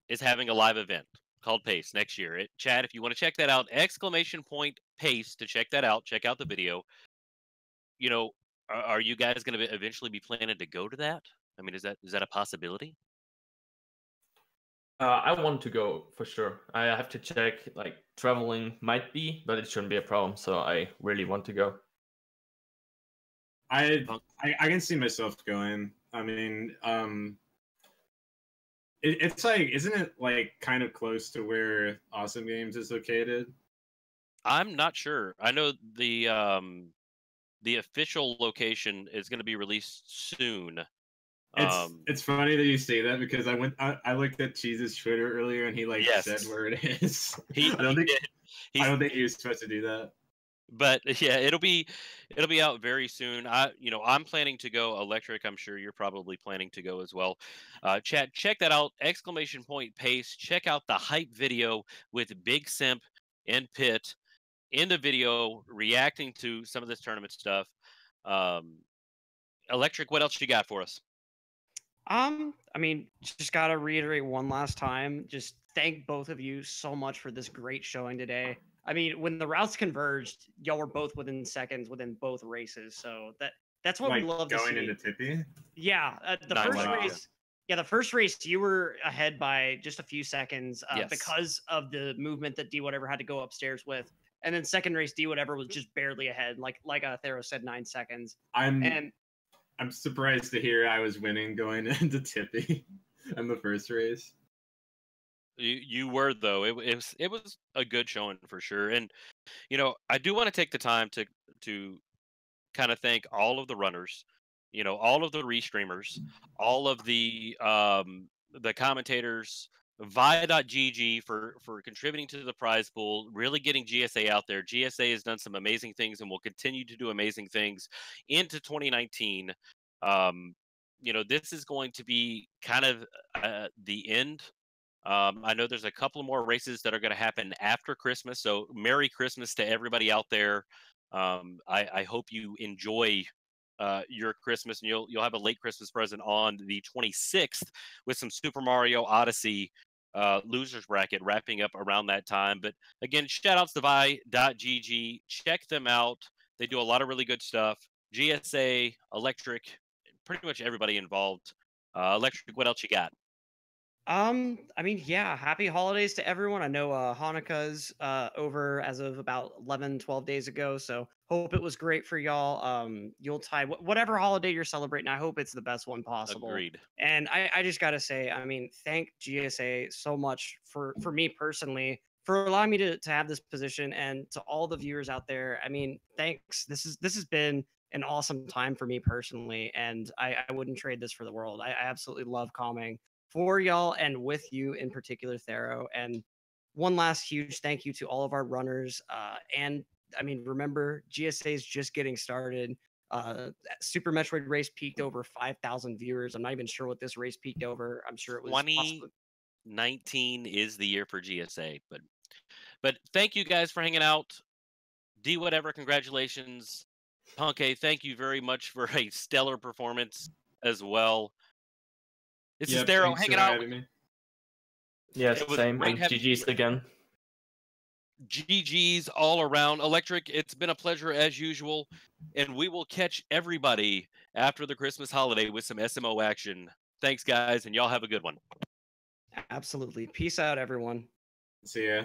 Speaker 1: is having a live event called Pace next year. Chad, if you want to check that out, !Pace to check that out. Check out the video. You know, are you guys going to eventually be planning to go to that? I mean, is that a possibility?
Speaker 4: I want to go for sure. I have to check. Like traveling might be, but it shouldn't be a problem. So I really want to go.
Speaker 3: I can see myself going. I mean, it's like, isn't it like kind of close to where Awesome Games is located?
Speaker 1: I'm not sure. I know the official location is going to be released soon.
Speaker 3: It's funny that you say that because I looked at Cheese's Twitter earlier and he said where it is. I don't think he was supposed to do that.
Speaker 1: But yeah, it'll be out very soon. I'm planning to go. Electric, I'm sure you're probably planning to go as well. Chat, check that out! !Pace. Check out the hype video with Big Simp and Pitt in the video reacting to some of this tournament stuff. Electric, what else you got for us?
Speaker 2: I mean, just gotta reiterate one last time. Just thank both of you so much for this great showing today. I mean, when the routes converged, y'all were both within seconds within both races. So that's what we love to see.
Speaker 3: Going into Tippy?
Speaker 2: Yeah, the first race. Yeah, the first race you were ahead by just a few seconds because of the movement that Dwhatever had to go upstairs with. And then second race, Dwhatever was just barely ahead, like Thero said, 9 seconds.
Speaker 3: I'm surprised to hear I was winning going into Tippy in the first race.
Speaker 1: You were though. It was a good showing for sure. And I do want to take the time to kind of thank all of the runners, all of the restreamers, all of the commentators, Vi.gg for contributing to the prize pool, really getting GSA out there. GSA has done some amazing things and will continue to do amazing things into 2019. This is going to be kind of the end. I know there's a couple more races that are going to happen after Christmas, so Merry Christmas to everybody out there. I hope you enjoy your Christmas, and you'll have a late Christmas present on the 26th with some Super Mario Odyssey losers bracket wrapping up around that time. But again, shout outs to Vi.gg. Check them out. They do a lot of really good stuff. GSA, Electric, pretty much everybody involved. Electric, what else you got?
Speaker 2: I mean, yeah, happy holidays to everyone. I know Hanukkah's over as of about 11, 12 days ago, so hope it was great for y'all. Yuletide, whatever holiday you're celebrating, I hope it's the best one possible.
Speaker 1: Agreed.
Speaker 2: And I just got to say, I mean, thank GSA so much for me personally for allowing me to have this position, and to all the viewers out there. I mean, thanks. This has been an awesome time for me personally, and I wouldn't trade this for the world. I absolutely love calming for y'all and with you in particular, Thero. And one last huge thank you to all of our runners. And I mean, remember, GSA is just getting started. Super Metroid race peaked over 5,000 viewers. I'm not even sure what this race peaked over. I'm sure it was possibly
Speaker 1: 2019 is the year for GSA, but thank you guys for hanging out. Whatever, congratulations. Punkay, thank you very much for a stellar performance as well. This is Darrow
Speaker 3: thanks
Speaker 1: hanging
Speaker 3: for
Speaker 1: out.
Speaker 3: having me.
Speaker 4: Yes,
Speaker 1: It was
Speaker 4: same.
Speaker 1: great
Speaker 4: And
Speaker 1: having
Speaker 4: GG's again.
Speaker 1: GG's all around. Electric, it's been a pleasure as usual. And we will catch everybody after the Christmas holiday with some SMO action. Thanks, guys, and y'all have a good one.
Speaker 2: absolutely. Peace out, everyone.
Speaker 3: See ya.